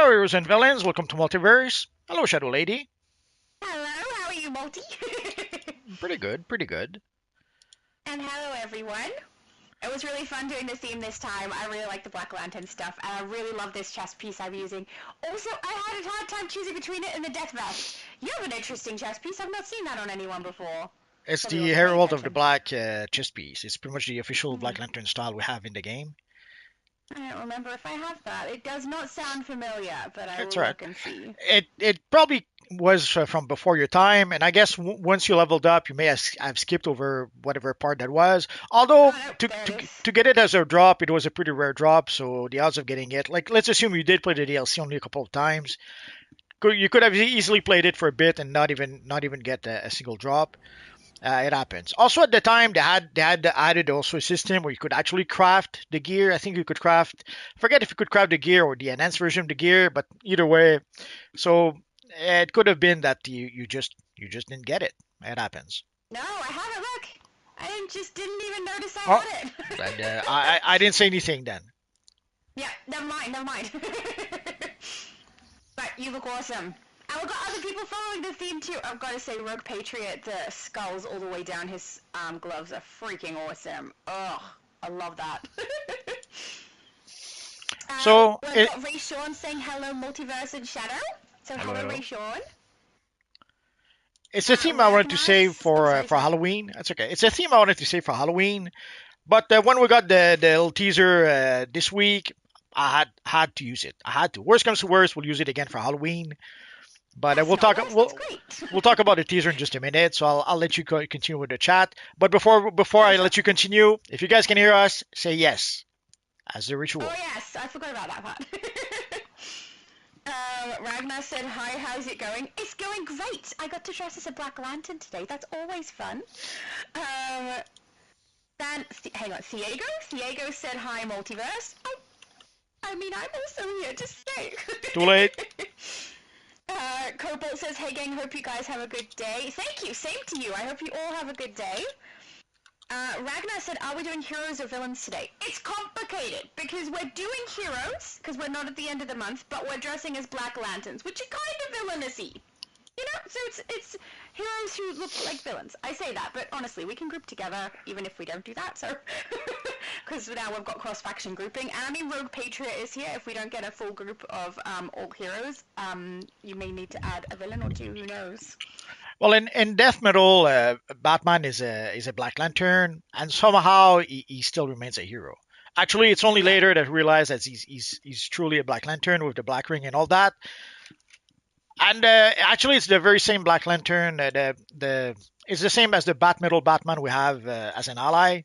Hello, heroes and villains. Welcome to Multiverse. Hello, Shadow Lady. Hello, how are you, Multi? Pretty good, pretty good. And hello, everyone. It was really fun doing the theme this time. I really like the Black Lantern stuff, and I really love this chest piece I'm using. Also, I had a hard time choosing between it and the Death Vest. You have an interesting chest piece. I've not seen that on anyone before. It's Probably the wasn't paying Herald of the attention. Black chess piece. It's pretty much the official Hmm. Black Lantern style we have in the game. I don't remember if I have that. It does not sound familiar, but I It's will alright. look and see. It probably was from before your time, and I guess once you leveled up, you may have skipped over whatever part that was. Although Oh, no, to, there it to is. to get it as a drop, it was a pretty rare drop, so the odds of getting it, like let's assume you did play the DLC only a couple of times, you could have easily played it for a bit and not even get a single drop. It happens. Also, at the time, they had added also a system where you could actually craft the gear. I think you could craft. Forget if you could craft the gear or the enhanced version of the gear, but either way, so it could have been that you just didn't get it. It happens. No, I have it, look. Just didn't even notice I Oh, had and it. I didn't say anything then. Yeah, never mind, never mind. But you look awesome. And we've got other people following the theme too. I've got to say, Rogue Patriot, the skulls all the way down his gloves are freaking awesome. Ugh, I love that. So We've it, got Ray Sean saying hello, Multiverse and Shadow. So hello, hello, Ray hello. Sean. It's a theme I wanted to save Ragnas. Oh, for sorry, for sorry. Halloween. That's okay. It's a theme I wanted to save for Halloween. But when we got the little teaser this week, I had to use it. I had to. Worst comes to worst, we'll use it again for Halloween. But That's we'll not talk worse. That's we'll great. we'll talk about the teaser in just a minute. So I'll let you continue with the chat. But before Okay, I sure. let you continue, if you guys can hear us, say yes as the Oh ritual. yes, I forgot about that part. Ragnar said, hi, how's it going? It's going great. I got to dress as a Black Lantern today. That's always fun. Um, then, hang on, Thiago? Thiago said, hi, Multiverse. I mean, I'm also here to stay. Too late. Cobalt says, hey gang, hope you guys have a good day. Thank you, same to you. I hope you all have a good day. Ragnar said, are we doing heroes or villains today? It's complicated, because we're doing heroes, because we're not at the end of the month, but we're dressing as Black Lanterns, which are kind of villainousy. You know, so it's heroes who look like villains. I say that, but honestly, we can group together, even if we don't do that, so... Because now we've got cross-faction grouping, and I mean, Rogue Patriot is here. If we don't get a full group of all heroes, you may need to add a villain or two, who knows? Well, in death metal, Batman is a Black Lantern, and somehow he still remains a hero. Actually, it's only Yeah. later that I realize that he's truly a Black Lantern with the black ring and all that. And actually, it's the very same Black Lantern. The It's the same as the Bat Metal Batman we have as an ally.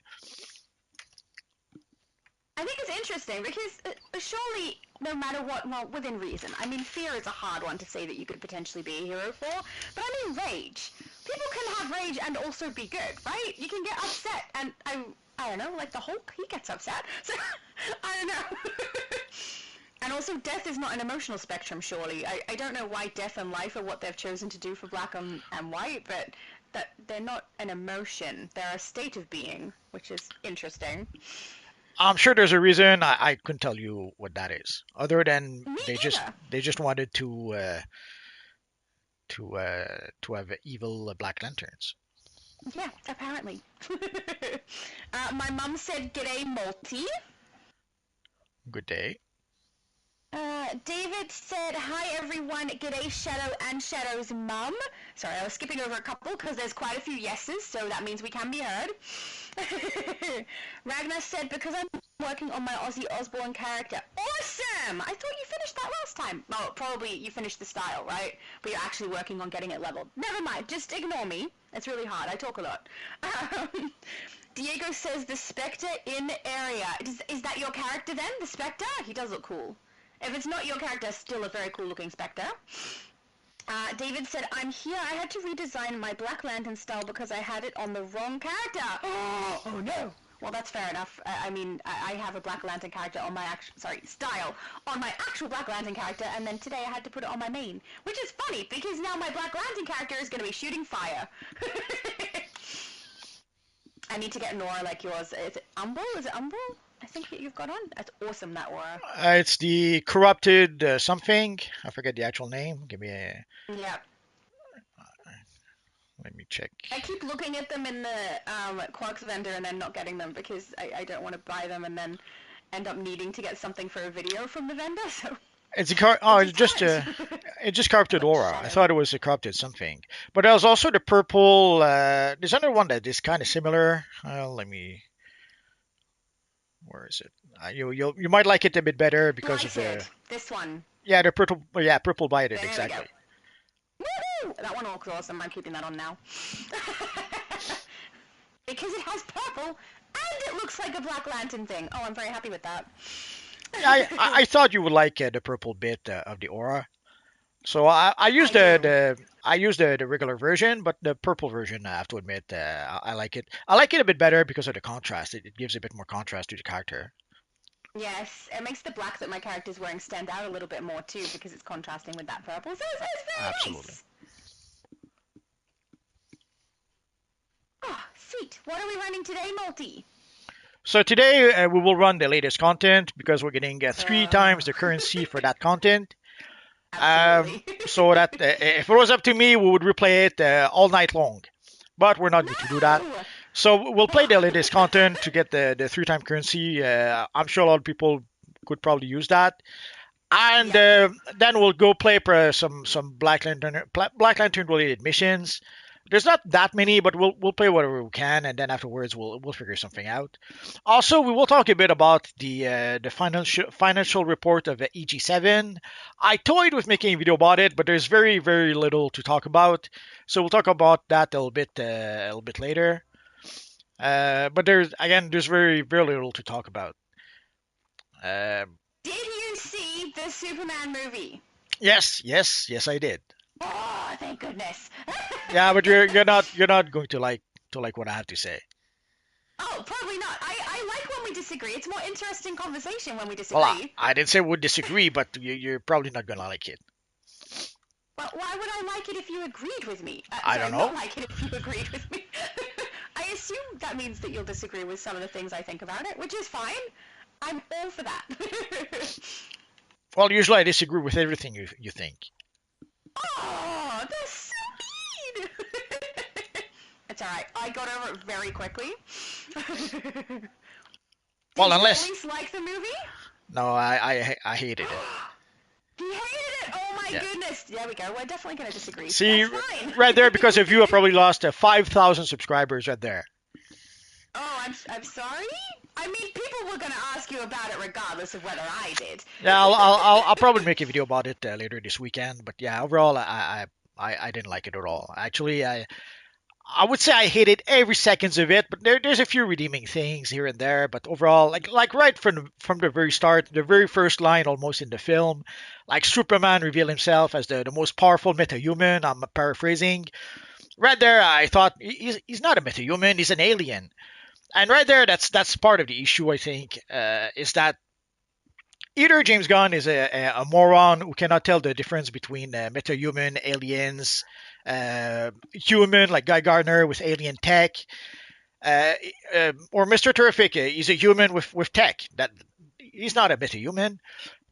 I think it's interesting because surely, no matter what, well, within reason. I mean, fear is a hard one to say that you could potentially be a hero for, but I mean, rage. People can have rage and also be good, right? You can get upset, and I don't know, like the Hulk, he gets upset. So I don't know. And also, death is not an emotional spectrum, surely. I don't know why death and life are what they've chosen to do for black and white, but that they're not an emotion. They're a state of being, which is interesting. I'm sure there's a reason. I couldn't tell you what that is, other than Me either. they just wanted to have evil Black Lanterns. Yeah, apparently. My mum said, "G'day, Multi." Good day. David said, hi everyone, g'day Shadow and Shadow's mum. Sorry, I was skipping over a couple because there's quite a few yeses, so that means we can be heard. Ragnar said, because I'm working on my Ozzy Osbourne character. Awesome! I thought you finished that last time. Well, probably you finished the style, right? But you're actually working on getting it leveled. Never mind, just ignore me. It's really hard, I talk a lot. Diego says, the Spectre in area. Is that your character then, the Spectre? He does look cool. If it's not your character, still a very cool looking Spectre. David said, I'm here. I had to redesign my Black Lantern style because I had it on the wrong character. Oh no. Well, that's fair enough. I mean, I have a Black Lantern character on my style on my actual Black Lantern character, and then today I had to put it on my main. Which is funny, because now my Black Lantern character is going to be shooting fire. I need to get Nora like yours. Is it Umbral? I think you've got on. That's awesome, that aura. It's the corrupted something. I forget the actual name. Give me a. Yeah. Let me check. I keep looking at them in the Quarks vendor and then not getting them because I don't want to buy them and then end up needing to get something for a video from the vendor. So It's a I it's just just haven't. a. It's just corrupted Like aura. I shadow. thought it was a corrupted something, but there's also the purple. There's another one that is kind of similar. Let me. Where is it? You might like it a bit better because of Blighted. the This one. yeah the purple yeah purple blighted There we go. exactly. Woohoo! That one looks awesome. I'm keeping that on now. Because it has purple and it looks like a Black Lantern thing. Oh, I'm very happy with that. Yeah, I thought you would like the purple bit of the aura. So I used I do. the regular version, but the purple version I have to admit I like it. I like it a bit better because of the contrast. It gives a bit more contrast to the character. Yes, it makes the black that my character's wearing stand out a little bit more too because it's contrasting with that purple. So it's very Absolutely. nice. Oh, sweet. What are we running today, Multi? So today we will run the latest content because we're getting three Uh, times the currency for that content. absolutely. So that if it was up to me, we would replay it all night long. But we're not going to do that. No! So we'll play the latest content to get the three time currency. I'm sure a lot of people could probably use that. And Yep. then we'll go play some Black Lantern related missions. There's not that many, but we'll play whatever we can, and then afterwards we'll figure something out. Also, we will talk a bit about the financial report of EG7. I toyed with making a video about it, but there's very little to talk about, so we'll talk about that a little bit later. But there's very little to talk about. Uh, Did you see the Superman movie? yes, I did. Oh, thank goodness. Yeah, but you're not going to like what I have to say. Oh, probably not. I like when we disagree. It's more interesting conversation when we Well, disagree. I didn't say we would disagree, but you're probably not gonna like it. Well, why would I like it if you agreed with me? I Sorry, don't not know. like it if you agreed with me. I assume that means that you'll disagree with some of the things I think about it, which is fine. I'm all for that. Well, usually I disagree with everything you think. Oh, that's so mean. It's alright. I got over it very quickly. Well, Did you at unless least like the movie? no, I hated it. He hated it. Oh my Yeah. goodness. There we go. We're definitely going to disagree. See, That's fine. right there, because of you, I probably lost 5,000 subscribers right there. Oh, I'm sorry. I mean, people were going to ask you about it regardless of whether I did. Yeah, I'll probably make a video about it later this weekend. But yeah, overall, I didn't like it at all. Actually, I would say I hated every seconds of it, but there's a few redeeming things here and there. But overall, like right from the very start, the very first line almost in the film, like Superman revealed himself as the most powerful metahuman. I'm paraphrasing. Right there, I thought he's not a metahuman, he's an alien. And right there, that's part of the issue. I think is that either James Gunn is a moron who cannot tell the difference between metahuman, aliens, human like Guy Gardner with alien tech, uh, or Mr. Terrific. He's a human with tech. That he's not a metahuman.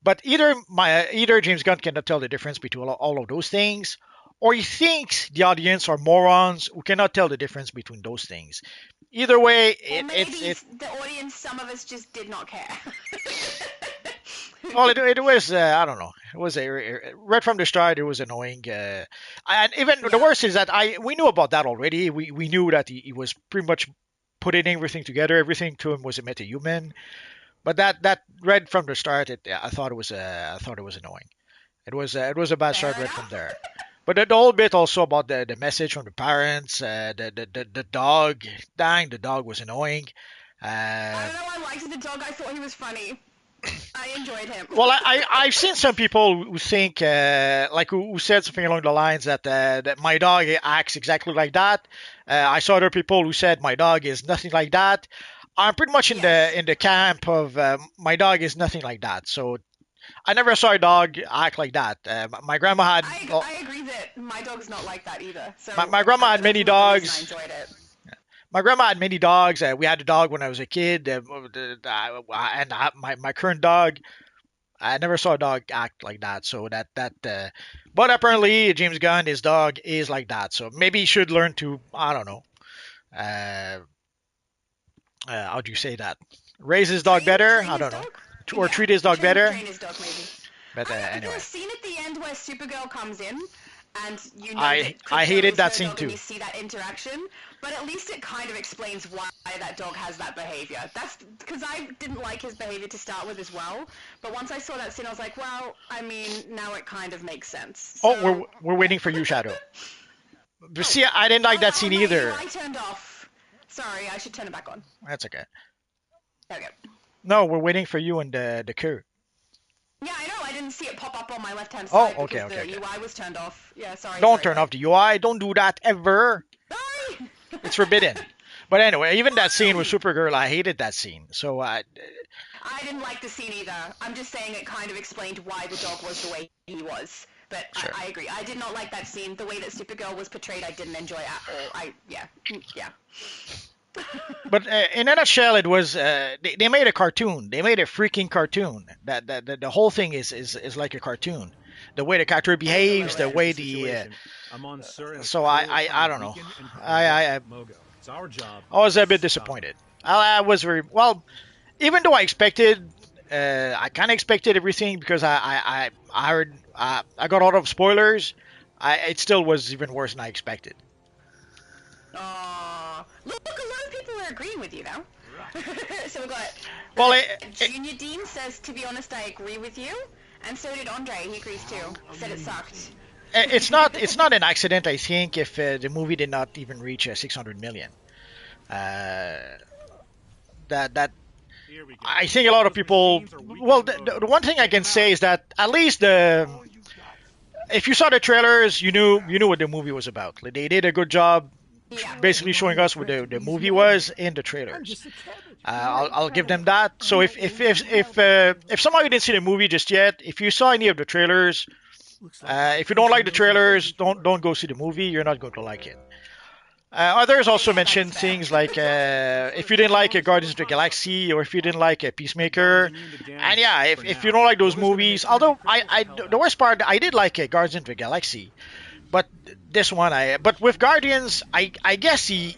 But either James Gunn cannot tell the difference between all of those things, or he thinks the audience are morons who cannot tell the difference between those things. Either way, Or it it's maybe it the audience, some of us just did not care. well, it was I don't know. It was right from the start. It was annoying, and even the Yeah. worst is that we knew about that already. We knew that he was pretty much putting everything together. Everything to him was a metahuman. But that right from the start, I thought it was annoying. It was a bad Fair start right from enough. there. But the whole bit also about the message from the parents, the dog, dang, the dog was annoying. I Uh, don't know. I liked the dog. I thought he was funny. I enjoyed him. Well, I've seen some people who think like who said something along the lines that my dog acts exactly like that. I saw other people who said my dog is nothing like that. I'm pretty much in Yes. the camp of my dog is nothing like that. So I never saw a dog act like that. My grandma had I agree that my dog's not like that either. So my grandma had that's many another reason I dogs. enjoyed it. my grandma had many dogs. We had a dog when I was a kid, and my current dog. I never saw a dog act like that. So but apparently James Gunn, his dog is like that. So maybe he should learn to, I don't know, uh, how do you say that? Raise his dog better. Train I his don't know, dog? or Yeah, treat his dog better. train his dog maybe. But I know the anyway, scene at the end where Supergirl comes in, and you know I that I Krypto hated is that her scene dog, and too. you see that interaction. But at least it kind of explains why that dog has that behavior. That's because I didn't like his behavior to start with as well. But once I saw that scene, I was like, well, I mean, now it kind of makes sense. Oh, So we're yeah. waiting for you, Shadow. But Oh, see, I didn't like that scene my either. UI turned off. Sorry, I should turn it back on. That's okay. There we go. No, we're waiting for you and the queue. Yeah, I know. I didn't see it pop up on my left-hand Oh, side okay, because okay, the okay. UI was turned off. Yeah, sorry. Don't sorry, turn sorry. off the UI. Don't do that ever. Sorry. It's forbidden. But anyway, even that scene with Supergirl, I hated that scene. So I didn't like the scene either. I'm just saying it kind of explained why the dog was the way he was. But sure. I agree. I did not like that scene. The way that Supergirl was portrayed, I didn't enjoy at all. Yeah. But in a nutshell, it was they made a cartoon. They made a freaking cartoon. That the whole thing is like a cartoon. The way the character It is a little behaves, the bit. way the so I don't know. I was a bit disappointed. I was very well, even though I expected. I kind of expected everything because I heard I got a lot of spoilers. It still was even worse than I expected. Look, a lot of people are agreeing with you now. So we got Well, Junior Dean says, to be honest, I agree with you, and so did Andre. He agrees too. Said it sucked. it's not an accident. I think if the movie did not even reach 600 million, uh, that I think a lot of people. Well, the one thing I can say is that at least the if you saw the trailers, you knew what the movie was about. Like, they did a good job, Yeah. basically showing us what the movie was in the trailers. I'll give them that. So if somebody didn't see the movie just yet, if you saw any of the trailers, if you don't like the trailers, don't go see the movie. You're not going to like it. Others also Yeah, that is mentioned fair. things like if you didn't like Guardians of the Galaxy or if you didn't like Peacemaker, and yeah, if you don't like those movies, although the worst part I did like Guardians of the Galaxy, but this one but with Guardians I guess he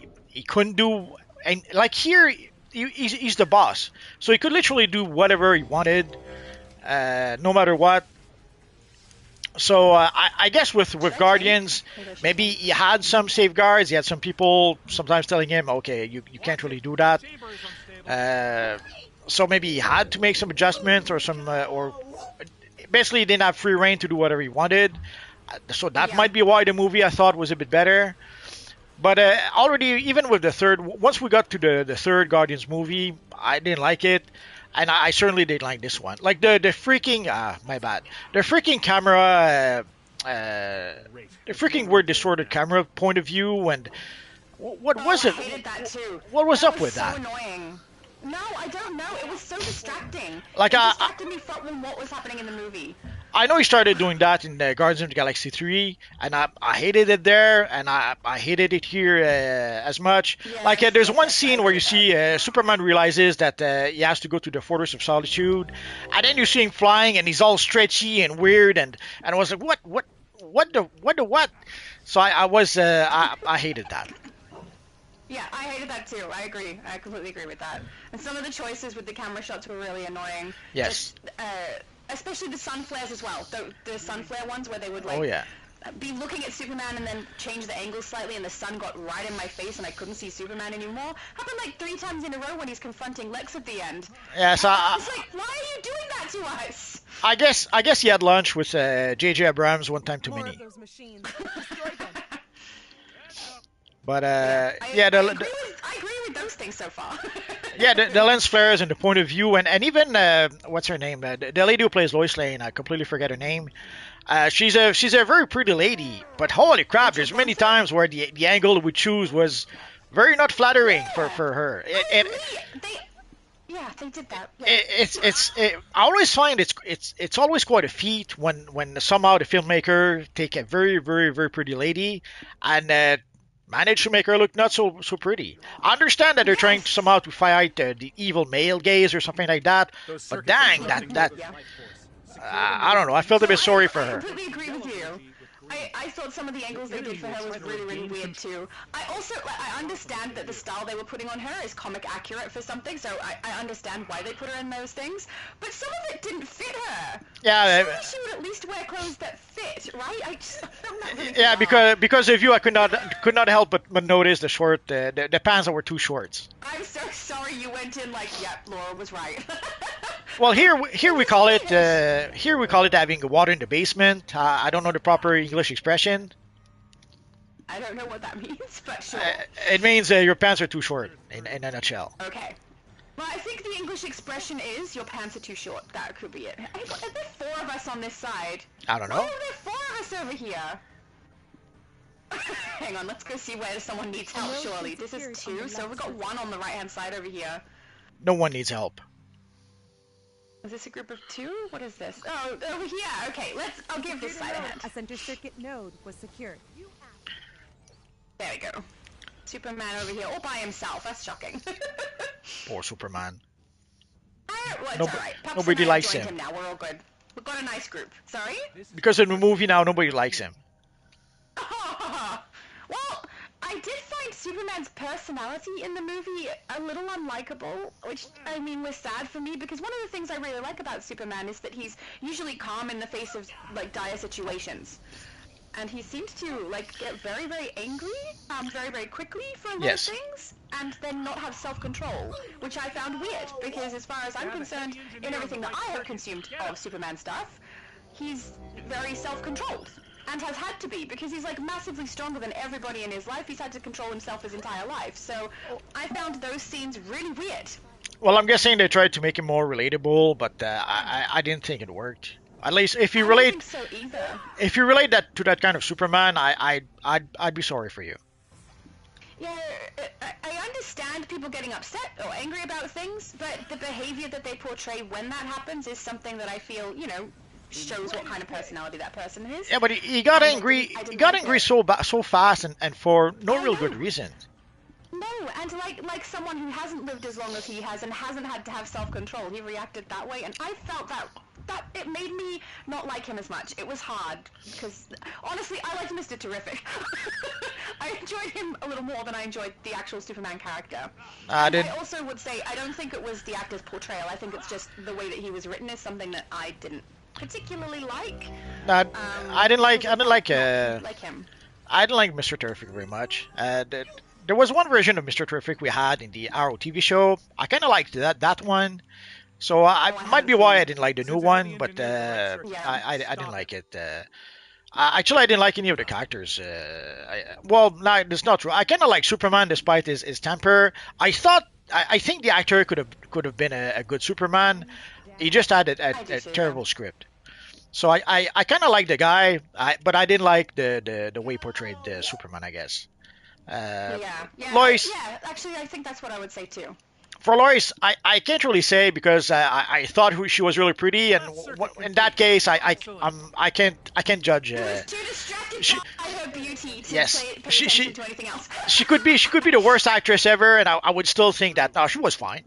couldn't do, and like here he's the boss, so he could literally do whatever he wanted, no matter what. So I guess with Guardians, maybe he had some safeguards. He had some people sometimes telling him, "Okay, you can't really do that." Uh, so maybe he had to make some adjustments or basically he didn't have free reign to do whatever he wanted. So that Yeah. might be why the movie I thought was a bit better. But already, even with the third, once we got to the third Guardians movie, I didn't like it, and I certainly didn't like this one. Like the freaking my bad, the freaking camera, the freaking weird distorted camera point of view, and what was I it? hated that too. What was That up was with so that? annoying. No, I don't know. It was so distracting. Like It distracted me from what was happening in the movie. I know he started doing that in Guardians of the Galaxy 3, and I hated it there, and I hated it here as much. Like, Yes, there's yes, one yes, I scene agree where you with see Superman realizes that he has to go to the Fortress of Solitude, and then you see him flying, and he's all stretchy and weird, and I was like, what? So I hated that. Yeah, I hated that too. I agree. I completely agree with that. And some of the choices with the camera shots were really annoying. Yes. Just, especially the sun flares as well. The sun flare ones where they would Oh, yeah. be looking at Superman and then change the angle slightly and the sun got right in my face and I couldn't see Superman anymore. Happened like 3 times in a row when he's confronting Lex at the end. Yeah, so It's like, why are you doing that to us? I guess he had lunch with J.J. Abrams one time too many. But yeah, I agree with those things so far. yeah, the lens flares and the point of view, and even what's her name? The lady who plays Lois Lane, I completely forget her name. She's a very pretty lady, but holy crap, there's many times where the angle we choose was very not flattering for her. Yeah, they did that. Yeah. I always find it's always quite a feat when somehow the filmmaker take a very very very pretty lady and managed to make her look not so pretty. I understand that they're trying to Yes. somehow to fight the evil male gaze or something like that, but dang, Yeah. I don't know. I felt a No, bit sorry for I her. completely agree with you. I thought some of the angles they did for her was really, really weird too. I also, like, I understand that the style they were putting on her is comic accurate for something, so I understand why they put her in those things, but some of it didn't fit her. Yeah, Surely she would at least wear clothes that fit, right? I found that really yeah. bizarre. Because of you, I could not help but notice the pants that were too short. I'm so sorry you went in like, yep, Laura was right. Well, here we call it Finish. having water in the basement. I don't know the proper English expression. I don't know what that means, but sure. It means your pants are too short in a nutshell. Okay. Well, I think the English expression is your pants are too short. That could be it. Hey, are there four of us on this side? I don't Why know. are there four of us over here? Hang on, let's go see where someone needs help, surely. This is two, so we've got one on the right-hand side over here. No one needs help. Is this a group of two? What is this? Oh, over here. Okay, I'll give this side a hand. A center circuit node was secured. There we go. Superman over here, all by himself. That's shocking. Poor Superman. Well, it's Nob- alright. Pups nobody and I likes joined him. now. We're all good. We've got a nice group. Sorry? Because in the movie now, nobody likes him. Well, I did find Superman's personality in the movie a little unlikable, which, I mean, was sad for me, because one of the things I really like about Superman is that he's usually calm in the face of, like, dire situations. And he seems to, like, get very, very angry, very, very quickly for a lot Yes. of things, and then not have self-control, which I found weird, because as far as I'm concerned, in everything that I have consumed of Superman stuff, he's very self-controlled. And has had to be, because he's like massively stronger than everybody in his life. He's had to control himself his entire life. So I found those scenes really weird. Well, I'm guessing they tried to make him more relatable, but I didn't think it worked. At least if you I relate don't think so either. if you relate that to that kind of Superman, I'd be sorry for you. Yeah, I understand people getting upset or angry about things, but the behavior that they portray when that happens is something that I feel, shows what kind of personality that person is. Yeah, but he got And angry. I He didn't got like angry it. so fast and for no I real know. good reason. No, and like someone who hasn't lived as long as he has and hasn't had to have self-control, he reacted that way, and I felt that it made me not like him as much. It was hard, because honestly, I liked Mr. Terrific. I enjoyed him a little more than I enjoyed the actual Superman character. I And didn't. I also would say I don't think it was the actor's portrayal. I think it's just the way that he was written is something that I didn't particularly like. I didn't like. I didn't like. Not like him. I didn't like Mr. Terrific very much. There was one version of Mr. Terrific we had in the Arrow TV show. I kind of liked that one. So I I might be haven't why seen I it. didn't like the new one, but I didn't like it. Actually, I didn't like any of the characters. Well, no, it's not true. I kind of like Superman despite his temper. I think the actor could have been a good Superman. He just had I do a too, terrible script. So I kind of like the guy, but I didn't like the way he portrayed Superman, I guess. Yeah. Lois, Yeah, actually, I think that's what I would say too. for Lois, I can't really say because I thought she was really pretty, and in that case, I can't judge. He was too distracted she- by her beauty to yes, pay she attention to anything else. she could be the worst actress ever, and I would still think that no, she was fine.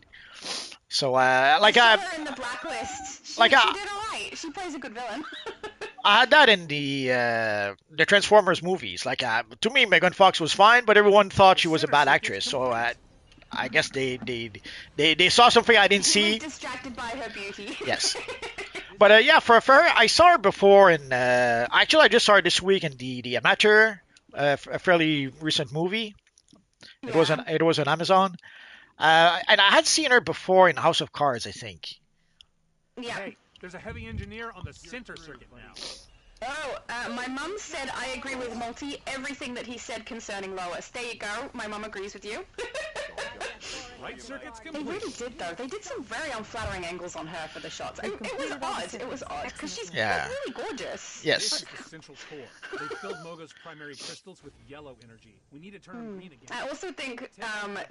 So I saw her in the Blacklist. She did alright. She plays a good villain. I had that in the Transformers movies. To me, Megan Fox was fine, but everyone thought she was a bad actress. So I guess they saw something I didn't He was see. distracted by her beauty. Yes. But yeah, for her, I saw her before in. Actually, I just saw her this week in the Amateur, a fairly recent movie. It was on Amazon. And I had seen her before in House of Cards, I think. Yeah. Hey, there's a heavy engineer on the center circuit now. Oh, my mum said I agree with Multi everything that he said concerning Lois. There you go. My mum agrees with you. Right circuit's They complete. really did, though. They did some very unflattering angles on her for the shots. It was completed all the odd. It was odd because she's Yeah. really gorgeous. This Yes. is the central core. They filled Mogo's primary crystals with yellow energy. We need to turn them green again. I also think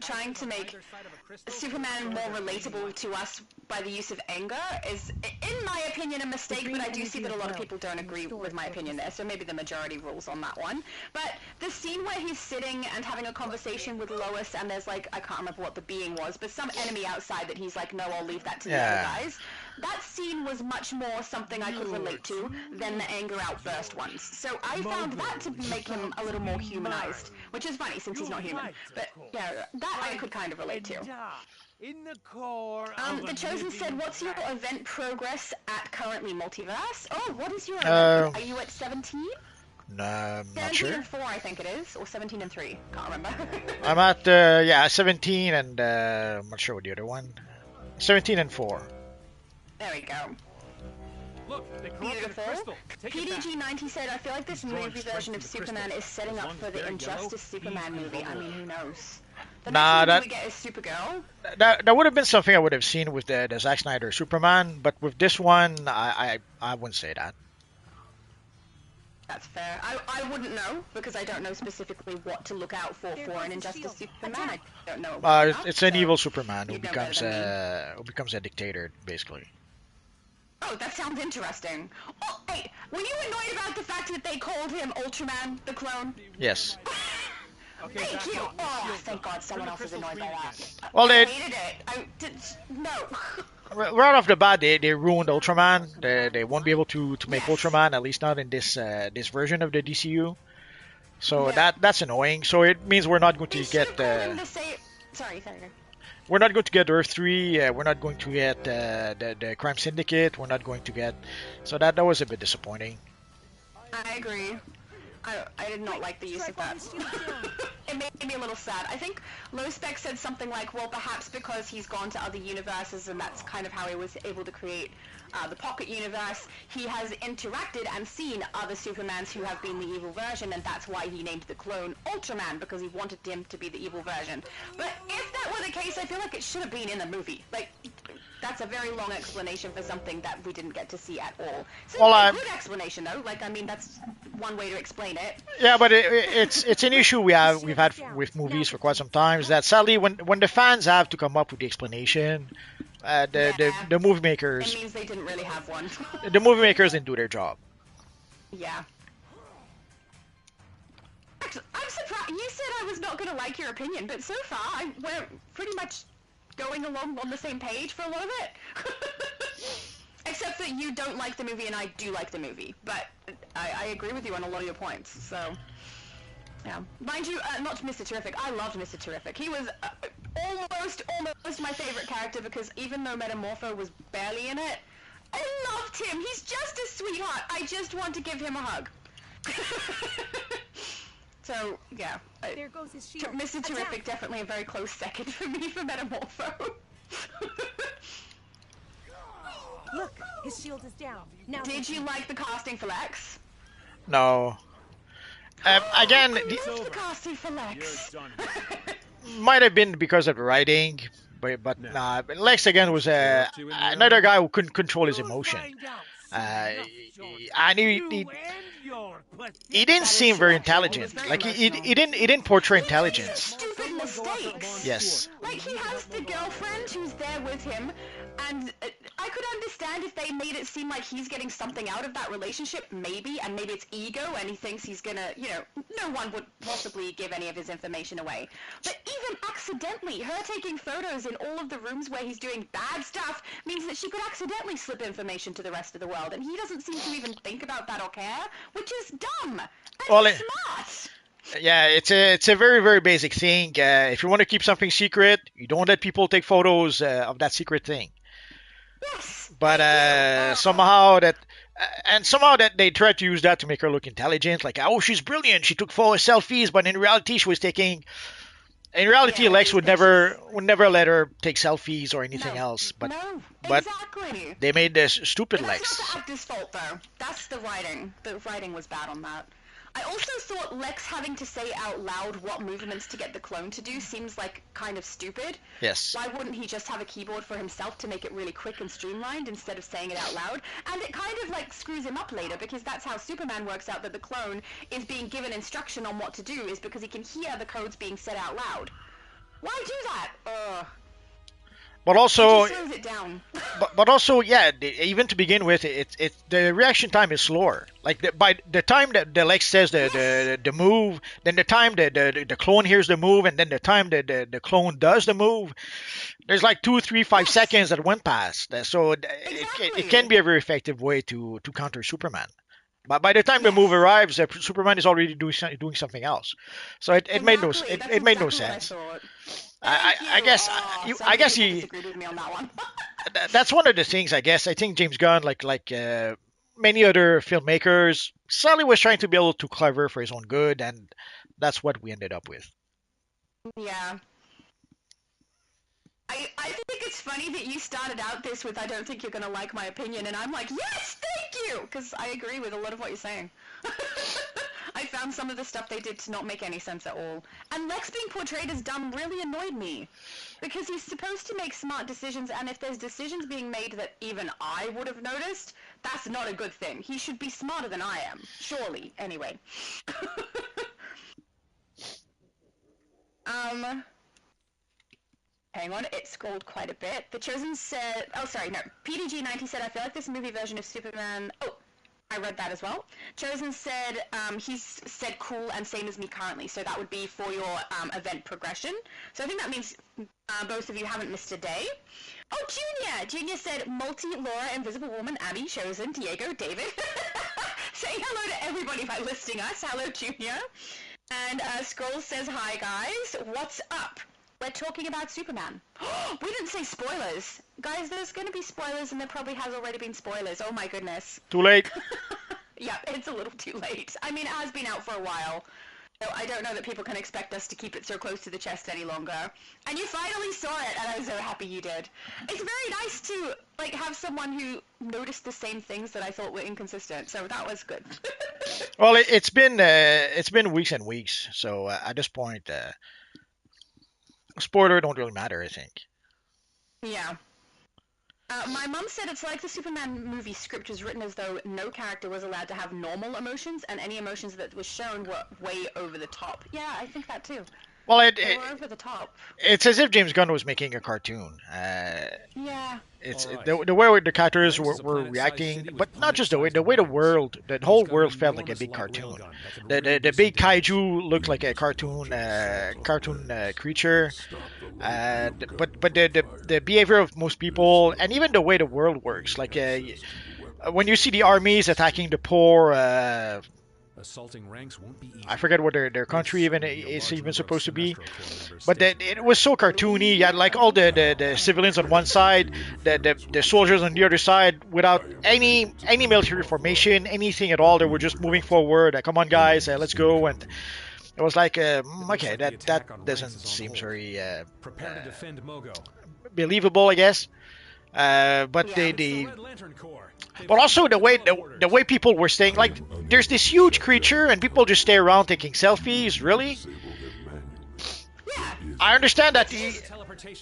trying to make Superman more relatable to us by the use of anger is, in my opinion, a mistake, but I do see that a lot of people don't agree with my opinion there, so maybe the majority rules on that one. But the scene where he's sitting and having a conversation with Lois, and there's like, I can't remember what the being was, but some enemy outside that he's like, no, I'll leave that to the other guys. That scene was much more something I could relate to than the anger outburst ones. So I found that to make him a little more humanized, which is funny since he's not human. But yeah, that I could kind of relate to. In the core The Chosen said, what's your event progress at currently, Multiverse? Oh, what is your Uh, event? Are you at 17? No, I'm not 17 sure. and 4, I think it is, or 17 and 3. Can't remember. I'm at 17 and I'm not sure what the other one. 17 and 4. There we go. Look, they corrupted a Beautiful. crystal. Take it back. PDG90 said, I feel like this movie version of Superman is setting up for the Injustice Superman movie. I mean, who knows? The Nah, next movie we get is Supergirl. That would have been something I would have seen with the Zack Snyder Superman, but with this one, I wouldn't say that. That's fair. I wouldn't know, because I don't know specifically what to look out for an Injustice Superman. I don't know. It's an so evil Superman who you'd know better becomes a dictator, basically. Oh, that sounds interesting. Oh, hey, were you annoyed about the fact that they called him Ultraman, the clone? Yes. Okay, Thank back you! up. Oh, thank God someone else is crystal annoyed by green that. Well, I they hated it. I did... No. right off the bat they ruined Ultraman. They won't be able to make Yes. Ultraman, at least not in this version of the DCU. So Yeah. that's annoying. So it means we're not going They to should get have called him the same... Sorry. we're not going to get Earth 3. We're not going to get the Crime Syndicate. We're not going to get. So that was a bit disappointing. I agree. I did not like the use of that. It made me a little sad. I think Low Spec said something like, well, perhaps because he's gone to other universes and that's kind of how he was able to create the Pocket Universe, he has interacted and seen other Supermans who have been the evil version, and that's why he named the clone Ultraman, because he wanted him to be the evil version. But if that were the case, I feel like it should have been in the movie. Like, that's a very long explanation for something that we didn't get to see at all. It's a good explanation, though. Like, I mean, that's one way to explain it. Yeah, but it's an issue we've had with movies for quite some time. Is that sadly when the fans have to come up with the explanation, the movie It makers means they didn't really have one. didn't do their job. Yeah. Actually, I'm surprised. You said I was not going to like your opinion, but so far we're pretty much going along on the same page for a lot of it. Except that you don't like the movie and I do like the movie. But I agree with you on a lot of your points, so... Yeah. Mind you, not Mr. Terrific. I loved Mr. Terrific. He was almost my favorite character, because even though Metamorpho was barely in it, I loved him. He's just a sweetheart. I just want to give him a hug. So, yeah. There goes his shield. Mr. Terrific Attack. definitely a very close second for me for Metamorpho. Look, his shield is down. Now Did you like the casting for Lex? No. Again, I loved the casting for Lex. You're done. might have been because of the writing, but nah. Lex again was another guy who couldn't control his emotion. And he didn't seem very intelligent. Like he didn't portray intelligence. Stupid mistakes. Yes. Like, he has the girlfriend who's there with him, and I could understand if they made it seem like he's getting something out of that relationship, maybe, and maybe it's ego, and he thinks he's gonna, no one would possibly give any of his information away. But even accidentally, her taking photos in all of the rooms where he's doing bad stuff means that she could accidentally slip information to the rest of the world, and he doesn't seem to even think about that or care, which is dumb. And Well, smart. Yeah, it's a very, very basic thing. If you want to keep something secret, you don't let people take photos of that secret thing. Yes. But somehow that they tried to use that to make her look intelligent. Like, oh, she's brilliant. She took 4 selfies, but in reality, she was taking. In reality, Yeah, Lex would never let her take selfies or anything else. But no, but exactly. they made this stupid But Lex. that's not the actor's fault, though. That's the writing. The writing was bad on that. I also thought Lex having to say out loud what movements to get the clone to do seems like kind of stupid. Yes. Why wouldn't he just have a keyboard for himself to make it really quick and streamlined instead of saying it out loud? And it kind of like screws him up later, because that's how Superman works out that the clone is being given instruction on what to do, is because he can hear the codes being said out loud. Why do that? But also, It just slows it down. but also, yeah, even to begin with, the reaction time is slower. Like by the time that the Lex says the move, then the time the clone hears the move, and then the time the clone does the move, there's like 2, 3, 5 seconds that went past. So it can be a very effective way to counter Superman. But by the time the move arrives, Superman is already doing something else. So it made no it made no sense. I guess I guess he disagreed with me on that one. that's one of the things. I guess I think James Gunn, like many other filmmakers, Sully was trying to be a little too clever for his own good, and that's what we ended up with. Yeah. I think it's funny that you started out this with, I don't think you're going to like my opinion, and I'm like, yes, thank you, because I agree with a lot of what you're saying. I found some of the stuff they did to not make any sense at all. And Lex being portrayed as dumb really annoyed me, because he's supposed to make smart decisions, and if there's decisions being made that even I would have noticed, that's not a good thing. He should be smarter than I am, surely, anyway. Hang on, it scrolled quite a bit. The Chosen said... Oh, sorry, no. PDG90 said, I feel like this movie version of Superman... Oh, I read that as well. Chosen said, he's said cool and same as me currently, so that would be for your event progression. So I think that means both of you haven't missed a day. Oh, Junior! Junior said, Multi, Laura, Invisible Woman, Abby, Chosen, Diego, David. Saying hello to everybody by listing us. Hello, Junior. And Scroll says, hi, guys. What's up? We're talking about Superman. We didn't say spoilers. Guys, there's going to be spoilers, and there probably has already been spoilers. Oh my goodness. Too late. Yeah, it's a little too late. I mean, it has been out for a while. So I don't know that people can expect us to keep it so close to the chest any longer. And you finally saw it, and I'm so happy you did. It's very nice to, like, have someone who noticed the same things that I thought were inconsistent. So that was good. Well, it's been weeks and weeks. So at this point, spoiler don't really matter, I think. Yeah. My mum said it's like the Superman movie script was written as though no character was allowed to have normal emotions, and any emotions that was shown were way over the top. Yeah, I think that too. Well, They were over the top. it's as if James Gunn was making a cartoon. Yeah. It's All right. the way the characters This is a were planet-sized reacting, city with but not just the way planet-sized the whole got world an felt like a enormous big light cartoon. railgun that can The really big disengage. kaiju looked like a cartoon creature, but the behavior of most people, and even the way the world works, like when you see the armies attacking the poor. Assaulting ranks won't be easy. I forget what their country even is even supposed to be, but it was so cartoony. You had like all the civilians on one side, the soldiers on the other side, without any military formation, anything at all. They were just moving forward. Come on, guys, let's go. And it was like, okay, that doesn't seem very Prepare to defend Mogo. believable, I guess. But Yeah. the Red Lantern Corps. but also the way people were staying, like there's this huge creature and people just stay around taking selfies. Really? Yeah. I understand that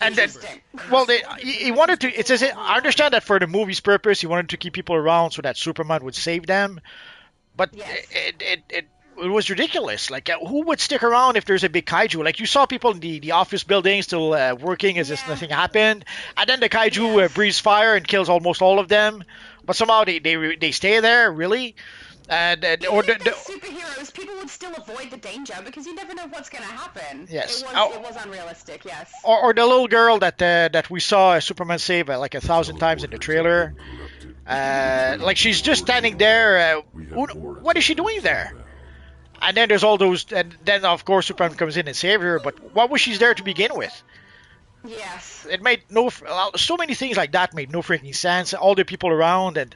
and then, well, he wanted to. It says I understand that for the movie's purpose, he wanted to keep people around so that Superman would save them. But Yes. it was ridiculous. Like, who would stick around if there's a big kaiju? Like, you saw people in the office building still working as if Yeah. nothing happened, and then the kaiju breathes fire and kills almost all of them. But somehow they stay there, really. And or Even if they're superheroes, people would still avoid the danger because you never know what's going to happen. Yes. It was unrealistic, yes. or the little girl that we saw Superman save like 1,000 times in the trailer. Like, she's just standing there. What is she doing there? And then there's all those, and then of course Superman comes in and saves her. But what was she there to begin with? Yes. It made so many things like that made no freaking sense. All the people around, and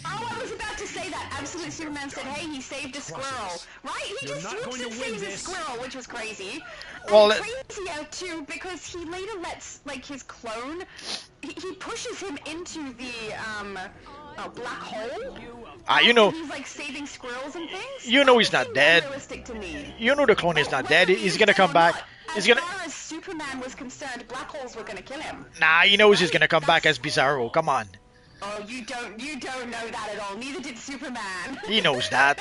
Oh, I was about to say that. Absolute Superman said, hey, he saved a squirrel. Right? He You're just not swoops going to and win saves a this. squirrel, which was crazy. Well, And crazier, too, because he later lets, like, his clone he pushes him into the black hole. You know, He's like saving squirrels and things. you know That he's not seemed dead. unrealistic to me. You know the clone is not dead. Whether He's he's gonna dead come or back. not, He's as gonna. far as Superman was concerned, black holes were gonna kill him. Nah, he knows he's gonna come back as Bizarro. Come on. Oh, you don't know that at all. Neither did Superman. He knows that.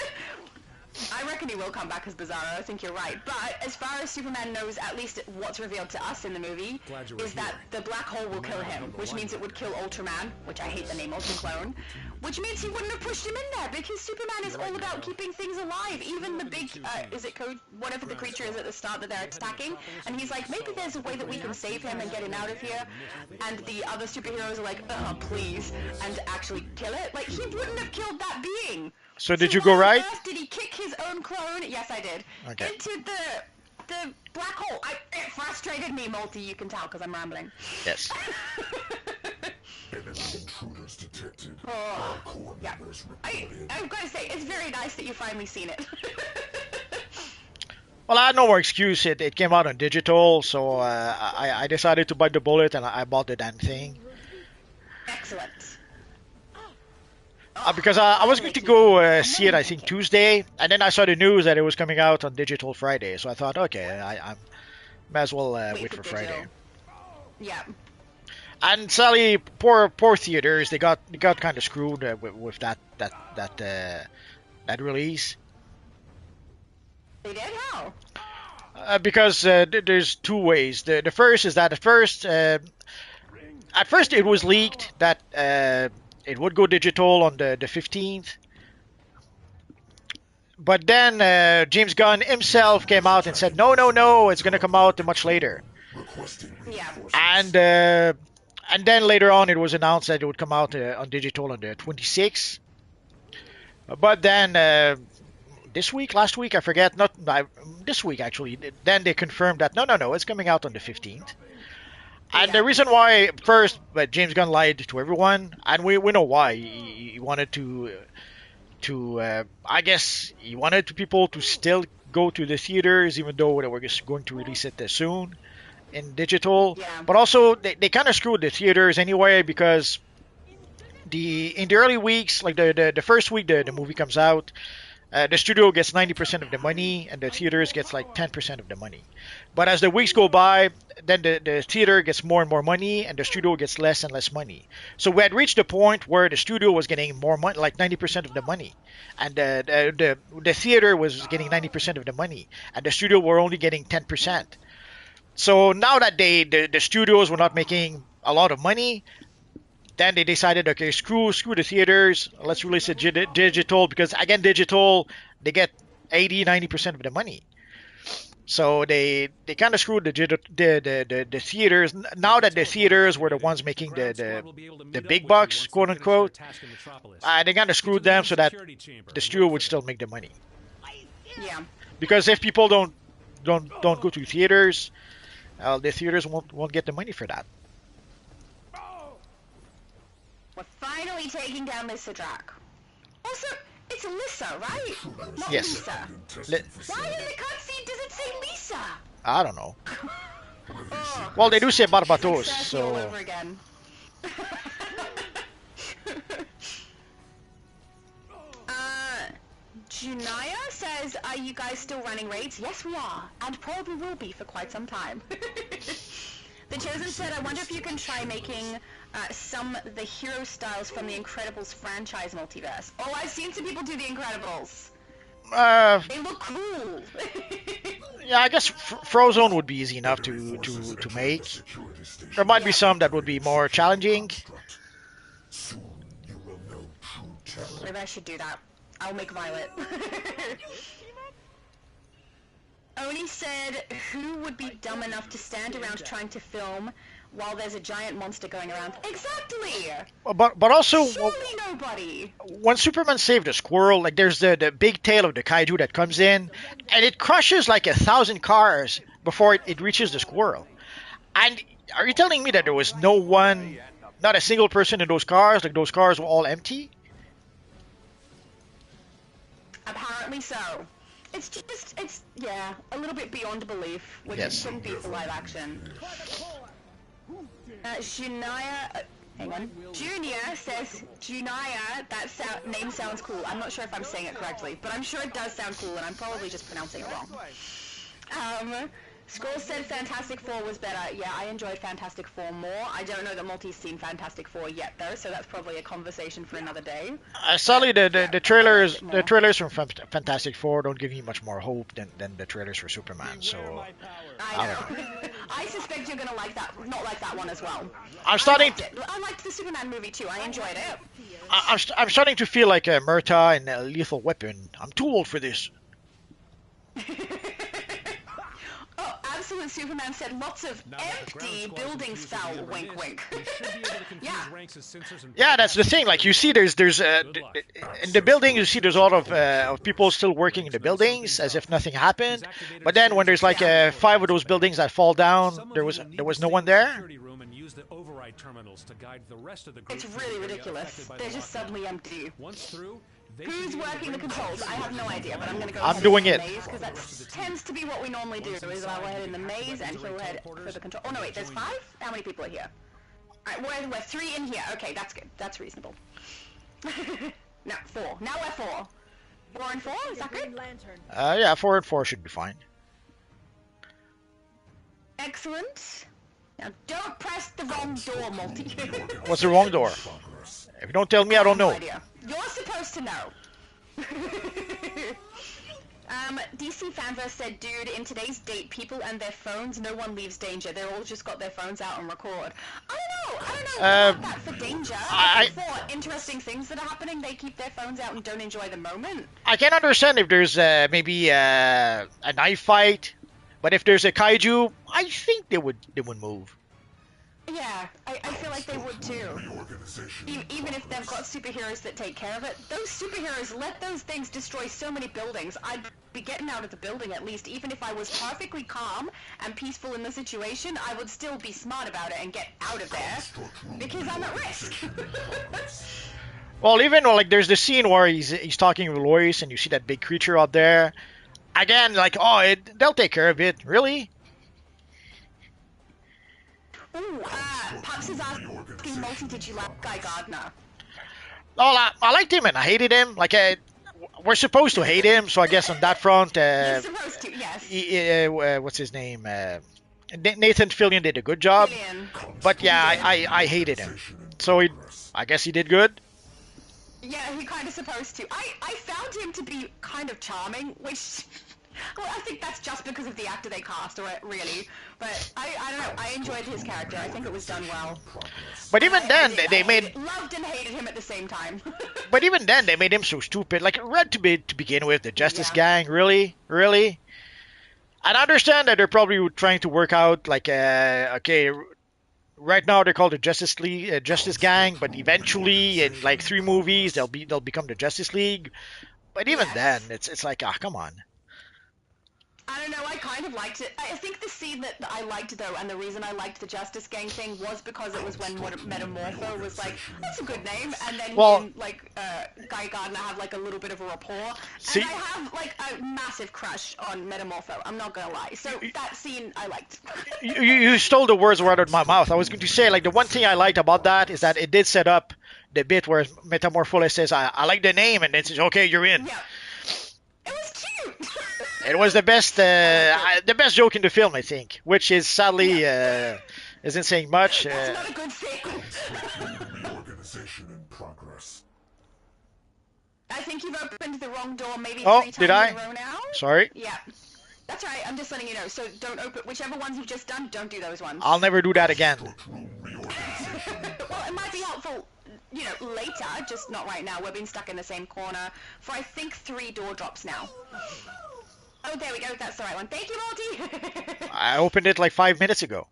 I reckon he will come back as Bizarro. I think you're right. But as far as Superman knows, at least what's revealed to us in the movie is that the black hole will kill him, which means it would kill Ultraman, which I hate the name Ultraclone, which means he wouldn't have pushed him in there because Superman is all about keeping things alive. Even the big, is it code, whatever the creature is at the start that they're attacking, and he's like, maybe there's a way that we can save him and get him out of here. And the other superheroes are like, please, and actually kill it. Like, he wouldn't have killed that being. So did you go right? Did he kick his own clone? Yes, I did. Okay. Into the black hole. It frustrated me, Multi. You can tell because I'm rambling. Yes. Intruders detected. Oh, yeah. I've got to say, it's very nice that you've finally seen it. Well, I had no more excuse. It came out on digital, so I decided to bite the bullet and I bought the damn thing. Excellent. Because I was going to go see it, I think, Tuesday, and then I saw the news that it was coming out on digital Friday. So I thought, okay, I might as well wait for Friday. Yeah. And sadly, poor theaters, they got kind of screwed with that release. They did? How? Because there's two ways. The first is that at first it was leaked that it would go digital on the 15th. But then James Gunn himself came out and said, no, it's going to come out much later. Yeah. And then later on it was announced that it would come out on digital on the 26th. But then last week, I forget, this week actually, then they confirmed that no, it's coming out on the 15th. And the reason why, first, James Gunn lied to everyone, and we know why. He wanted I guess, he wanted people to still go to the theaters, even though they were just going to release it soon in digital. Yeah. But also, they kind of screwed the theaters anyway, because in the early weeks, like the first week the movie comes out, the studio gets 90% of the money, and the theaters gets like 10% of the money. But as the weeks go by, then the theater gets more and more money, and the studio gets less and less money. So we had reached the point where the studio was getting more money, like 90% of the money, and the theater was getting 90% of the money, and the studio were only getting 10%. So now that the studios were not making a lot of money, then they decided, okay, screw the theaters, let's release it digital, because again, digital, they get 80-90% of the money. So they kind of screwed the theaters. Now that the theaters were the ones making the big bucks, quote unquote, they kind of screwed them so that the studio would still make the money. Yeah. Because if people don't go to theaters, the theaters won't get the money for that. We're finally taking down Lisa Drac. Also, it's Lisa, right? Not Yes. Lisa. Why in the cutscene does it say Lisa? I don't know. Oh, Well, they do say Barbatos, Cersei all so over again. Junaya says, are you guys still running raids? Yes, we are, and probably will be for quite some time. The Chosen said, I wonder if you can try making some of the hero styles from the Incredibles franchise multiverse. Oh, I've seen some people do the Incredibles. They look cool. yeah, I guess Frozone would be easy enough to make. There might be some that would be more challenging. Maybe I should do that. I'll make Violet. Oni said, who would be dumb enough to stand around trying to film while there's a giant monster going around? Exactly! But also, Surely nobody! when Superman saved a squirrel, like there's the big tail of the kaiju that comes in, and it crushes like 1,000 cars before it reaches the squirrel. And are you telling me that there was no one, not a single person in those cars? Like those cars were all empty? Apparently so. It's yeah, a little bit beyond belief, which Yes. it shouldn't be for live action. Junaya, hang on. Junior says, Junaya, that name sounds cool. I'm not sure if I'm saying it correctly, but I'm sure it does sound cool, and I'm probably just pronouncing it wrong. Scroll said Fantastic Four was better. Yeah, I enjoyed Fantastic Four more. I don't know that Multi's seen Fantastic Four yet, though, so that's probably a conversation for another day. Sadly, the trailers from Fantastic Four don't give me much more hope than the trailers for Superman. So I know. I suspect you're gonna like that, not like that one as well. I'm starting. I liked the Superman movie too. I enjoyed it. I'm starting to feel like Murta and Lethal Weapon. I'm too old for this. Oh, Absolute Superman said lots of empty buildings fell. Wink, wink. Yeah. Yeah, that's the thing. Like you see, there's in the building, you see there's a lot of people still working in the buildings as if nothing happened. But then when there's like 5 of those buildings that fall down, there was no one there. It's really ridiculous. They're just suddenly empty. Who's working the controls? I have no idea, but I'm gonna go. I'm doing it. Because that tends to be what we normally do. Is I'll head in the maze and he'll head for the control. Oh no, wait, there's 5. How many people are here? All right, we're 3 in here. Okay, that's good. That's reasonable. No, 4. Now we're 4. 4 and 4. Is that good? Yeah, 4 and 4 should be fine. Excellent. Now don't press the wrong door, Multi. What's the wrong door? If you don't tell me, I don't know. You're supposed to know. DC Fanverse said, dude, in today's date, people and their phones, no one leaves danger. They're all just got their phones out and record. I don't know about that for danger. For interesting things that are happening, they keep their phones out and don't enjoy the moment. I can understand if there's maybe a knife fight, but if there's a kaiju, I think they would move. Yeah, I feel like they would too. Even if they've got superheroes that take care of it, those superheroes let those things destroy so many buildings. I'd be getting out of the building at least. Even if I was perfectly calm and peaceful in the situation, I would still be smart about it and get out of there because I'm at risk. Well, even like there's the scene where he's talking with Lois and you see that big creature out there. Again, like, they'll take care of it. Really? Ooh, Pops is asking, Multi, did you like Guy Gardner? Oh, I liked him and I hated him. Like, we're supposed to hate him, so I guess on that front, You're supposed to, yes. What's his name? Nathan Fillion did a good job. But yeah, I hated him. So I guess he did good. Yeah, he kind of supposed to. I found him to be kind of charming, which... Well, I think that's just because of the actor they cast, or really. But I don't know. I enjoyed his character. I think it was done well. But even then, they made loved and hated him at the same time. But even then, they made him so stupid. Like Red to begin with, the Justice Gang, really. And I understand that they're probably trying to work out like, okay, right now they're called the Justice League, Justice Gang, but eventually in like 3 movies they'll become the Justice League. But even then, it's like, come on. I don't know, I kind of liked it. I think the scene that I liked, though, and the reason I liked the Justice Gang thing was because it was when Metamorpho was like, that's a good name, and then Guy Gardner have like a little bit of a rapport. And I have like a massive crush on Metamorpho, I'm not gonna lie. So that scene I liked. You stole the words right out of my mouth. I was going to say, like, the one thing I liked about that is that it did set up the bit where Metamorpho says, I like the name, and then says, okay, you're in. Yeah. It was cute! It was the best joke in the film, I think, which is sadly isn't saying much. That's not a good thing. Reorganization in progress. I think you've opened the wrong door maybe 3 times did I? in a row now. Sorry. Yeah. That's right, I'm just letting you know. So don't open whichever ones you've just done, don't do those ones. I'll never do that again. Well, it might be helpful, you know, later, just not right now. We're being stuck in the same corner for, I think, 3 door drops now. Oh, there we go. That's the right one. Thank you, Morty. I opened it like 5 minutes ago.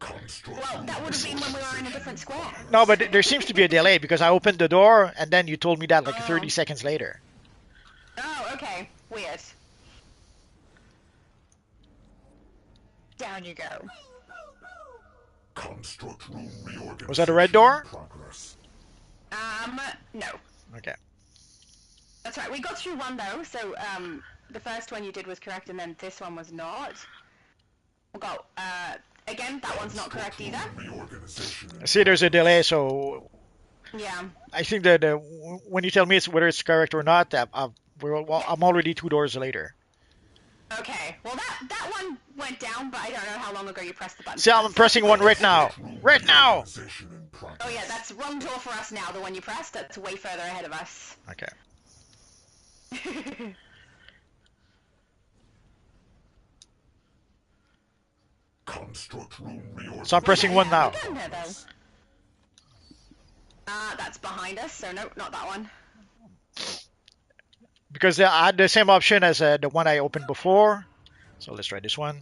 Well, that would have been when we were in a different square. No, but there seems to be a delay because I opened the door and then you told me that like 30 seconds later. Oh, okay. Weird. Down you go. Was that a red door? No. Okay. That's right. We got through one though, so the first one you did was correct, and then this one was not. We got Again, that one's not correct either. Reorganization and See, there's a delay, so Yeah. I think that when you tell me whether it's correct or not, I'm already 2 doors later. Okay. Well, that one went down, but I don't know how long ago you pressed the button. See, I'm pressing one right now. Right now! reorganization in progress. Oh yeah, that's wrong door for us now. The one you pressed, that's way further ahead of us. Okay. Construct room reorganization. So I'm pressing one now. We're getting there, though. That's behind us, so nope, not that one. Because I had the same option as the one I opened before. So let's try this one.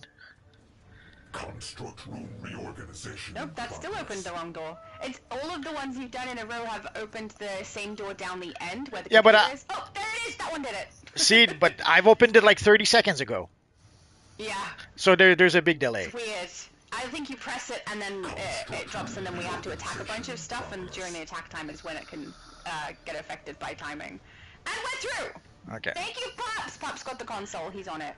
Construct room reorganization. Nope, in that still progress. opened the wrong door. It's all of the ones you've done in a row have opened the same door down the end where the Yeah, but computer is. Oh, there it is. That one did it. See, but I've opened it like 30 seconds ago. Yeah, So there's a big delay. it's weird. I think you press it and then it drops, and then we have to attack a bunch of stuff. And during the attack time is when it can get affected by timing. And we're through. Okay. Thank you, Pops. Pops got the console. He's on it.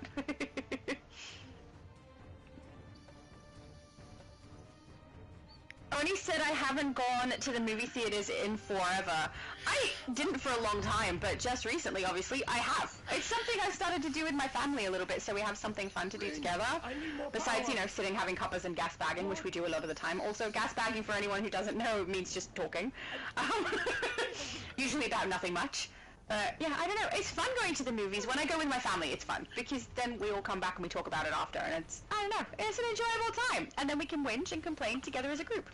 Oni said I haven't gone to the movie theaters in forever. I didn't for a long time, but just recently, obviously, I have. It's something I've started to do with my family a little bit, so we have something fun to do together. Besides, you know, sitting having cuppas and gas bagging, which we do a lot of the time. Also, gas bagging, for anyone who doesn't know, means just talking. Usually about nothing much. Yeah, I don't know. It's fun going to the movies. When I go with my family, it's fun because then we all come back and we talk about it after, and it's, I don't know, it's an enjoyable time. And then we can whinge and complain together as a group.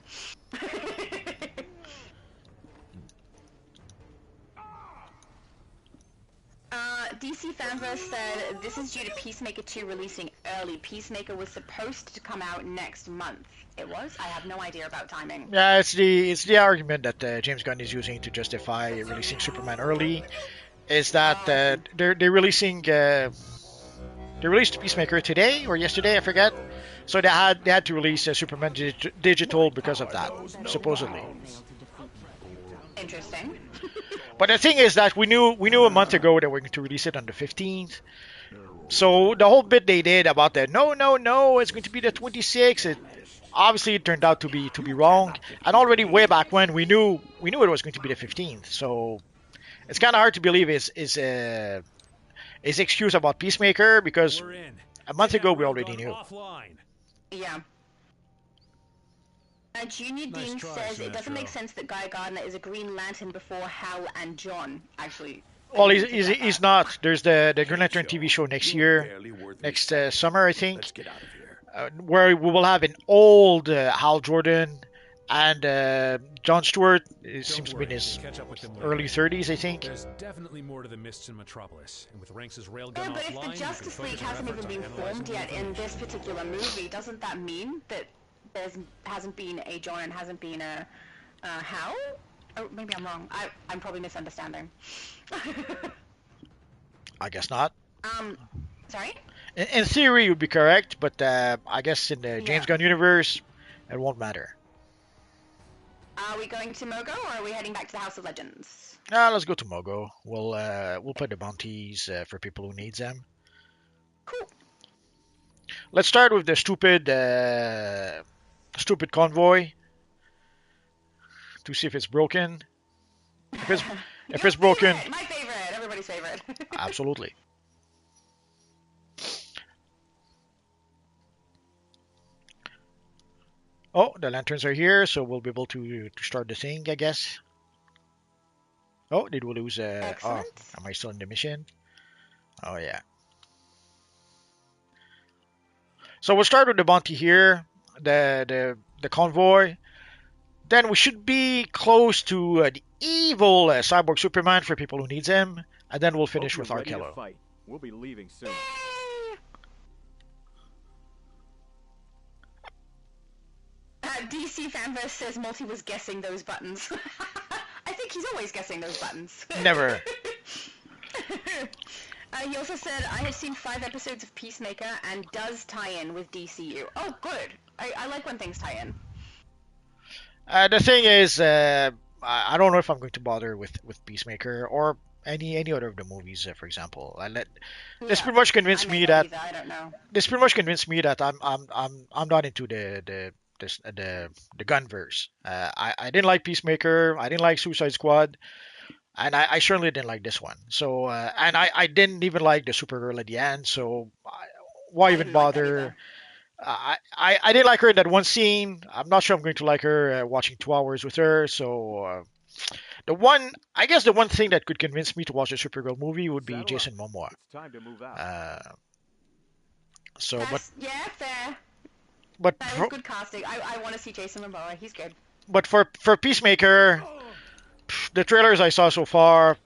DC Fanverse said this is due to Peacemaker 2 releasing early. Peacemaker was supposed to come out next month. It was? I have no idea about timing. Yeah, it's the argument that James Gunn is using to justify releasing Superman early. Is that they're releasing they released Peacemaker today or yesterday, I forget. So they had to release Superman digital because of that, supposedly. Interesting. But the thing is that we knew a month ago that we're going to release it on the 15th. So the whole bit they did about that, no, it's going to be the 26th. It turned out to be wrong. And already way back when we knew it was going to be the 15th. So it's kind of hard to believe his excuse about Peacemaker because a month ago we already knew. Yeah. Junior Dean says it doesn't make sense that Guy Gardner is a Green Lantern before Hal and John. Actually, Well, he's not. There's the Green Lantern TV show next year, next summer, I think, where we will have an old Hal Jordan and John Stewart. It seems to be in his early 30s, I think. There's definitely more to the mists in Metropolis, and with Ranks' railgun yeah, but if offline, the Justice League hasn't even been formed yet in this particular movie, doesn't that mean that there hasn't been a John and hasn't been a Hal? Oh, maybe I'm wrong. I'm probably misunderstanding. I guess not. Sorry? In theory, you'd be correct, but I guess in the James Gunn universe, it won't matter. Are we going to Mogo, or are we heading back to the House of Legends? Let's go to Mogo. We'll play the bounties for people who needs them. Cool. Let's start with the stupid convoy to see if it's broken. If it's broken, My favorite, everybody's favorite. absolutely. Oh, the lanterns are here, so we'll be able to start the thing, I guess. Oh, did we lose? Oh, Excellent. am I still in the mission? Oh yeah. So we'll start with the bounty here, the convoy. Then we should be close to the evil cyborg Superman for people who needs him, and then we'll finish with Arkello. We'll be leaving soon. DC Fanverse says Multi was guessing those buttons. I think he's always guessing those buttons. Never. He also said, I have seen 5 episodes of Peacemaker and does tie in with DCU. Oh, good. I like when things tie in. The thing is, I don't know if I'm going to bother with Peacemaker or any other of the movies, for example. This Yeah, pretty much I convinced may me not that either. I don't know. this pretty much convinced me that I'm not into the gunverse. I didn't like Peacemaker. I didn't like Suicide Squad, and I certainly didn't like this one. So and I didn't even like the Supergirl at the end. So why I even didn't like that bother? either. I didn't like her in that one scene. I'm not sure I'm going to like her watching 2 hours with her. So I guess the one thing that could convince me to watch a Supergirl movie would be Saddle up. Jason Momoa. It's time to move out. Uh, so, Yeah, fair. but That is for, good casting. I want to see Jason Momoa. He's good. but for Peacemaker, the trailers I saw so far,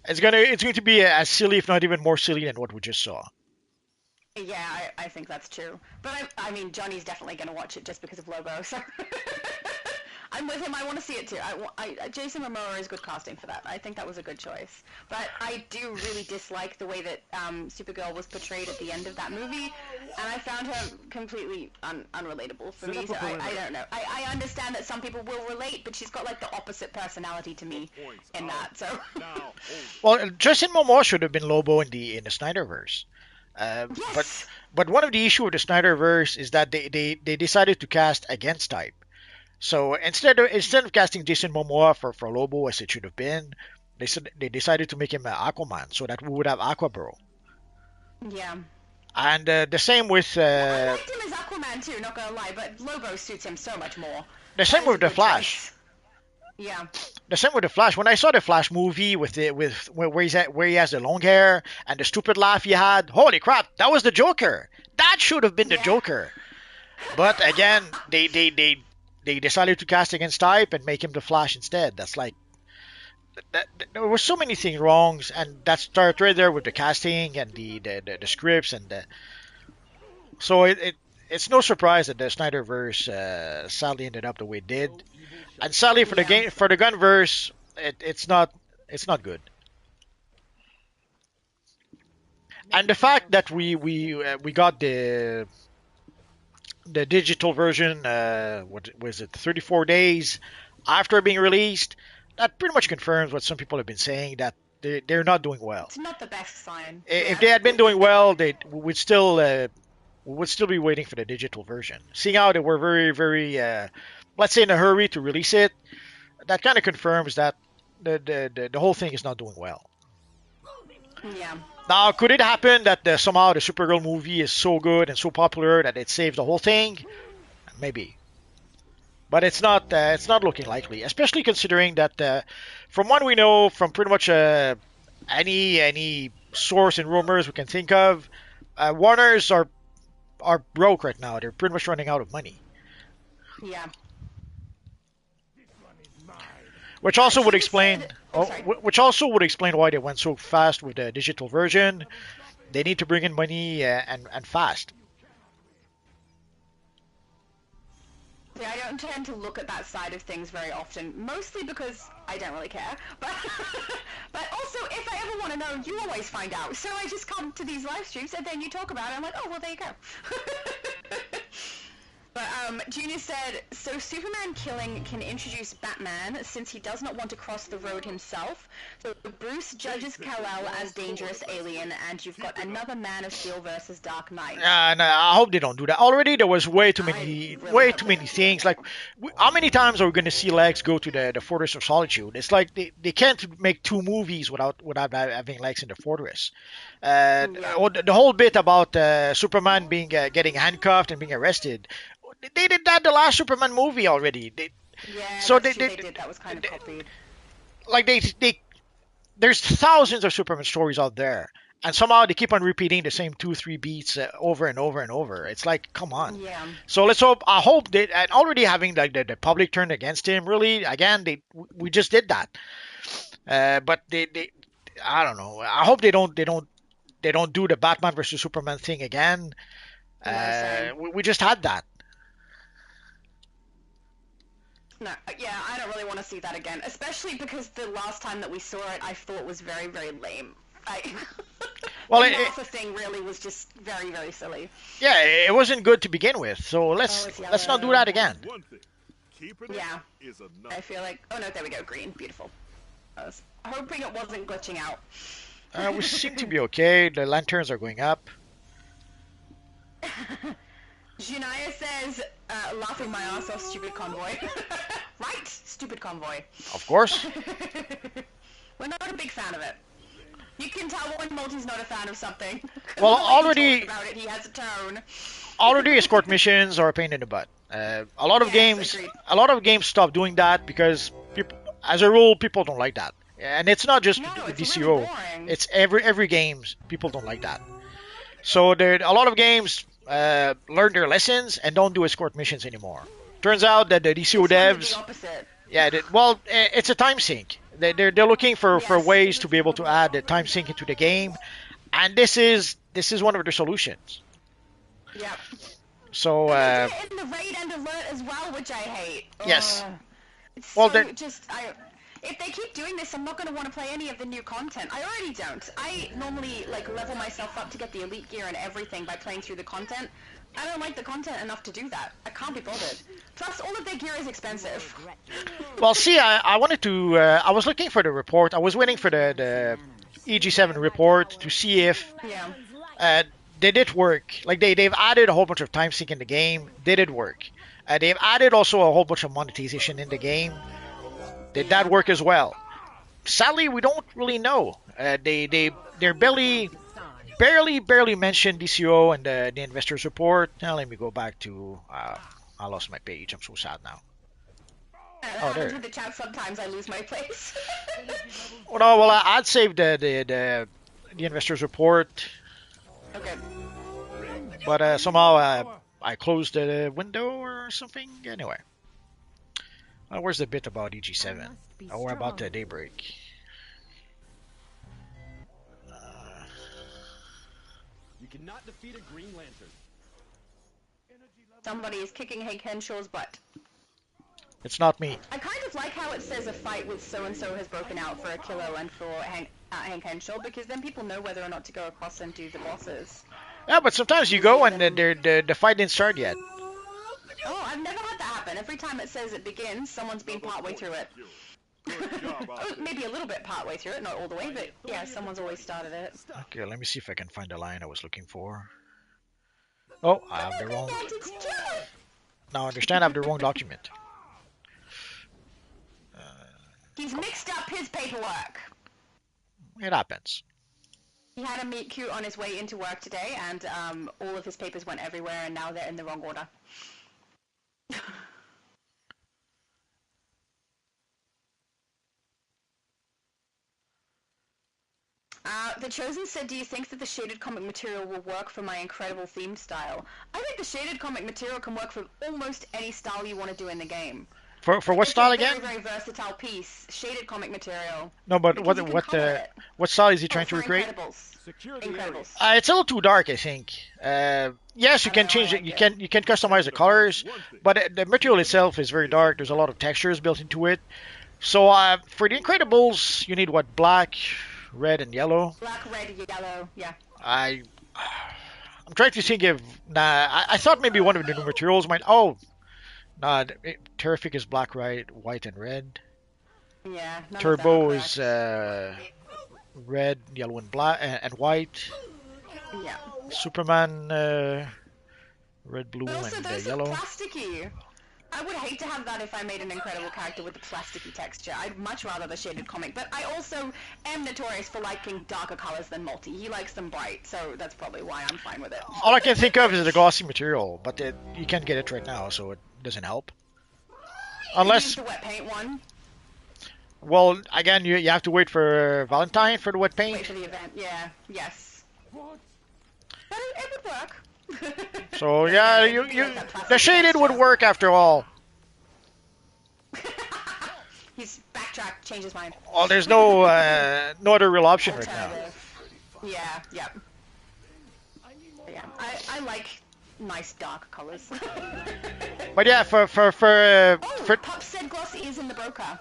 it's going to be as silly, if not even more silly than what we just saw. Yeah, I think that's true. But I mean, Johnny's definitely going to watch it just because of Lobo. So I'm with him. I want to see it too. Jason Momoa is good casting for that. I think that was a good choice. But I do really dislike the way that Supergirl was portrayed at the end of that movie, and I found her completely unrelatable for me. So I don't know. I understand that some people will relate, but she's got like the opposite personality to me in that. So Well, Jason Momoa should have been Lobo in the Snyderverse. yes. But one of the issue with the Snyderverse is that they decided to cast against type. So instead of casting Jason Momoa for Lobo as it should have been, they decided to make him Aquaman, so that we would have Aquabro. Yeah. And the same with I liked him as Aquaman too, not gonna lie, but Lobo suits him so much more. the same That is with a the good Flash. choice. Yeah. The same with the Flash. When I saw the Flash movie where he has the long hair and the stupid laugh he had, holy crap, that was the Joker. That should have been the Yeah. Joker. But again, they decided to cast against type and make him the Flash instead. That's like there were so many things wrong, and that started right there with the casting and the scripts and so it's no surprise that the Snyderverse sadly ended up the way it did. And sadly for the Yeah. game for the Gunverse, it's not good. And the fact that we got the digital version, what was it, 34 days after being released, that pretty much confirms what some people have been saying, that they're not doing well. It's not the best sign. If they had been doing well, they would still be waiting for the digital version. Seeing how they were very, very, let's say, in a hurry to release it, that kind of confirms that the whole thing is not doing well. Yeah. Now, could it happen that somehow the Supergirl movie is so good and so popular that it saves the whole thing? Maybe, but it's not. It's not looking likely, especially considering that from what we know from pretty much any source and rumors we can think of, Warner's are broke right now. They're pretty much running out of money, Yeah. which also would She explain. said- oh, sorry. Which also would explain why they went so fast with the digital version. They need to bring in money and fast. See, I don't tend to look at that side of things very often, mostly because I don't really care. But but also, if I ever want to know, you always find out. So I just come to these live streams and then you talk about it. I'm like, oh well, there you go. But Junior said, so Superman killing can introduce Batman since he does not want to cross the road himself. So Bruce judges Kal-El as dangerous alien, and you've got another Man of Steel versus Dark Knight. And I hope they don't do that. Already there was way too really too many things. Like, how many times are we going to see Lex go to the Fortress of Solitude? It's like they can't make two movies without having Lex in the Fortress. Or the whole bit about Superman being getting handcuffed and being arrested. They did that the last Superman movie already. Yeah, So that's true, they did. That was kind of copied. Like there's thousands of Superman stories out there, and somehow they keep on repeating the same 2-3 beats over and over and over. It's like, come on. Yeah. So let's hope. I hope that, and already having like the public turn against him. Really, again, we just did that. But they I don't know. I hope they don't do the Batman versus Superman thing again. We just had that. No, yeah, I don't really want to see that again, especially because the last time that we saw it, I thought was very, very lame. Well, the Martha thing really was just very, very silly. Yeah, it wasn't good to begin with. So let's not do that again. One thing. keeping it Yeah. is I enough. feel like... Oh no, there we go, green. Beautiful. I was hoping it wasn't glitching out. We seem to be okay. The lanterns are going up. Junaya says, laughing my ass off, stupid convoy. Right, stupid convoy. Of course. We're not a big fan of it. You can tell when Multi's not a fan of something. Well, The way he already- talks about it, he has a tone. Already escort missions are a pain in the butt. A lot of Yes, games, agreed. a lot of games stop doing that because people, as a rule, people don't like that. And it's not just No, it's DCO. really boring. It's every games. People don't like that. So there, a lot of games learn their lessons and don't do escort missions anymore. Turns out that the DCO It's kind of devs, the opposite. yeah, well, it's a time sink. They're looking for Yes. ways to be able to add the time sink into the game, and this is one of the solutions. Yep. So And they did it in the raid and alert as well, which I hate. Yes. Ugh. It's Well, so they're- just if they keep doing this, I'm not going to want to play any of the new content. I already don't. I normally like level myself up to get the elite gear and everything by playing through the content. I don't like the content enough to do that. I can't be bothered. Plus, all of their gear is expensive. well, see, I wanted to. I was looking for the report. I was waiting for the EG7 report to see if Yeah. they did work. Like they've added a whole bunch of time sync in the game. They did work. They've added also a whole bunch of monetization in the game. Did that work as well? Sadly, we don't really know. They're barely mentioned DCO and the investors report. Now let me go back to. I lost my page. I'm so sad now. That Oh, happens there. with the chat sometimes. I lose my place. Oh no, well I'd save the investors report, Okay. but somehow I closed the window or something. Anyway, where's the bit about EG7? Or about the daybreak? You cannot defeat a Green Lantern. Somebody is kicking Hank Henshaw's butt. It's not me. I kind of like how it says a fight with so-and-so has broken out for a kilo and for Hank Henshaw, because then people know whether or not to go across and do the bosses. Yeah, but sometimes you go and the fight didn't start yet. Oh, I've never had that happen. Every time it says it begins, someone's been partway through it. Oh, maybe a little bit partway through it, not all the way, but yeah, someone's always started it. Okay, let me see if I can find the line I was looking for. Oh, I have the wrong. Now understand, I have the wrong document. He's mixed up his paperwork. It happens. He had a meet cute on his way into work today, and all of his papers went everywhere, and now they're in the wrong order. The Chosen said, do you think that the shaded comic material will work for my incredible themed style? I think the shaded comic material can work for almost any style you want to do in the game. For what It's style a again? very, very versatile piece. Shaded comic material. No, but Because you can color it. what style is he trying to for recreate? Incredibles. Secure the area. Incredibles. It's a little too dark, I think. Yes, you can know, change I it. like it. You can customize the colors, but the material itself is very dark. There's a lot of textures built into it. So for the Incredibles, you need what? Black, red, and yellow. Black, red, yellow. Yeah. I'm trying to think of. Nah, I thought maybe one of the new materials might. Oh, nah. Terrific is black, white, and red. Yeah. none of them Turbo are is correct. red, yellow, and black and white. Yeah. Superman, red, blue, But also, and those are yellow. plasticky. I would hate to have that if I made an incredible character with the plasticky texture. I'd much rather the shaded comic, but I also am notorious for liking darker colors than Multi. He likes them bright, so that's probably why I'm fine with it. All I can think of is the glossy material, but you can't get it right now, so it doesn't help. Use Unless, the wet paint one. well, again, you have to wait for Valentine for the wet Wait paint. for the event. Yeah. Yes. But it would work. So yeah, the shaded would work after all. He's backtracked, changed his mind. Well, there's no other real option right now. Alternative. Yeah, yeah. Yeah, I like nice dark colors. But yeah, for Oh, Pup said glossy is in the broker.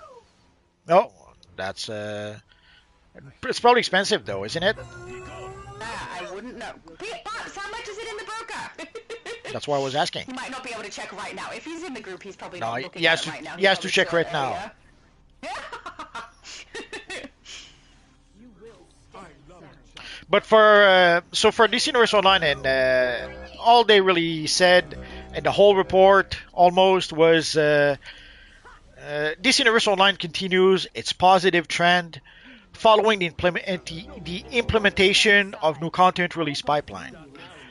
oh, that's it's probably expensive though, isn't it? I wouldn't know. Pups, how much is it in the broker? That's why I was asking. He might not be able to check right now. If he's in the group, he's probably No, not he looking has at it to. right now. He has to He's check probably right still now. But for for DC Universe Online and all they really said in the whole report almost was DC Universe Online continues its positive trend following the implementation of new content release pipeline,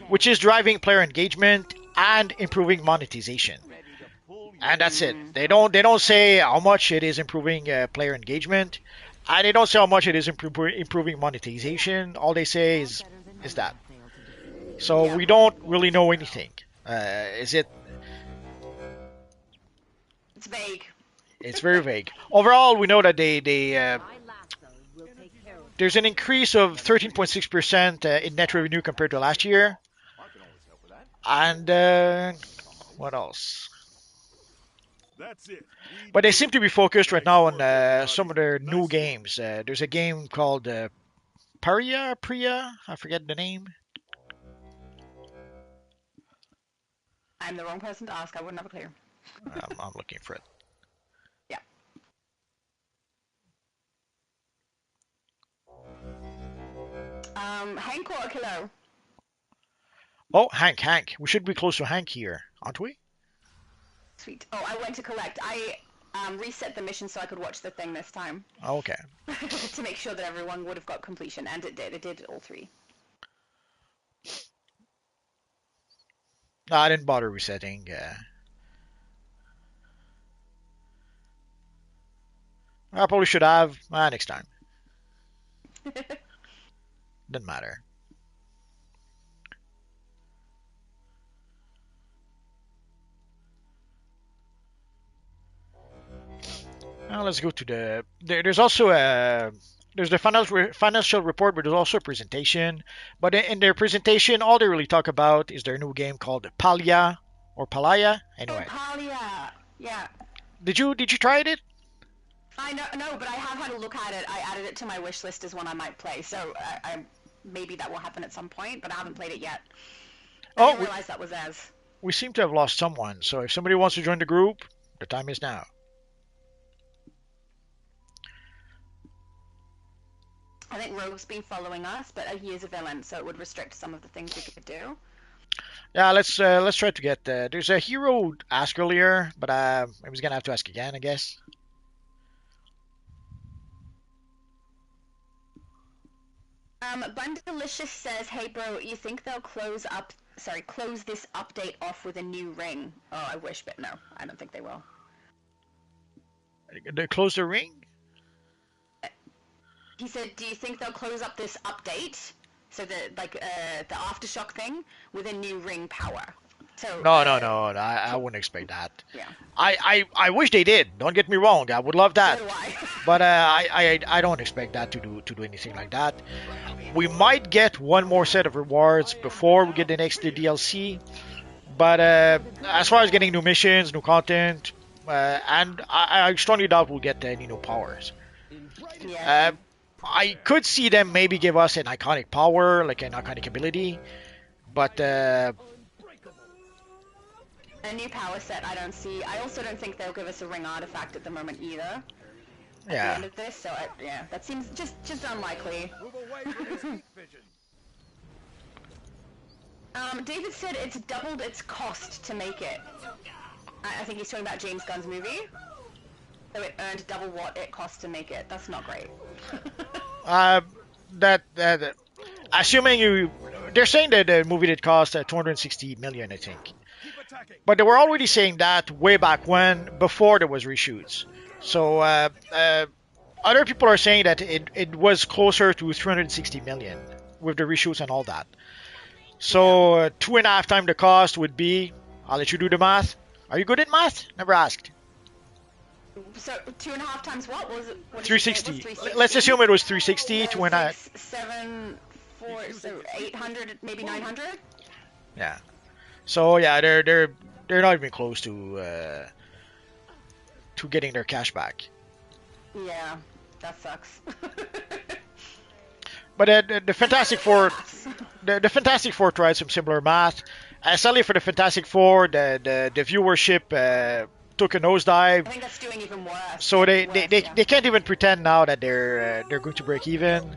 which is driving player engagement and improving monetization. And that's it. They don't say how much it is improving player engagement, and they don't say how much it is improving monetization. All they say is that. So Yeah. we don't really know anything. Is it? It's vague. It's very vague. Overall, we know that there's an increase of 13.6% in net revenue compared to last year. And what else? That's it. But they seem to be focused right now on some of their new games. There's a game called Priya, I forget the name. I'm the wrong person to ask. I wouldn't have a clue. I'm looking for it. Yeah. Hank or Kilo? Oh, Hank. We should be close to Hank here, aren't we? Sweet. Oh, I went to collect. I reset the mission so I could watch the thing this time. Okay. To make sure that everyone would have got completion, and it did. It did all three. No, I didn't bother resetting. I probably should have. Next time. Doesn't matter. Now let's go to there's also there's the financial report, but there's also a presentation. But in their presentation, all they really talk about is their new game called Palia or Palaya. Anyway, Palia. Yeah. did you try it? I know, no, but I have had a look at it. I added it to my wish list as one I might play. So I maybe that will happen at some point, but I haven't played it yet. I didn't realize that was as. We seem to have lost someone. So if somebody wants to join the group, the time is now. I think Rogue's been following us, but he is a villain, so it would restrict some of the things we could do. Yeah, let's try to get. There's a hero asked earlier, but I was gonna have to ask again, I guess. Bundalicious says, "Hey bro, you think they'll close this update off with a new ring?" Oh, I wish, but no, I don't think they will. They close the ring. He said, "Do you think they'll close up this update, so the aftershock thing, with a new ring power?" So No. I wouldn't expect that. yeah, I wish they did. Don't get me wrong. I would love that. so do I. But I don't expect that to do anything like that. We might get one more set of rewards before we get the next DLC. But as far as getting new missions, new content, and I strongly doubt we'll get any new powers. Yeah. I could see them maybe give us an iconic power, like an iconic ability, but A new power set, I don't see. I also don't think they'll give us a ring artifact at the moment either. At the yeah. end of this, so yeah, that seems just unlikely. Move away from his heat vision. David said it's doubled its cost to make it. I think he's talking about James Gunn's movie. So it earned double what it cost to make it. That's not great. That assuming they're saying that the movie did cost 260 million, I think. Keep attacking. But they were already saying that way back when, before there was reshoots. So other people are saying that it was closer to 360 million with the reshoots and all that. So 2.5 times the cost would be. I'll let you do the math. Are you good at math? Never asked. So 2.5 times what was it? What did you say it was? 360. 360? Let's assume it was 360. 2.5. 6, 7, 4, so 800, maybe 900. Yeah. So yeah, they're not even close to getting their cash back. Yeah, that sucks. But the Fantastic Four, the Fantastic Four tried some similar math, Sadly for the Fantastic Four, the viewership took a I nosedive, think that's doing even worse. so Yeah. they can't even pretend now that they're going to break even.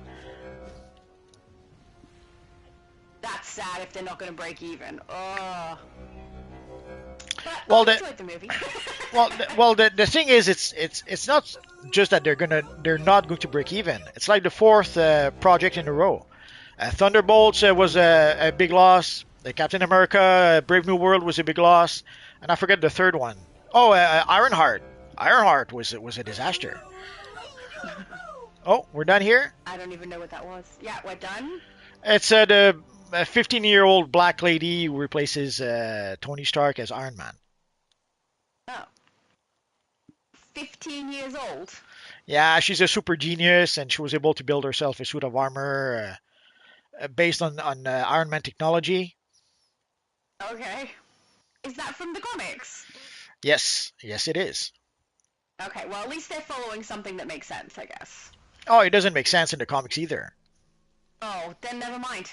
That's sad if they're not going to break even. Oh. But Well, I the enjoyed the movie. the thing is, it's not just that they're not going to break even. It's like the fourth project in a row. Thunderbolts was a big loss. The Captain America Brave New World was a big loss, and I forget the third one. Oh, Ironheart. Ironheart was a disaster. Oh, we're done here. I don't even know what that was. Yeah, we're done. It's the 15-year-old black lady who replaces Tony Stark as Iron Man. Oh. 15 years old. Yeah, she's a super genius, and she was able to build herself a suit of armor based on Iron Man technology. Okay. Is that from the comics? Yes, yes, it is. Okay, well, at least they're following something that makes sense, I guess. Oh, it doesn't make sense in the comics either. Oh, then never mind.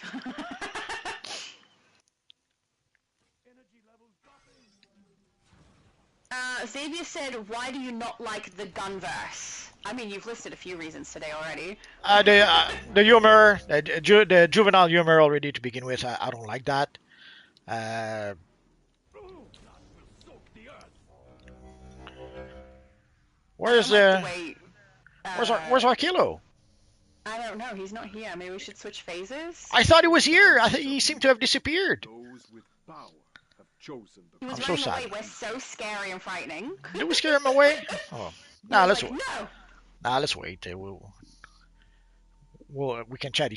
Xavier said, why do you not like the Gunverse? I mean, you've listed a few reasons today already. The humor, the juvenile humor already to begin with, I don't like that. Uh, where's I don't like the way, where's Arkillo? I don't know, he's not here. Maybe we should switch phases? I thought he was here. I think he seemed to have disappeared. Those with power have chosen He the was I'm so running sad. away. We're so scary and frightening. Did we scare him away? Oh, nah, let's like, no. let's wait. We can chat.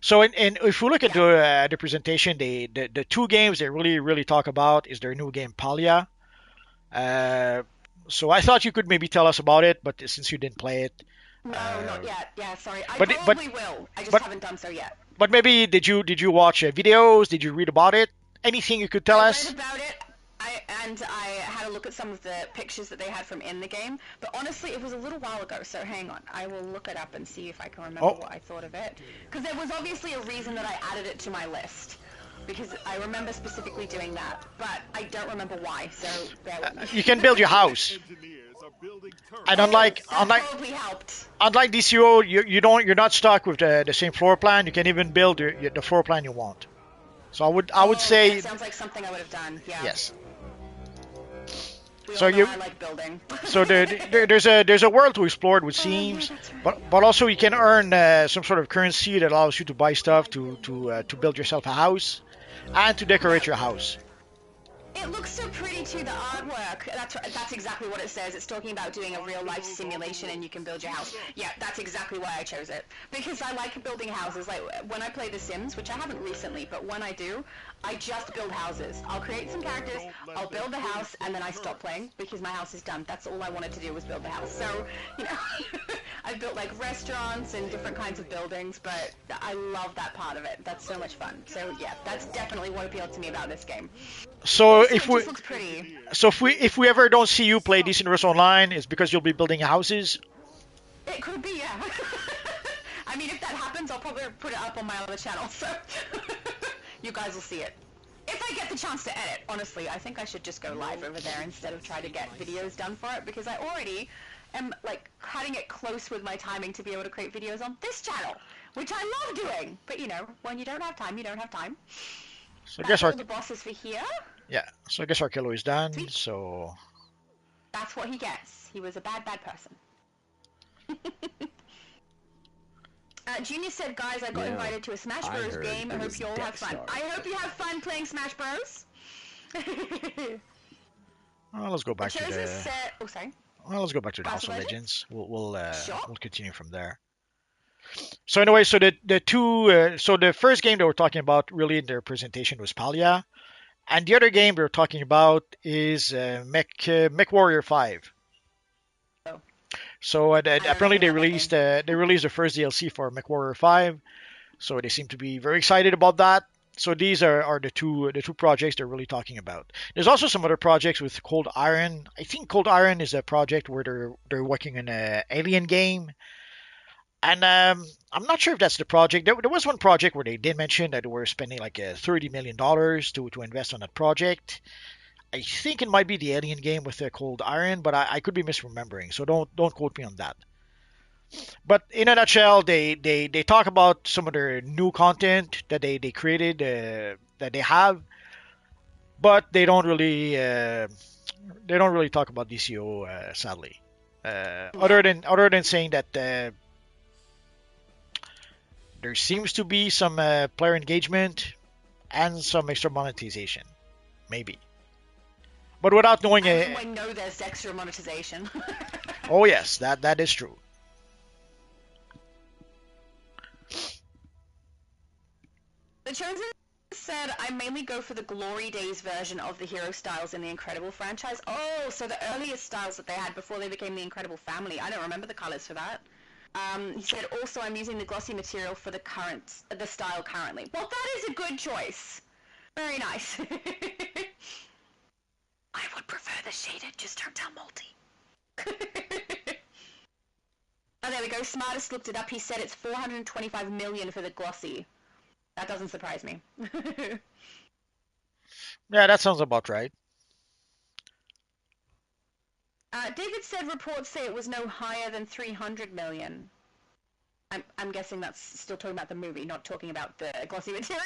So, if we look at the presentation, the two games they really talk about is their new game Palia. So I thought you could maybe tell us about it, but since you didn't play it, No, not yet. Yeah, sorry. I but probably will. I just but- haven't done so yet. but maybe did you watch videos? Did you read about it? Anything you could tell I us? read about it, and I had a look at some of the pictures that they had from in the game. But honestly, it was a little while ago, so hang on. I will look it up and see if I can remember Oh. what I thought of it. Because there was obviously a reason that I added it to my list. Because I remember specifically doing that, but I don't remember why, so bear with me. You can build your house, engineers are building turrets. and That probably helped. unlike DCUO, you're not stuck with the same floor plan. You can even build the floor plan you want. So I would say That sounds like something I would have done, yeah. yes. We So all know you- I like building. So there's a world to explore, it would seem, but also you can earn some sort of currency that allows you to buy stuff to build yourself a house and to decorate your house. It looks so pretty too, the artwork. That's exactly what it says. It's talking about doing a real life simulation and you can build your house. Yeah, that's exactly why I chose it. Because I like building houses. Like when I play The Sims, which I haven't recently, but when I do, I just build houses. I'll create some characters, I'll build the house, and then I stop playing because my house is done. That's all I wanted to do was build the house. So, you know, I've built like restaurants and different kinds of buildings, but I love that part of it. That's so much fun. So yeah, that's definitely what appealed to me about this game. So Also, if it we just looks pretty. so if we ever don't see you play Decent Online, it's because you'll be building houses. It could be, yeah. I mean, if that happens, I'll probably put it up on my other channel, so you guys will see it. If I get the chance to edit, honestly, I think I should just go live over there instead of try to get videos done for it, because I already am, like, cutting it close with my timing to be able to create videos on this channel, which I love doing. But, you know, when you don't have time, you don't have time. So I That's guess all our the bosses for here. yeah. So I guess our kilo is done. So That's what he gets. He was a bad person. Junior said, guys, I got invited to a Smash I Bros. heard game. I it hope was you all have Death fun. Star. I hope you have fun playing Smash Bros. let's go back to Chose the is set. Oh, sorry. let's go back to the House House of of Legends. We'll Sure. we'll continue from there. So anyway, so the two so the first game they were talking about really in their presentation was Palia, and the other game they were talking about is Mech Warrior 5. Oh. So apparently nothing about that they released the first DLC for Mech Warrior 5. So they seem to be very excited about that. So these are the two projects they're really talking about. There's also some other projects with Cold Iron. I think Cold Iron is a project where they're working on an alien game. And I'm not sure if that's the project. There was one project where they did mention that they were spending like $30 million to invest on that project. I think it might be the Alien game with the Cold Iron, but I could be misremembering. So don't quote me on that. But in a nutshell, they talk about some of their new content that they created that they have, but they don't really talk about DCO sadly. Yeah. Other than saying that there seems to be some player engagement and some extra monetization, maybe, but without knowing. As in, we know there's extra monetization. Oh yes, that is true. The Chosen said, I mainly go for the Glory Days version of the hero styles in the Incredible franchise. Oh, so the earliest styles that they had before they became the Incredible family. I don't remember the colors for that. He said, also, I'm using the glossy material for the style currently. Well, that is a good choice. Very nice. I would prefer the shaded, just don't tell multi. Oh, there we go. Smartest looked it up. He said it's 425 million for the glossy. That doesn't surprise me. Yeah, that sounds about right. David said reports say it was no higher than 300 million. I'm guessing that's still talking about the movie, not talking about the glossy material.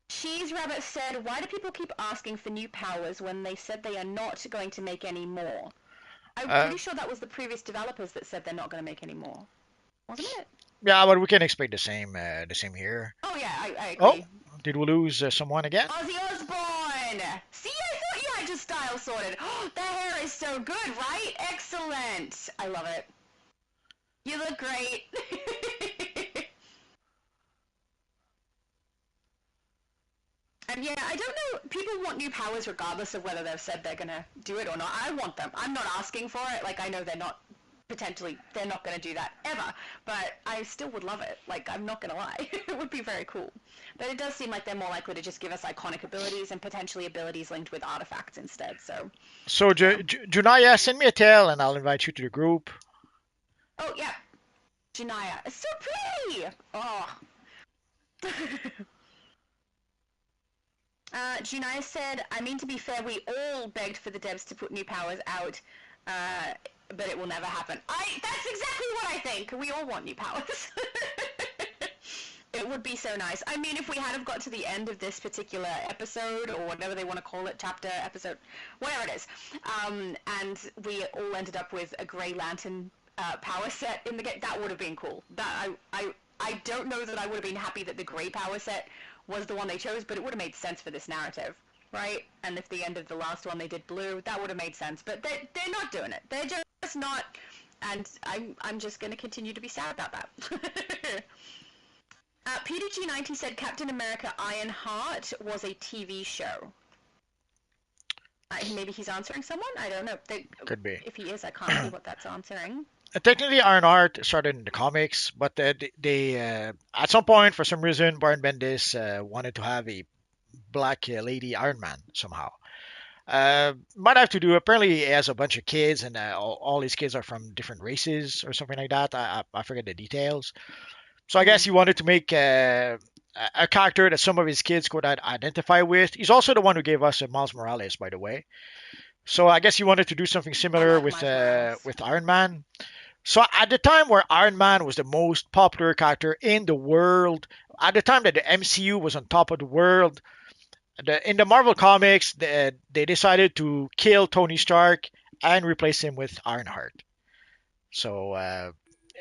Cheese Rabbit said, why do people keep asking for new powers when they said they are not going to make any more? I'm pretty sure that was the previous developers that said they're not going to make any more. Wasn't it? Yeah, but we can expect the same here. Oh yeah, I Oh, agree. did we lose someone again? Ozzy Osbourne! See, I thought you had your style sorted. Oh, the hair is so good, right? Excellent. I love it. You look great. And yeah, I don't know. People want new powers regardless of whether they've said they're gonna do it or not. I want them. I'm not asking for it. Like, I know they're not gonna do that ever. But I still would love it. Like, I'm not gonna lie. It would be very cool. But it does seem like they're more likely to just give us iconic abilities and potentially abilities linked with artifacts instead. So, So, Junaya, send me a tale and I'll invite you to the group. oh yeah, Janaya, it's so pretty. Oh. Junai said, I mean, to be fair, we all begged for the devs to put new powers out, but it will never happen. That's exactly what I think. We all want new powers. It would be so nice. I mean, if we had have got to the end of this particular episode, or whatever they want to call it, chapter, episode, whatever it is, and we all ended up with a Grey Lantern power set in the game, that would have been cool. I don't know that I would have been happy that the Grey power set was the one they chose, but it would have made sense for this narrative, right? And if the end of the last one they did blue, that would have made sense. But they're not doing it. They're just not, and I'm just going to continue to be sad about that. Peter G90 said Captain America Ironheart was a TV show. Maybe he's answering someone? I don't know. Could be. If he is, I can't see what that's answering. Technically, Ironheart started in the comics, but they at some point, for some reason, Brian Bendis wanted to have a black lady Iron Man somehow. Might have to do. Apparently, he has a bunch of kids, and all his kids are from different races or something like that. I forget the details. So I guess he wanted to make a character that some of his kids could identify with. He's also the one who gave us Miles Morales, by the way. So I guess he wanted to do something similar with Iron Man. So at the time where Iron Man was the most popular character in the world, at the time that the MCU was on top of the world, in the Marvel comics, they decided to kill Tony Stark and replace him with Ironheart. So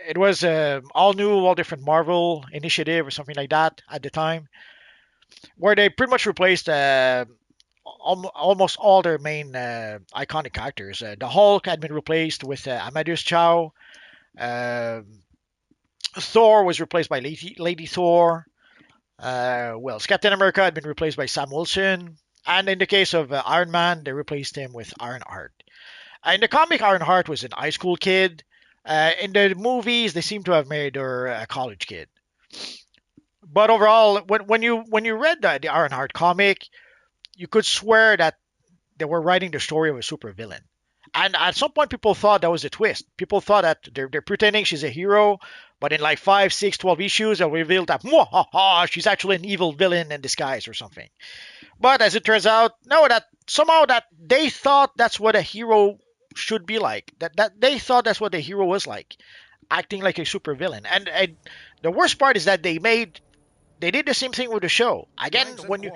it was all new, all different Marvel initiative or something like that at the time, where they pretty much replaced almost all their main iconic characters. The Hulk had been replaced with Amadeus Chow. Uh, Thor was replaced by Lady Thor. Captain America had been replaced by Sam Wilson. And in the case of Iron Man, they replaced him with Ironheart. In the comic, Ironheart was an high school kid. In the movies, they seem to have made her a college kid. But overall, when you read the Ironheart comic, you could swear that they were writing the story of a supervillain. And at some point, people thought that was a twist. People thought that they're pretending she's a hero, but in like 5, 6, 12 issues, they'll reveal that she's actually an evil villain in disguise or something. But as it turns out, no, that somehow that they thought that's what a hero should be like. That they thought that's what a hero was like, acting like a supervillain. And the worst part is that they did the same thing with the show. Again, when you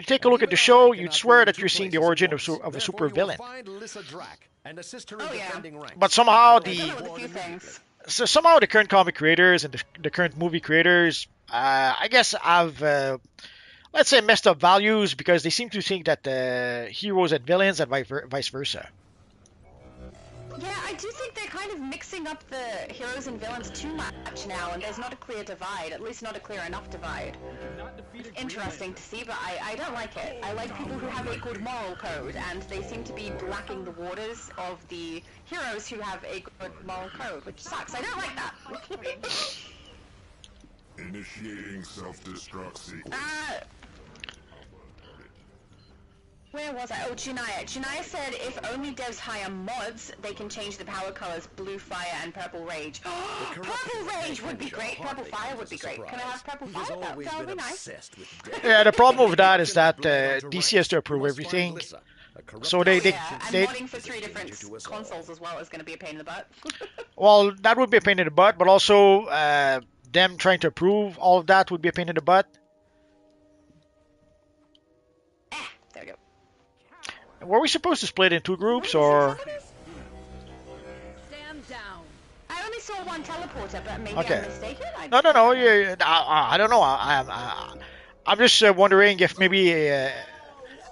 take a look at the show, you'd swear that you're seeing the origin of a supervillain. Oh yeah. But somehow With a few things. somehow the current comic creators and the current movie creators, I guess, have let's say messed up values because they seem to think that heroes and villains and vice versa. Yeah, I do think they're kind of mixing up the heroes and villains too much now, and there's not a clear divide, at least not a clear enough divide. It's interesting to see, but I don't like it. I like people who have a good moral code, and they seem to be blacking the waters of the heroes who have a good moral code, which sucks. I don't like that. Initiating self-destruct sequence. Where was I? Oh, Junaya. Junaya said if only devs hire mods, they can change the power colors blue fire and purple rage. Purple rage would be great. Purple fire would be great. Can I have purple fire? That would be nice. Yeah, the problem with that is that DC has to approve everything. So And modding for 3 different consoles as well is going to be a pain in the butt. well, that would be a pain in the butt, but also them trying to approve all of that would be a pain in the butt. There we go. Were we supposed to split in 2 groups or? Stand down. I only saw one teleporter, but maybe Okay. I'm mistaken. No. Yeah, I don't know. I'm just wondering if maybe.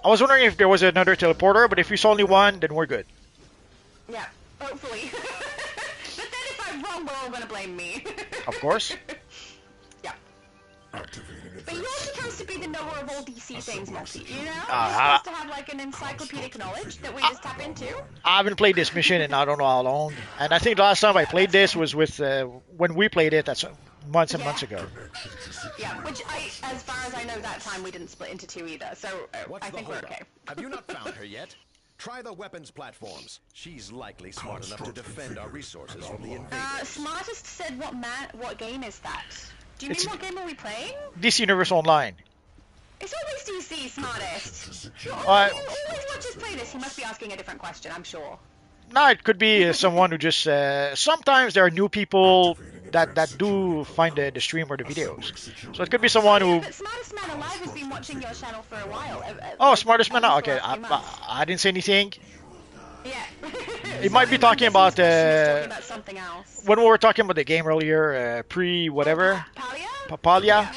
I was wondering if there was another teleporter, but if we saw only one, then we're good. Yeah, hopefully. But then if I'm wrong, we're all going to blame me. Of course. Yeah. But you're supposed to be the knower of all DC things, Moxie, you know? You're Uh, supposed to have like an encyclopedic knowledge that we just tap into. I haven't played this mission in I don't know how long, and I think the last time I played this was with when we played it. That's months and months ago. Yeah, which as far as I know, that time we didn't split into 2 either, so I think we're okay. Have you not found her yet? Try the weapons platforms. She's likely smart enough to defend our resources from the invaders. Smartest said what game is that? Do you It's- mean what game are we playing? DC Universe Online. It's always DC, Smartest. Uh, Always watches play this. He must be asking a different question, I'm sure. No, it could be someone who just. Sometimes there are new people that do find the stream or the videos. So it could be someone Yeah, who. but Smartest Man Alive has been watching your channel for a while. Oh, smartest man. at least Okay, for a few months. I didn't say anything. Yeah. He might be talking about talking about something else. when we were talking about the game earlier, pre whatever. Palia? Papalia.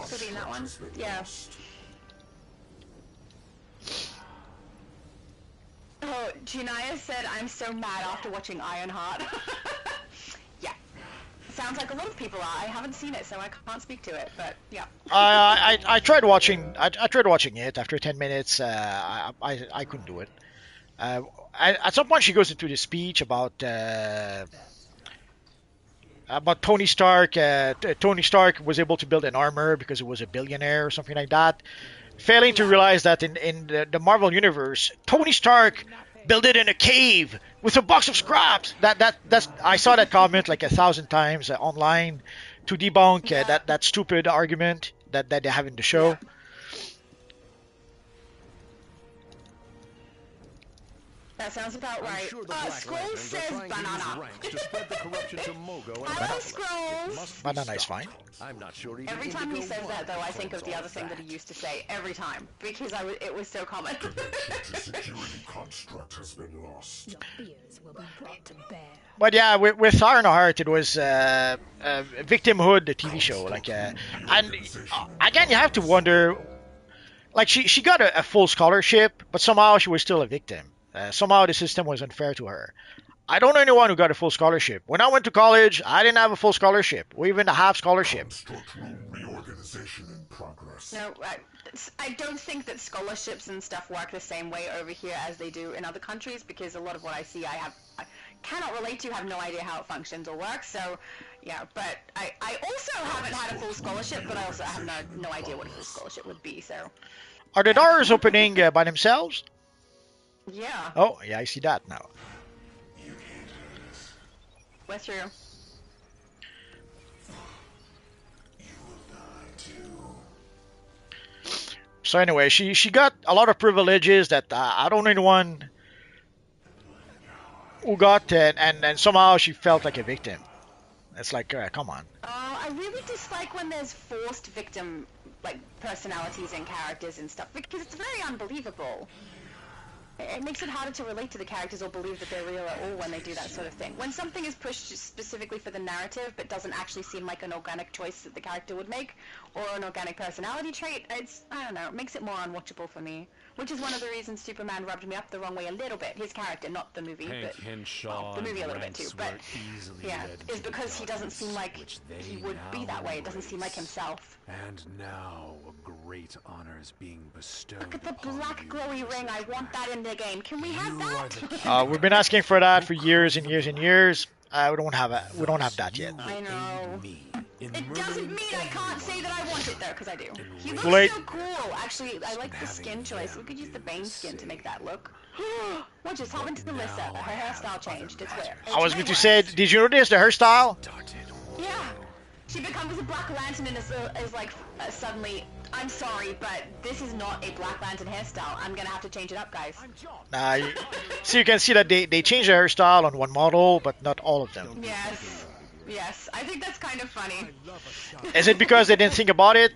Could be in that one. Yeah. Oh, Junaya said, I'm so mad after watching Ironheart. Yeah. Sounds like a lot of people are. I haven't seen it, so I can't speak to it, but yeah. I tried watching. I tried watching it after 10 minutes. I couldn't do it. At some point, she goes into this speech about Tony Stark. Tony Stark was able to build an armor because he was a billionaire or something like that. Failing to realize that in the Marvel universe, Tony Stark built it in a cave with a box of scraps. That's I saw that comment like 1,000 times online to debunk that stupid argument that they have in the show. Yeah. That sounds about I'm right. sure the Black Scrolls Lanterns are says trying to use banana. ranks to spread the corruption to Mogo and Hello, Batman. Scrolls. Must be Banana is stopped. fine. I'm not sure even Every time he Indigo says that, though, I think of the controls other thing that he used to say every time because it was so common. The security construct has been lost. Your fears will be brought to bear. But yeah, with Ironheart, it was Victimhood, the TV show. Like, and again, you have to wonder. Like, she got a full scholarship, but somehow she was still a victim. Somehow the system was unfair to her. I don't know anyone who got a full scholarship. When I went to college, I didn't have a full scholarship, or even a half scholarship. Construct room reorganization in progress. No, I don't think that scholarships and stuff work the same way over here as they do in other countries because a lot of what I see I cannot relate to, have no idea how it functions or works, so yeah, but I also haven't had a full scholarship, but I also have no idea what a full scholarship would be, so. Are the doors opening by themselves? Yeah, Oh, yeah, I see that now. we're through. So anyway, she got a lot of privileges that I don't know anyone who got, and somehow she felt like a victim. It's like, come on. I really dislike when there's forced victim, like, personalities and characters and stuff, because it's very unbelievable. It makes it harder to relate to the characters or believe that they're real at all when they do that sort of thing. When something is pushed specifically for the narrative but doesn't actually seem like an organic choice that the character would make, or an organic personality trait, I don't know, it makes it more unwatchable for me. Which is one of the reasons Superman rubbed me up the wrong way a little bit. His character, not the movie, Hank but Henshaw well, the movie a little bit and too. Rents But were easily yeah, led is to because he doesn't seem like which he they would be now that way. It doesn't seem like embrace. himself. And now a great honor is being bestowed Look at the upon black you, glowy ring. I want that in the game. Can we have You are that? the We've been asking for that for years and years and years. We don't have We don't have that yet. I know. It doesn't mean I can't say that I want it though, because I do. He looks Late. so cool. Actually, I like the skin choice. We could use the Bane skin to make that look. What just happened to Melissa? Her hairstyle changed. It's weird. I was going to say, did you notice the hairstyle? Yeah. She becomes a Black Lantern and is like suddenly, I'm sorry, but this is not a Black Lantern hairstyle. I'm gonna have to change it up, guys. So you can see that they changed the hairstyle on one model, but not all of them. Yes. Yes. I think that's kind of funny. Is it because they didn't think about it?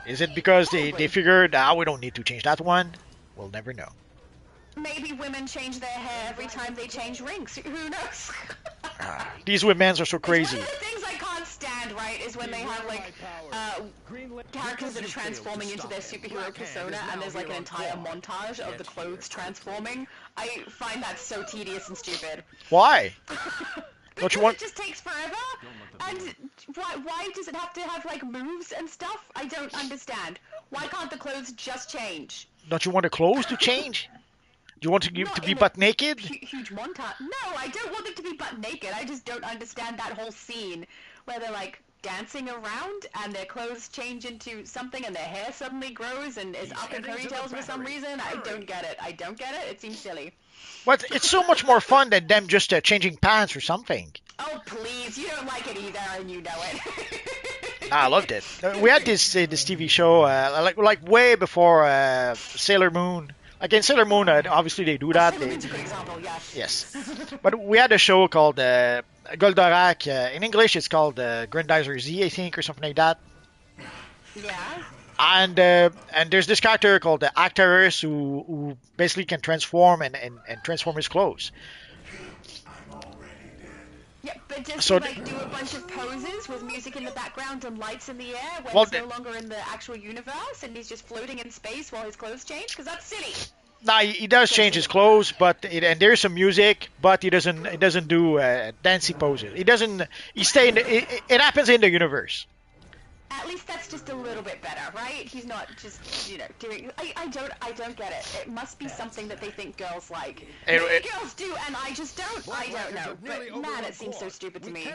Is it because they figured, we don't need to change that one? We'll never know. Maybe women change their hair every time they change rings. Who knows? These women are so crazy. One of the things I can't stand, right, is when they have like characters that are transforming into their superhero persona, and there's like an entire montage of the clothes transforming. I find that so tedious and stupid. Why? Because you want- it just takes forever, and why does it have to have like moves and stuff? I don't understand. Why can't the clothes just change? Don't you want the clothes to change? Do you want to Not be in a butt naked? Huge montage. No, I don't want them to be butt naked. I just don't understand that whole scene where they're like dancing around and their clothes change into something and their hair suddenly grows and is up in ponytails for some reason. I don't get it. I don't get it. It seems silly. But it's so much more fun than them just changing pants or something. Oh please, you don't like it either, and you know it. I loved it. We had this TV show like way before Sailor Moon. Like in Sailor Moon, obviously they do that. Sailor Moon's a good example, yes. Yes. But we had a show called Goldorak. In English, it's called Grandizer Z, I think, or something like that. Yeah. And there's this character called the Actarus who basically can transform and transform his clothes. Yeah, but does So he like do a bunch of poses with music in the background and lights in the air when Well, he's no longer in the actual universe and he's just floating in space while his clothes change? Because that's silly. Now he does change his clothes, and there's some music, but he doesn't do dancey poses. He doesn't. He stay in. It happens in the universe. At least that's just a little bit better, right? He's not just, doing... I don't get it. It must be something that they think girls like. Maybe girls do, and I just don't. I don't know. But, man, it seems so stupid to me.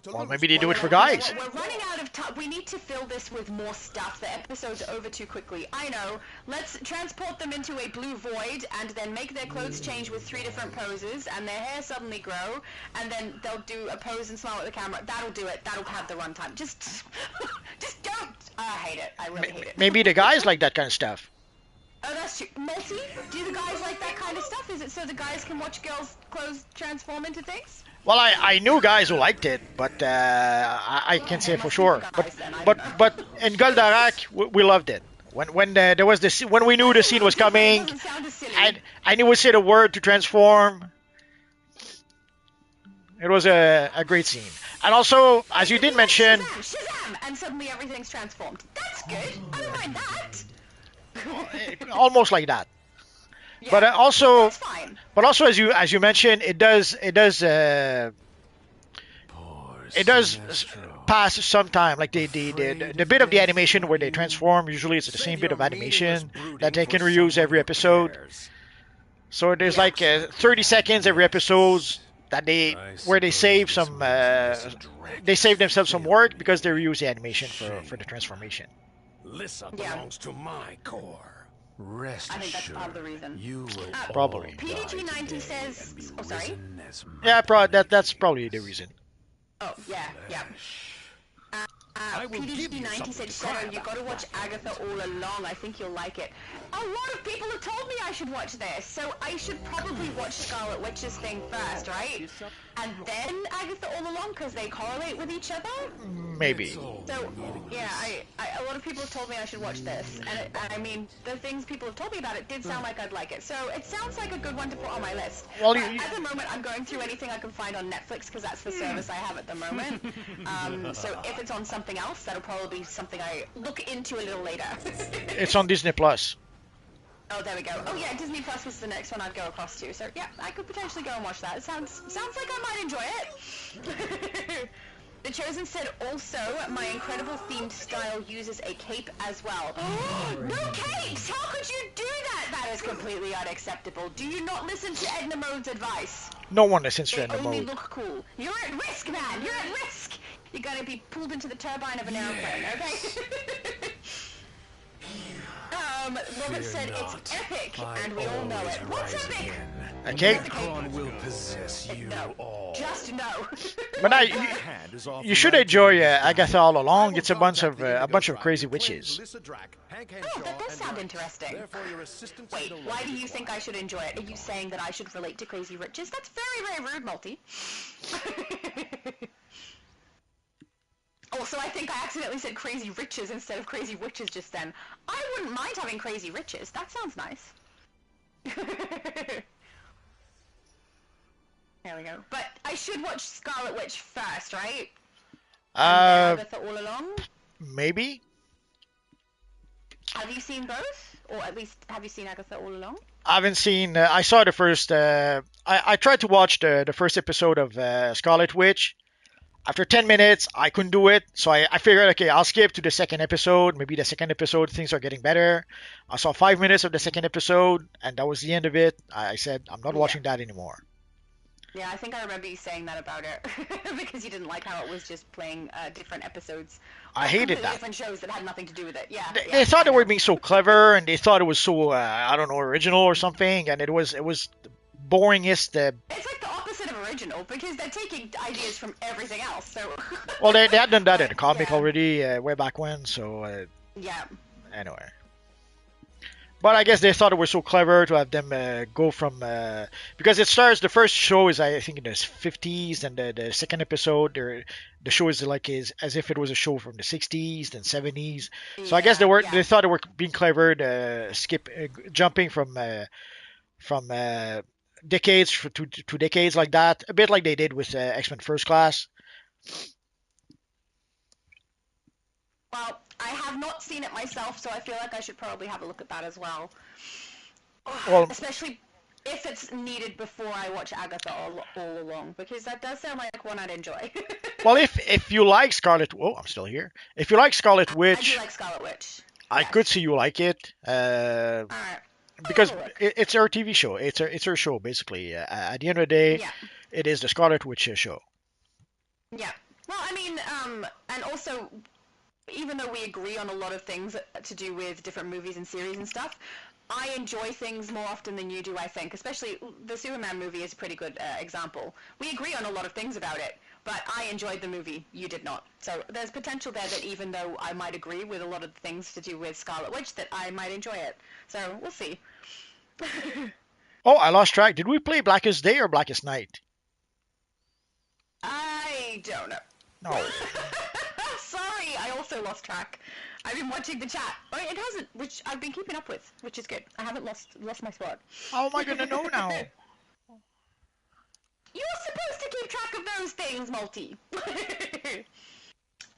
Well, maybe they do it for guys. We're running out of time. We need to fill this with more stuff. The episode's over too quickly. I know. Let's transport them into a blue void, and then make their clothes change with 3 different poses, and their hair suddenly grow, and then they'll do a pose and smile at the camera. That'll do it. That'll have the runtime. Just don't. I hate it. I really hate it. Maybe the guys like that kind of stuff. Oh, that's true. Multi? Do the guys like that kind of stuff? Is it so the guys can watch girls' clothes transform into things? Well, I knew guys who liked it, but I can't say for sure. But in Goldorak, we loved it. When there was this, when we knew the scene was coming, I knew we said a word to transform. It was a great scene. And also, as you did mention... Shazam! And suddenly everything's transformed. That's good. I don't mind that. almost like that. Yeah, But also... that's fine. But also, as you mentioned, it does pass some time. Like the bit of the animation where they transform, usually it's the same bit of animation that they can reuse every episode. So there's like 30 seconds every episode that they save some they save themselves some work because they reuse the animation for the transformation. Lissa belongs to my core. Rest I think that's part of the assured, reason. you will Probably. all PDG90 die today says- and be oh, sorry? risen as Yeah, mighty that's probably the reason. Oh, yeah, yeah. I will give you PDG90 something said, to cry Shadow, you about, gotta watch Agatha all along. I think you'll like it. A lot of people have told me I should watch this, so I should probably watch Scarlet Witch's thing first, right? And then Agatha all along, because they correlate with each other? Maybe. So, yeah, a lot of people have told me I should watch this, and I mean, the things people have told me about it did sound like I'd like it, so it sounds like a good one to put on my list. Well, But at the moment, I'm going through anything I can find on Netflix, because that's the service I have at the moment. So if it's on something else, that'll probably be something I look into a little later. It's on Disney Plus. Oh, there we go. Oh yeah, Disney Plus was the next one I'd go across to, so yeah, I could potentially go and watch that. It sounds like I might enjoy it. The Chosen said also, my incredible themed style uses a cape as well. No capes! How could you do that? That is completely unacceptable. Do you not listen to Edna Mode's advice? No one listens to They Edna only Mode. look cool. You're at risk, man! You're at risk! You're gonna be pulled into the turbine of an airplane, okay? Robert said it's epic, and we all know it. What's epic? Okay? Necron will possess you No. all. Just no. But I, Hand is off you the should right enjoy to Agatha all along. will It's a bunch of contact the a bunch of Indigo crazy Tribe, witches. Lisa Drack, Hank Oh, that Henshaw, does and sound Ryan. interesting. Therefore, your assistance Wait, is no why longer do you think I required. should enjoy it? Are you saying that I should relate to Crazy Riches? That's very, very rude, Multi. Also, I think I accidentally said Crazy Riches instead of Crazy Witches just then. I wouldn't mind having Crazy Riches. That sounds nice. There we go. But I should watch Scarlet Witch first, right? And then Agatha all along? Maybe. Have you seen both? Or at least, have you seen Agatha all along? I haven't seen. I saw the first. I tried to watch the first episode of Scarlet Witch. After 10 minutes, I couldn't do it, so I figured, okay, I'll skip to the second episode. Maybe the second episode, things are getting better. I saw 5 minutes of the second episode, and that was the end of it. I said, I'm not watching that anymore. Yeah, I think I remember you saying that about it, because you didn't like how it was just playing different episodes. I of hated completely that. Different shows that had nothing to do with it. Yeah. They thought they were being so clever, and they thought it was so, I don't know, original or something, and it was boringest. It's like the opposite of original, because they're taking ideas from everything else. So. Well, they had done that in the But, comic yeah. already, way back when, so Yeah. anyway. But I guess they thought it was so clever to have them go from because it starts. The first show is I think in the 50s, and the second episode, the show is like as if it was a show from the 60s and 70s. So I guess Yeah. they thought they were being clever, jumping from decades to decades like that, a bit like they did with X-Men First Class. Well, I have not seen it myself, so I feel like I should probably have a look at that as well. Well, Especially if it's needed before I watch Agatha all along, because that does sound like one I'd enjoy. well, if you like Scarlet, oh, I'm still here. If you like Scarlet I Witch, do like Scarlet Witch. I Yes. could see you like it. Alright. Because I'll have a look. it's her TV show. It's her show basically. At the end of the day, Yeah. it is the Scarlet Witch show. Yeah. Well, I mean, and also, even though we agree on a lot of things to do with different movies and series and stuff, I enjoy things more often than you do, I think. Especially the Superman movie is a pretty good example. We agree on a lot of things about it, but I enjoyed the movie. You did not. So there's potential there that even though I might agree with a lot of the things to do with Scarlet Witch, that I might enjoy it. So we'll see. Oh, I lost track. Did we play Blackest Day or Blackest Night? I don't know. No. Sorry, I also lost track. I've been watching the chat. Oh, it hasn't, which I've been keeping up with, which is good. I haven't lost my spot. How am I gonna know now? You're supposed to keep track of those things, Multi.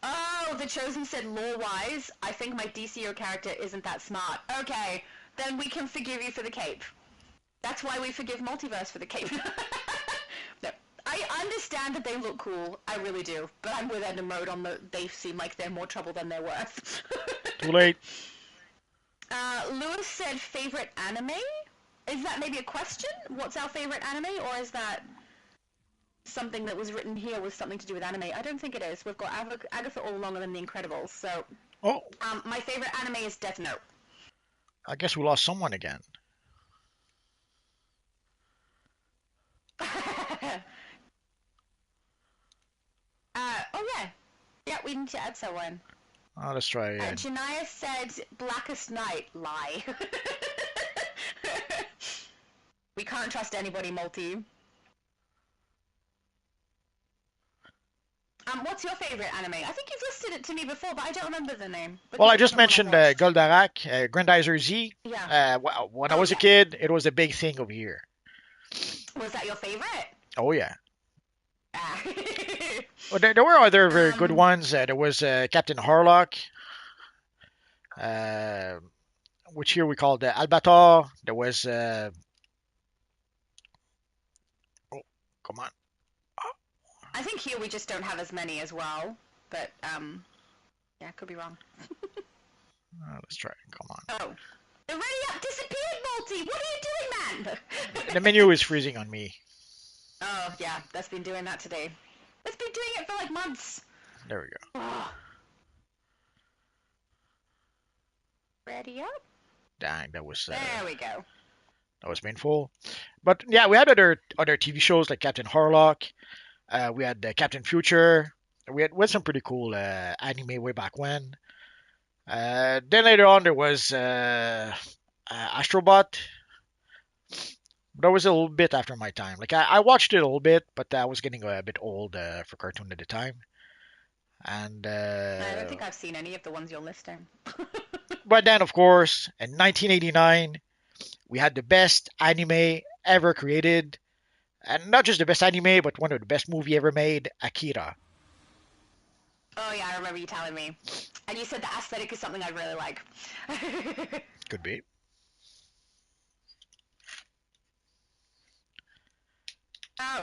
Oh, The Chosen said lore-wise, I think my DCO character isn't that smart. Okay, then we can forgive you for the cape. That's why we forgive Multiverse for the cape. No, I understand that they look cool, I really do, but I'm with Edna Mode on they seem like they're more trouble than they're worth. Too late. Lewis said favorite anime? Is that maybe a question? What's our favorite anime, or is that something that was written here with something to do with anime? I don't think it is. We've got Agatha all along and then The Incredibles, so... Oh, my favorite anime is Death Note. I guess we lost someone again. Oh yeah. Yeah, we need to add someone. Oh, let's try again. Janaya said Blackest Night. Lie. We can't trust anybody, Multi. What's your favorite anime? I think you've listed it to me before, but I don't remember the name. Well, I Because it's just not one I've mentioned watched. Goldarak, Grandizer Z. Yeah. When I Oh, was a yeah. kid, it was a big thing over here. Was that your favorite? Oh yeah. Ah. Well, there were other very good ones. There was Captain Harlock, uh, which here we called Albator. There was oh, come on. I think here we just don't have as many as well, but yeah, could be wrong. Let's try. Come on. Oh, the ready up disappeared, Multi. What are you doing, man? The menu is freezing on me. Oh yeah, that's been doing that today. It's been doing it for like months. There we go. Oh. Ready up. Dang, that was There we go. painful. But yeah, we had other TV shows like Captain Harlock. We had Captain Future. We had some pretty cool anime way back when. Then later on there was Astrobot. That was a little bit after my time. Like I watched it a little bit, but I was getting a bit old for cartoon at the time. And I don't think I've seen any of the ones you're listing. but then of course in 1989 we had the best anime ever created, and not just the best anime, but one of the best movie ever made, Akira. Oh yeah, I remember you telling me. And you said the aesthetic is something I really like. Could be.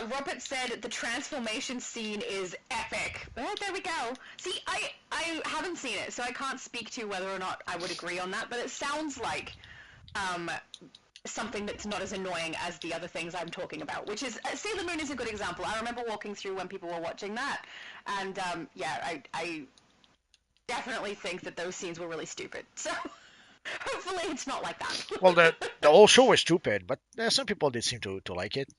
Robert said the transformation scene is epic. There we go. See, I haven't seen it, so I can't speak to whether or not I would agree on that, but it sounds like something that's not as annoying as the other things I'm talking about, which is Sailor Moon is a good example. I remember walking through when people were watching that, and yeah, I definitely think that those scenes were really stupid. So hopefully it's not like that. Well, the whole show was stupid, but some people did seem to like it.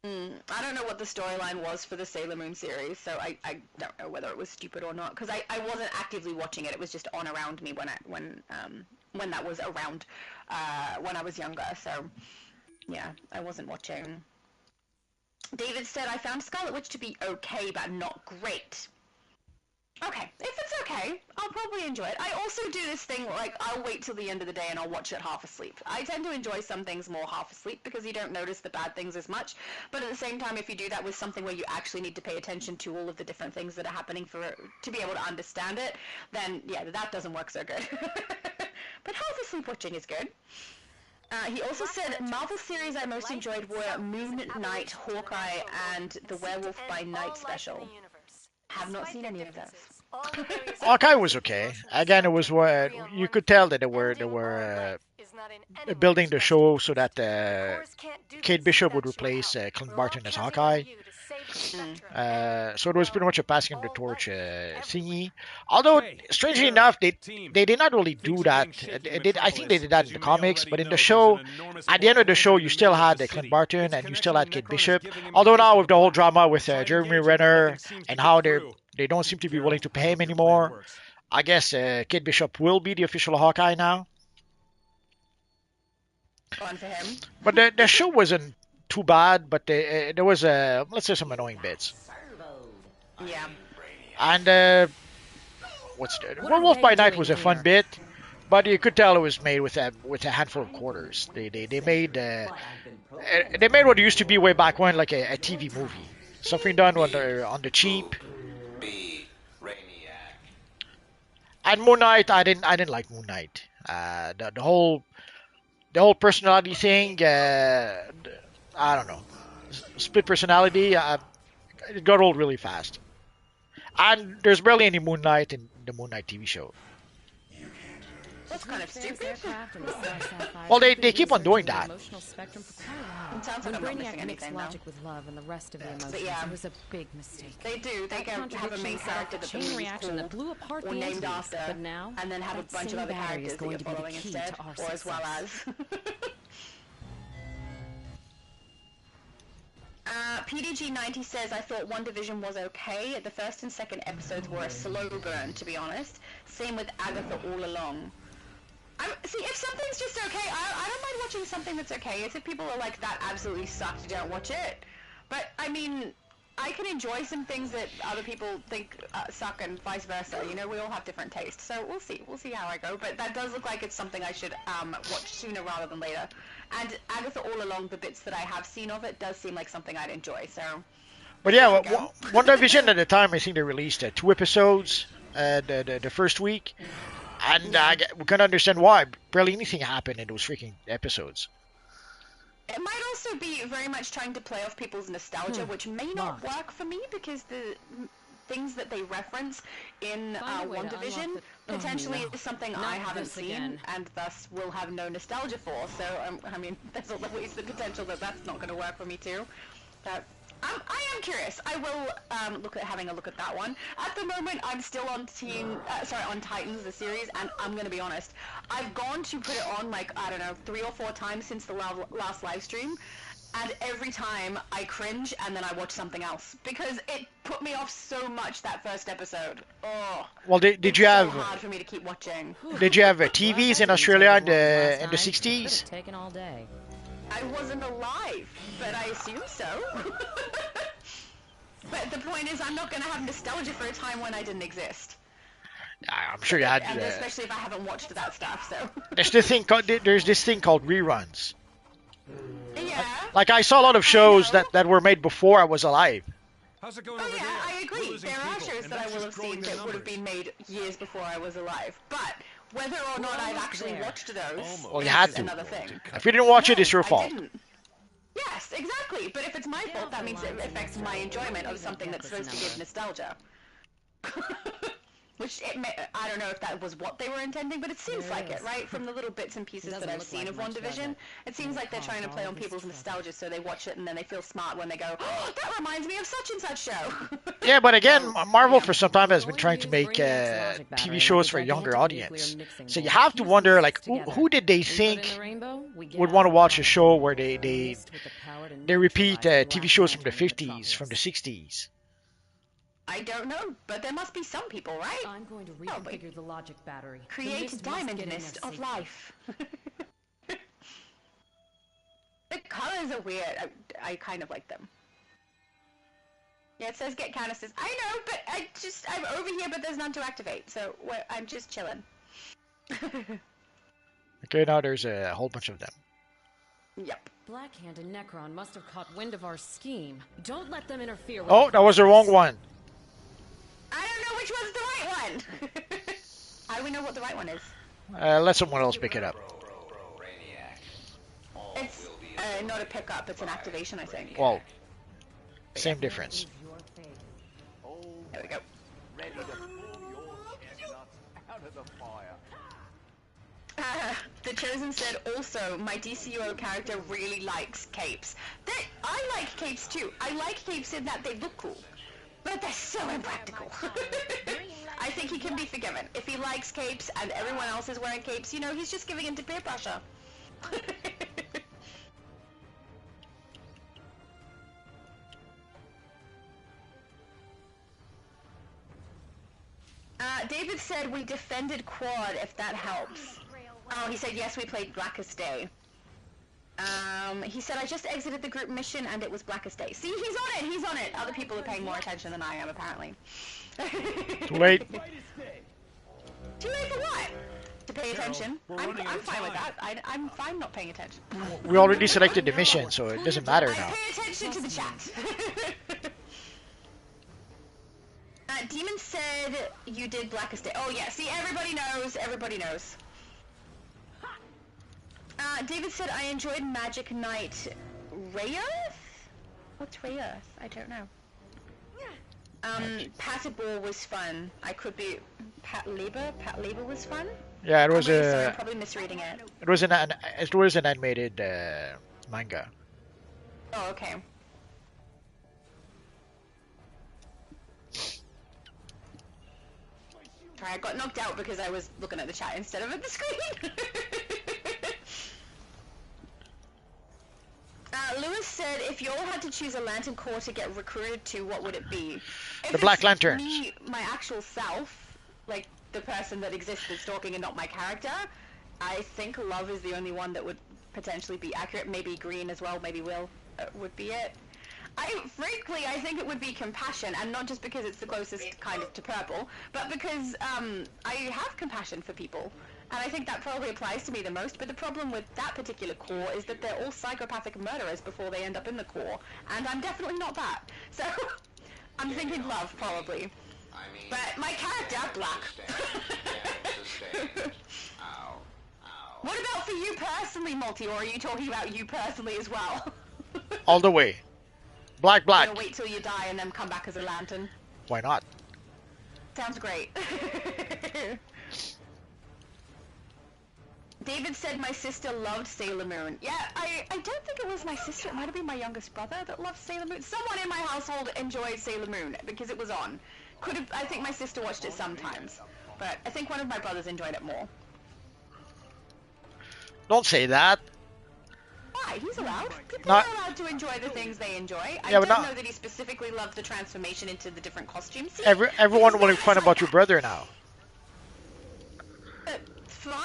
I don't know what the storyline was for the Sailor Moon series, so I don't know whether it was stupid or not, because I wasn't actively watching it. It was just on around me when that was around when I was younger. So yeah, I wasn't watching. David said, I found Scarlet Witch to be okay, but not great. Okay, if it's okay, I'll probably enjoy it. I also do this thing, like, I'll wait till the end of the day and I'll watch it half asleep. I tend to enjoy some things more half asleep because you don't notice the bad things as much, but at the same time, if you do that with something where you actually need to pay attention to all of the different things that are happening to be able to understand it, then, yeah, that doesn't work so good. But half asleep watching is good. He also said Marvel series I most enjoyed were Moon Knight, Hawkeye, and the Werewolf by Night special. Have not seen any of those. Hawkeye was okay. Again, it was what you could tell that they were building the show so that Kate Bishop would replace Clint Barton as Hawkeye. So it was pretty much a passing of the torch thingy. Although, strangely enough, they did not really do that. I think they did that in the comics, but in the show, at the end of the show, you still had Clint Barton and you still had Kate Bishop. Although now with the whole drama with Jeremy Renner and how they don't seem to be willing to pay him anymore, I guess Kate Bishop will be the official Hawkeye now. Fun for him. But the show wasn't too bad, but there was let's say some annoying bits. Yeah. And Werewolf by Night was a fun bit, but you could tell it was made with a handful of quarters. They made what it used to be way back when, like a TV movie, something done on the cheap. And Moon Knight, I didn't like Moon Knight. The whole personality thing, I don't know, split personality. It got old really fast. And there's barely any Moon Knight in the Moon Knight TV show. That's kind of stupid. Well, they keep on doing that. It sounds like When I'm not Brainiac missing mixed anything though. logic with love and the rest of the emotions, yeah. it was a big mistake. They do. They That can have a main contradiction set off character a that chain the reaction cool that blew apart or the named entities, after, but now and then have a that bunch of same other battery is characters that going you're to be the following key instead, to our or as well success. as. PDG90 says, I thought WandaVision was okay. The first and second episodes were a slow burn, to be honest. Same with Agatha all along. See, if something's just okay, I don't mind watching something that's okay. If people are like, that absolutely sucked, don't watch it. But, I mean, I can enjoy some things that other people think suck and vice versa. You know, we all have different tastes. So we'll see. We'll see how I go. But that does look like it's something I should watch sooner rather than later. And Agatha all along, the bits that I have seen of it does seem like something I'd enjoy. So. But yeah, WandaVision at the time, I think they released 2 episodes the first week. And we can understand why. Barely anything happened in those freaking episodes. It might also be very much trying to play off people's nostalgia, which may not work for me because the things that they reference in WandaVision potentially is something I haven't seen and thus will have no nostalgia for. So, I mean, there's always the potential that that's not going to work for me too. But I am curious. I will look at having a look at that one. At the moment, I'm still on on Titans, the series, and I'm going to be honest. I've gone to put it on, like, I don't know, 3 or 4 times since the last live stream, and every time I cringe and then I watch something else because it put me off so much that first episode. Oh. Well, did you have? It's so hard for me to keep watching. Did you have TVs in Australia in the 60s? Taken all day. I wasn't alive, but I assume so. But the point is, I'm not going to have nostalgia for a time when I didn't exist. I'm sure you had. And especially if I haven't watched that stuff. So. There's this thing called reruns. Yeah. Like I saw a lot of shows that were made before I was alive. How's it going Oh over yeah, there? I agree. There are shows and that I that's will just have growing seen their that would have numbers. been made years before I was alive. But whether or not I've actually watched those Well, you had is to. another thing. If you didn't watch it, No, it's your I fault. didn't. Yes, exactly. But if it's my fault, that means it affects my enjoyment of something that's supposed to give nostalgia. Which, I don't know if that was what they were intending, but it seems like it, right? From the little bits and pieces that I've seen of WandaVision, it seems like they're trying to play on people's nostalgia, so they watch it and then they feel smart when they go, oh, that reminds me of such and such show. Yeah, but again, Marvel for some time has been trying to make TV shows for a younger audience. So you have to wonder, like, who did they think would want to watch a show where they repeat TV shows from the 50s, from the 60s? I don't know, but there must be some people, right? I'm going to reconfigure the logic battery. Create a diamond mist of life. The colors are weird. I kind of like them. Yeah, it says get canisters. I know, but I'm over here, but there's none to activate, so I'm just chilling. Okay, now there's a whole bunch of them. Yep. Blackhand and Necron must have caught wind of our scheme. Don't let them interfere with Oh, that was the wrong one. I don't know which one's the right one. How do we know what the right one is? Let someone else pick it up. It's not a pickup, it's an activation, I think. Well, same difference. There we go. The Chosen said also, my DCUO character really likes capes. I like capes too. I like capes in that they look cool. But they're so impractical. I think he can be forgiven. If he likes capes and everyone else is wearing capes, you know, he's just giving in to peer pressure. David said we defended Quad, if that helps. Oh, he said yes, we played Blackest Day. He said I just exited the group mission and it was Blackest Day. See, he's on it! Other people are paying more attention than I am, apparently. Too late. Too late for what? To pay attention? I'm fine with that. I'm fine not paying attention. We already selected the mission, so it doesn't matter now. Pay attention to the chat. Demon said you did Blackest Day. Oh yeah, see, everybody knows, everybody knows. David said I enjoyed Magic Knight Rayearth? What's Rayearth? I don't know. Patibor was fun. I could be... Pat Lieber was fun? Yeah, I'm really sorry, I'm probably misreading it. it was an animated manga. Oh, okay. Sorry, I got knocked out because I was looking at the chat instead of at the screen. Lewis said, if you all had to choose a Lantern Corps to get recruited to, what would it be? If The Black it's Lanterns. me, my actual self, like the person that exists that's talking and not my character, I think Love is the only one that would potentially be accurate. Maybe Green as well, maybe Will would be it. Frankly, I think it would be Compassion, and not just because it's the closest kind of to Purple, but because I have compassion for people. And I think that probably applies to me the most, but the problem with that particular core is that they're all psychopathic murderers before they end up in the core, and I'm definitely not that. So, I'm thinking Love, probably. But my character, Black. What about for you personally, Multi, or are you talking about you personally as well? All the way. Black. You're gonna wait till you die and then come back as a lantern. Why not? Sounds great. David said my sister loved Sailor Moon. Yeah, I don't think it was my sister. It might have been my youngest brother that loved Sailor Moon. Someone in my household enjoyed Sailor Moon because it was on. I think my sister watched it sometimes, but I think one of my brothers enjoyed it more. Don't say that. Why? He's allowed. People Not- are allowed to enjoy the things they enjoy. I Yeah, don't but know that he specifically loved the transformation into the different costumes. See, Everyone this is will why make fun it's about like your brother now. Fine.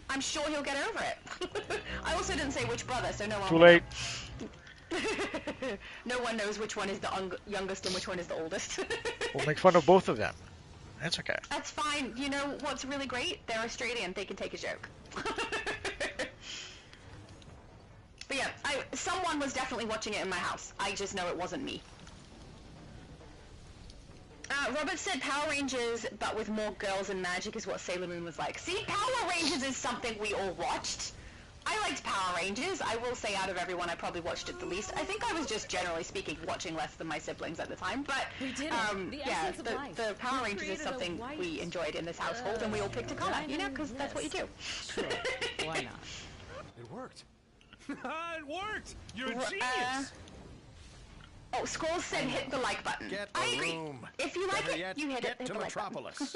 I'm sure he'll get over it. I also didn't say which brother, so no one Too will late. know. No one knows which one is the youngest and which one is the oldest. We'll make fun of both of them. That's okay. That's fine. You know what's really great? They're Australian. They can take a joke. But yeah, someone was definitely watching it in my house. I just know it wasn't me. Robert said Power Rangers, but with more girls and magic is what Sailor Moon was like. See, Power Rangers is something we all watched. I liked Power Rangers. I will say out of everyone, I probably watched it the least. I think I was just, generally speaking, watching less than my siblings at the time. But, We did it. The yeah, essence of life. the Power We Rangers is created a something white, we enjoyed in this household, and we all picked a color, you know, because that's what you do. Sure. Why not? It worked. It worked! You're a Ru- genius! Oh, Squirrel said hit the like button. Get I a agree. room. If you like Better it, yet, you hit get hit to the like button. Metropolis.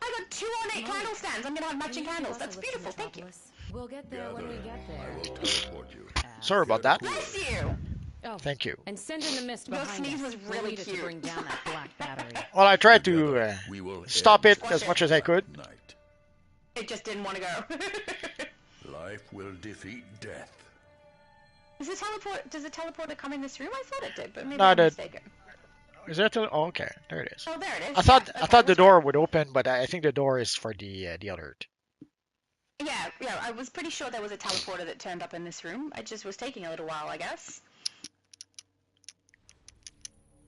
I got 2 ornate candle stands. I'm gonna have matching candles. That's beautiful. Thank you. We'll get there when we get there. Teleport you. Sorry about that. Bless you. Oh, Thank you. and send in the mist Your behind sneeze us. was We'll really need it cute. to bring down that black battery. Well, I tried to We will stop end it as much as I could. night. It just didn't want to go. Life will defeat death. Does the teleporter come in this room? I thought it did, but maybe No, I'm the- mistaken. Is that? Oh, okay. There it is. Oh, there it is. I thought Yeah, I thought the okay, door would open, but I think the door is for the alert. Yeah, I was pretty sure there was a teleporter that turned up in this room. It just was taking a little while, I guess.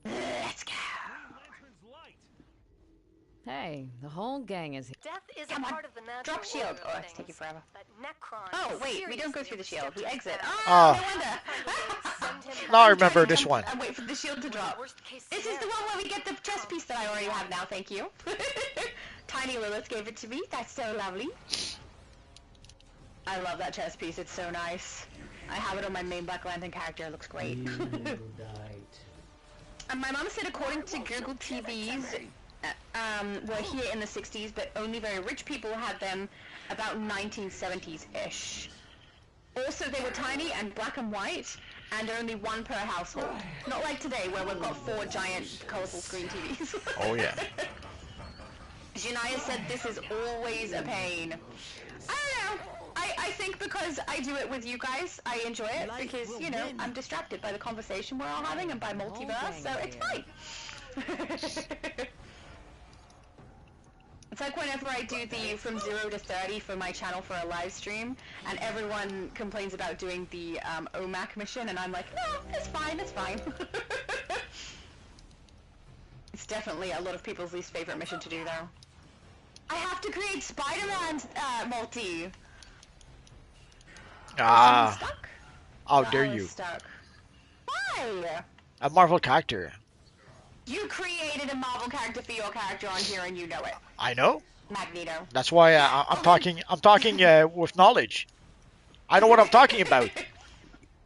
Let's go. Lantern's light. Hey, the whole gang is here. Death is Come a on. part of the natural Drop shield. order of Oh, it's taking things, forever. but Necron Oh, is wait, we don't go seriously through the shield. We overstepped exit. his Oh, Oh. no wonder. bounds. Now I remember this one. I'm waiting for the shield to drop. Worst case This is the scenario. one where we get the chess piece that I already have now, thank you. Tiny Lilith gave it to me. That's so lovely. I love that chess piece. It's so nice. I have it on my main Black Lantern character. It looks great. And my mom said according to Google TVs, were here in the 60s, but only very rich people had them about 1970s-ish. Also, they were tiny and black and white, and only one per household. Not like today, where we've got 4 giant, colorful screen TVs. Oh yeah. Janaya said this is always a pain. I don't know. I think because I do it with you guys, I enjoy it because, you know, I'm distracted by the conversation we're all having and by multiverse, so it's fine. It's like whenever I do the from 0 to 30 for my channel for a live stream, and everyone complains about doing the OMAC mission, and I'm like, no, it's fine, it's fine. It's definitely a lot of people's least favorite mission to do, though. I have to create Spider-Man's multi. Ah, Stuck? how No, dare I was you? Stuck. Why? A Marvel character. You created a Marvel character for your character on here, and you know it. I know. Magneto. That's why I'm talking. I'm talking with knowledge. I know what I'm talking about.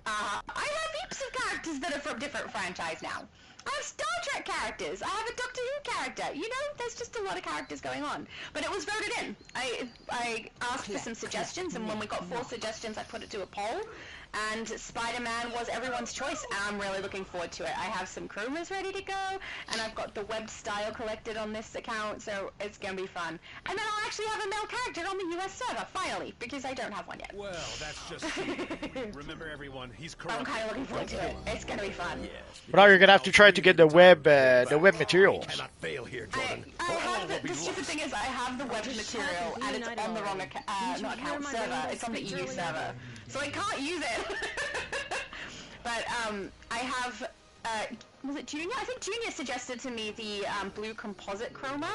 I have heaps of characters that are from different franchise now. I have Star Trek characters. I have a Doctor Who character. You know, there's just a lot of characters going on. But it was voted in. I asked for some suggestions, and when we got 4 suggestions, I put it to a poll. And Spider-Man was everyone's choice, and I'm really looking forward to it. I have some chromers ready to go, and I've got the web style collected on this account, so it's going to be fun. And then I'll actually have a male character on the US server, finally, because I don't have one yet. Well, that's just cheating. Remember, everyone, he's corrupt. I'm kind of looking forward to it. It's going to be fun. But now you're gonna have to try to get the web materials. Cannot fail here, Jordan. I have the stupid thing is I have the web material and it's on the wrong not account server. It's on the EU server, so I can't use it. But I have was it Junior? I think Junior suggested to me the blue composite chroma.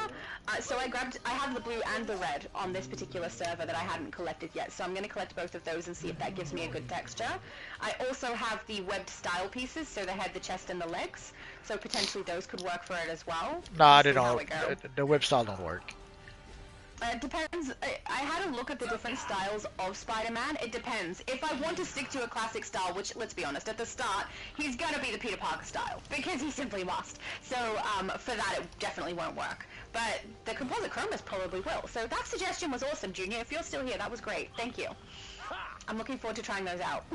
So I have the blue and the red on this particular server that I hadn't collected yet. So I'm going to collect both of those and see if that gives me a good texture. I also have the webbed style pieces, so the head, the chest, and the legs. So potentially those could work for it as well. Nah, they don't. The web style don't work. It depends. I had a look at the different styles of Spider-Man. It depends. If I want to stick to a classic style, which, let's be honest, at the start, he's going to be the Peter Parker style, because he simply must. So, for that, it definitely won't work. But the composite chromas probably will. So that suggestion was awesome, Junior. If you're still here, that was great. Thank you. I'm looking forward to trying those out.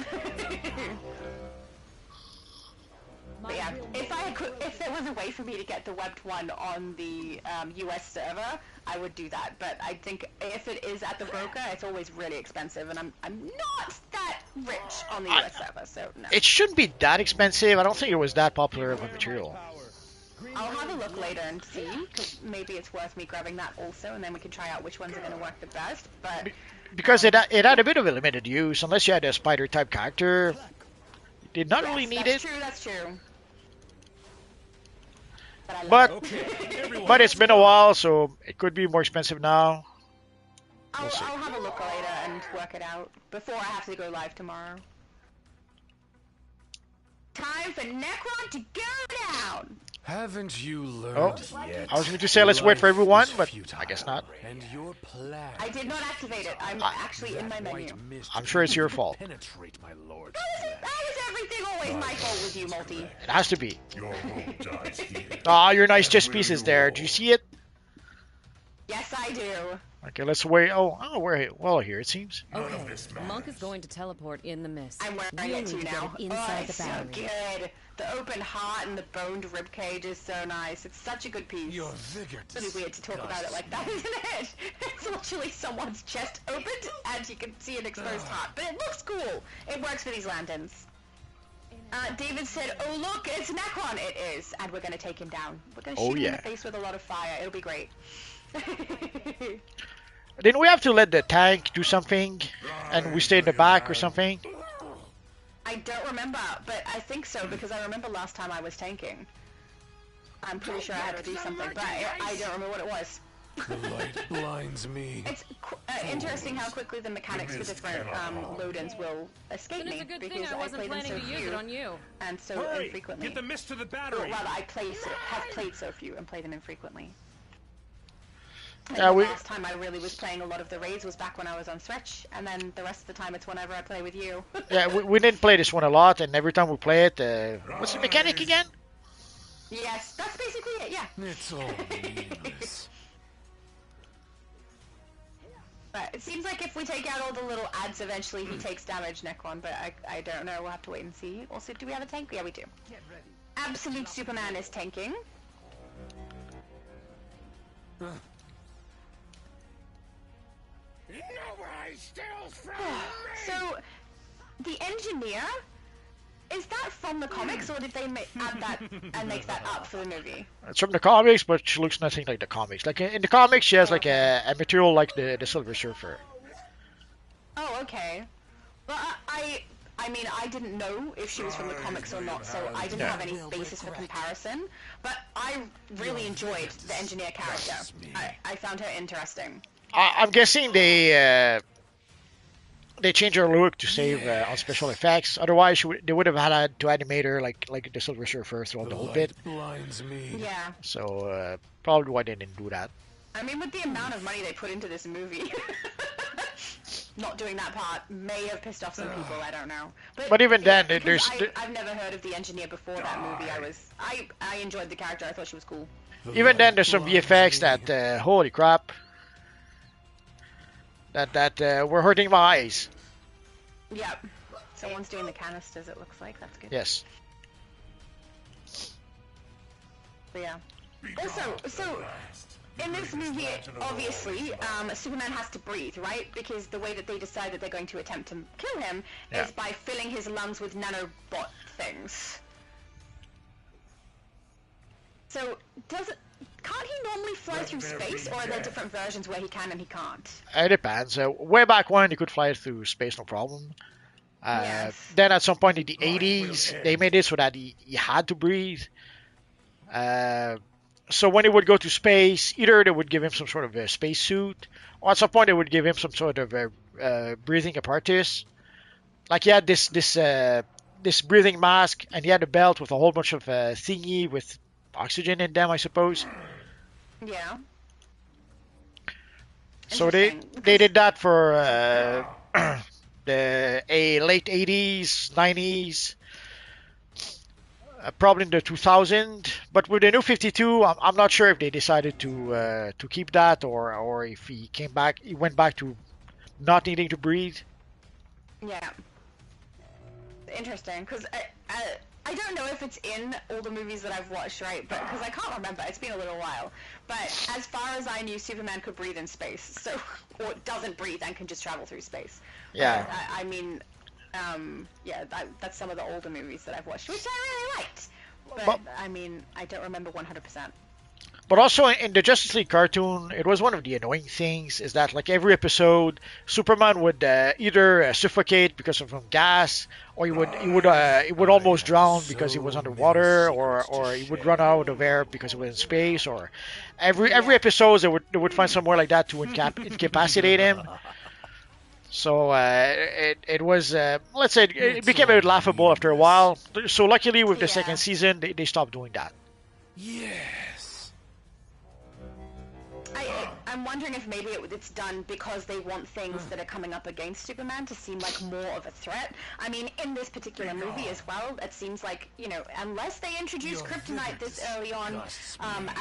But yeah, if there was a way for me to get the webbed one on the US server, I would do that. But I think if it is at the broker, it's always really expensive, and I'm not that rich on the US server, so no. It shouldn't be that expensive. I don't think it was that popular of a material. I'll have a look later and see, because maybe it's worth me grabbing that also, and then we can try out which ones are going to work the best. But because it had a bit of a limited use, unless you had a spider type character, you did not really need it. That's true. But it's been a while, so it could be more expensive now. I'll have a look later and work it out before I have to go live tomorrow. Time for Necron to go down! Haven't you learned yet? I was going to say let's wait for everyone, but I guess not. And your plan. I did not activate it. I'm actually in my menu. I'm sure it's your fault. Penetrate my lord. How is everything always my fault with you, Multi? It has to be. Your hope dies here. Ah, your nice chess pieces there. Do you see it? Yes, I do. Okay, let's wait. Oh, we're well here. It seems. Okay, Monk is going to teleport in the mist. I'm wearing We'll it too need to now. get it inside the so battery. good. The open heart and the boned ribcage is so nice. It's such a good piece. Your vigor It's really weird to talk about it like that, isn't it? It's literally someone's chest opened and you can see an exposed heart. But it looks cool. It works for these lanterns. David said, oh look, it's Necron. It is. And we're going to take him down. We're going to shoot him in the face with a lot of fire. It'll be great. Didn't we have to let the tank do something, and we stay in the back or something? I don't remember, but I think so, because I remember last time I was tanking. I'm pretty sure I had to do something, but I don't remember what it was. The light blinds me. It's interesting how quickly the mechanics for different load-ins will escape Then it's me, a good thing because I I wasn't play them planning so to use it few, on you. and so Hurry! infrequently. Get the mist to the Or battery. rather, I have played so few and play them infrequently. Yeah, The last time I really was playing a lot of the raids was back when I was on Stretch, and then the rest of the time it's whenever I play with you. Yeah, we didn't play this one a lot, and every time we play it, what's the mechanic again? Yes, that's basically it, yeah. It's all meaningless. But it seems like if we take out all the little ads, eventually he takes damage, Necron, but I don't know, we'll have to wait and see. Also, do we have a tank? Yeah, we do. Absolute Superman is tanking. So, the engineer, is that from the comics, or did they add that and make that up for the movie? It's from the comics, but she looks nothing like the comics. Like in the comics, she has like a material like the Silver Surfer. Oh, okay. Well, I mean, I didn't know if she was from the comics or not, so I didn't have any basis for comparison. But I really enjoyed the engineer character. I found her interesting. I'm guessing they changed her look to save on special effects. Otherwise, they would have had to animate her like the Silver Surfer throughout the whole bit. Blinds me. Yeah. So probably why they didn't do that. I mean, with the amount of money they put into this movie, not doing that part may have pissed off some people. I don't know. But even yeah, then, because I've never heard of the engineer before that movie. I enjoyed the character. I thought she was cool. even then, there's some VFX that holy crap, that were hurting my eyes. Yep. Someone's doing the canisters. It looks like that's good. Yes. But yeah. Also, so in this movie, obviously, Superman has to breathe, right? Because the way that they decide that they're going to attempt to kill him is by filling his lungs with nanobot things. So, can't he normally fly through space, or are there different versions where he can and he can't? It depends. Way back when, you could fly through space, no problem. Yes. Then at some point in the 80s, they made it so that he had to breathe. So when he would go to space, either they would give him some sort of a space suit, or at some point they would give him some sort of a breathing apparatus. Like he had this breathing mask, and he had a belt with a whole bunch of thingy with oxygen in them, I suppose. Yeah. So they did that for the late 80s, 90s. Probably in the 2000, but with the new 52, I'm not sure if they decided to keep that or if he went back to not needing to breathe. Yeah. Interesting, because I don't know if it's in all the movies that I've watched, right? But because I can't remember, it's been a little while. But as far as I knew, Superman could breathe in space, so or doesn't breathe and can just travel through space. Yeah. I mean. Yeah, that's some of the older movies that I've watched, which I really liked. But I mean, I don't remember 100%. But also in the Justice League cartoon, it was one of the annoying things is that like every episode, Superman would either suffocate because of some gas, or he would almost drown because he was underwater, or he would run out of air because he was in space, or every episode they would find somewhere like that to incapacitate him. So it was, let's say, it became a bit laughable after a while. So luckily with the second season, they stopped doing that. Yes. I'm wondering if maybe it's done because they want things that are coming up against Superman to seem like more of a threat. I mean, in this particular movie as well, it seems like, you know, unless they introduce kryptonite this early on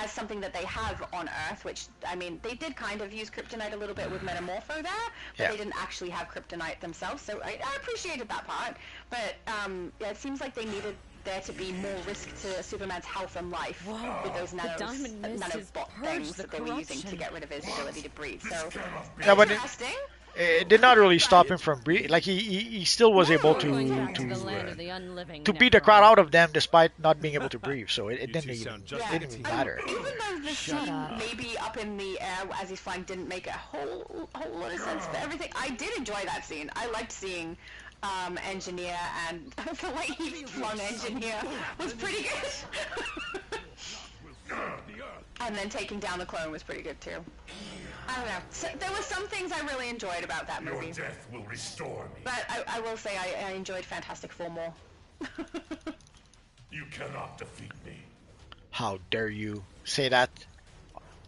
as something that they have on Earth, which, I mean, they did kind of use kryptonite a little bit with Metamorpho there, but they didn't actually have kryptonite themselves, so I appreciated that part. But, yeah, it seems like they needed there to be more risk to Superman's health and life with those nanobot things that they were using to get rid of his ability to breathe. So, interesting. It did not really stop him from breathing. Like he still was able to beat the crowd out of them despite not being able to breathe. So it didn't even matter. Even though the scene maybe up in the air as he's flying didn't make a whole lot of sense for everything, I did enjoy that scene. I liked seeing Engineer, and the way he flung Engineer was pretty good. And then taking down the clone was pretty good too. I don't know. So, there were some things I really enjoyed about that movie. Your death will restore me. But I will say I enjoyed Fantastic Four more. You cannot defeat me. How dare you say that?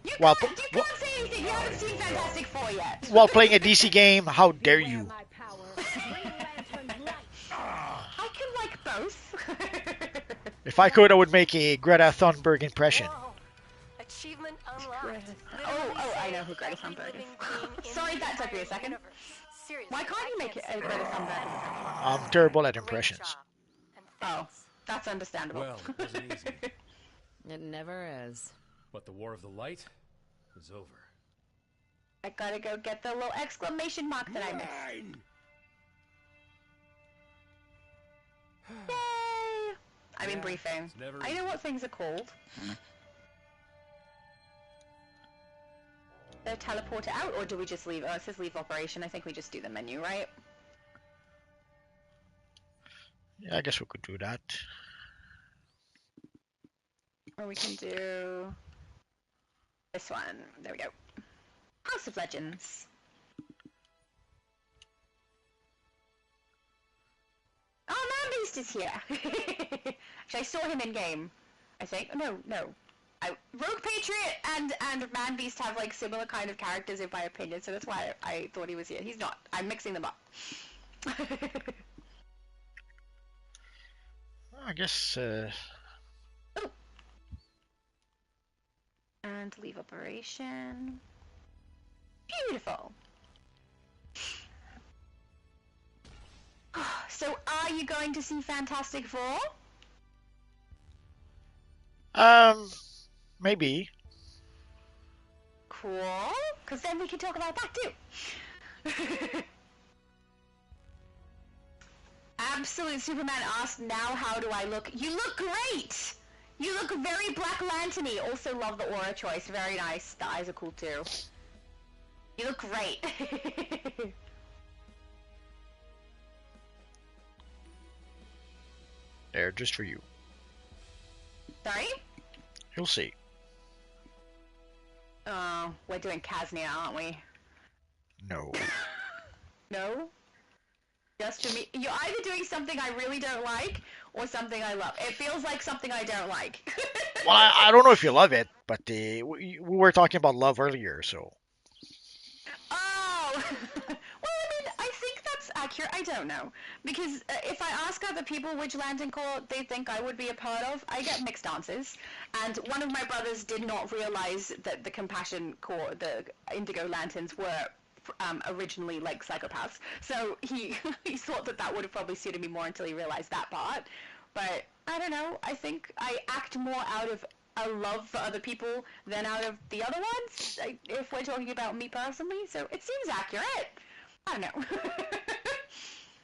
You can't say anything. You haven't seen Fantastic Four yet. While playing a DC game, how dare you? I can like both. If I could, I would make a Greta Thunberg impression. Achievement unlocked. Oh, I know who Greta Thunberg is. Sorry, that took me a second. Why can't you make it a Greta Thunberg? I'm terrible at impressions. Oh, that's understandable. Well, it wasn't easy. It never is. But the War of the Light is over. I gotta go get the little exclamation mark that I missed. Yay! I'm in briefing. I know what things are called. So teleport it out, or do we just leave? Oh, it says leave operation. I think we just do the menu, right? Yeah, I guess we could do that. Or we can do this one. There we go. House of Legends. Oh, Man Beast is here! Actually, I saw him in game, I think. No. Rogue Patriot and Man Beast have like similar kind of characters in my opinion, so that's why I thought he was here. He's not. I'm mixing them up. I guess. Oh. And leave operation. Beautiful. So, are you going to see Fantastic Four? Maybe. Cool. Because then we can talk about that too. Absolute Superman asked, now how do I look? You look great! You look very Black Lantern-y. Also love the aura choice. Very nice. The eyes are cool too. You look great. There, just for you. Sorry? You'll see. Oh, we're doing Kaznia, aren't we? No. No? Just for me? You're either doing something I really don't like, or something I love. It feels like something I don't like. Well, I don't know if you love it, but we were talking about love earlier, so. Oh! Well, I mean, I think that's accurate. I don't know. Because if I ask other people which Lantern Corps they think I would be a part of, I get mixed answers. And one of my brothers did not realize that the Compassion Corps, the Indigo Lanterns, were originally like psychopaths. So he he thought that would have probably suited me more until he realized that part. But I don't know. I think I act more out of a love for other people than out of the other ones, if we're talking about me personally. So it seems accurate. I don't know.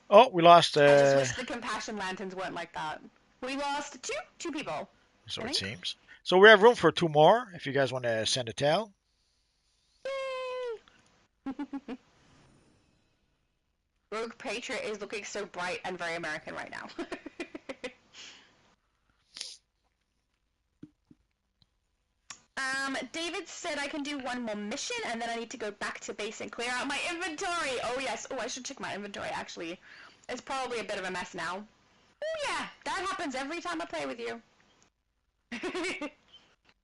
Oh, we lost. I just wish the Compassion Lanterns weren't like that. We lost two people. So I it think. seems. So we have room for 2 more. If you guys want to send a tell. Yay! Rogue Patriot is looking so bright and very American right now. David said I can do one more mission and then I need to go back to base and clear out my inventory. Oh yes. Oh, I should check my inventory actually. It's probably a bit of a mess now. Oh yeah, that happens every time I play with you.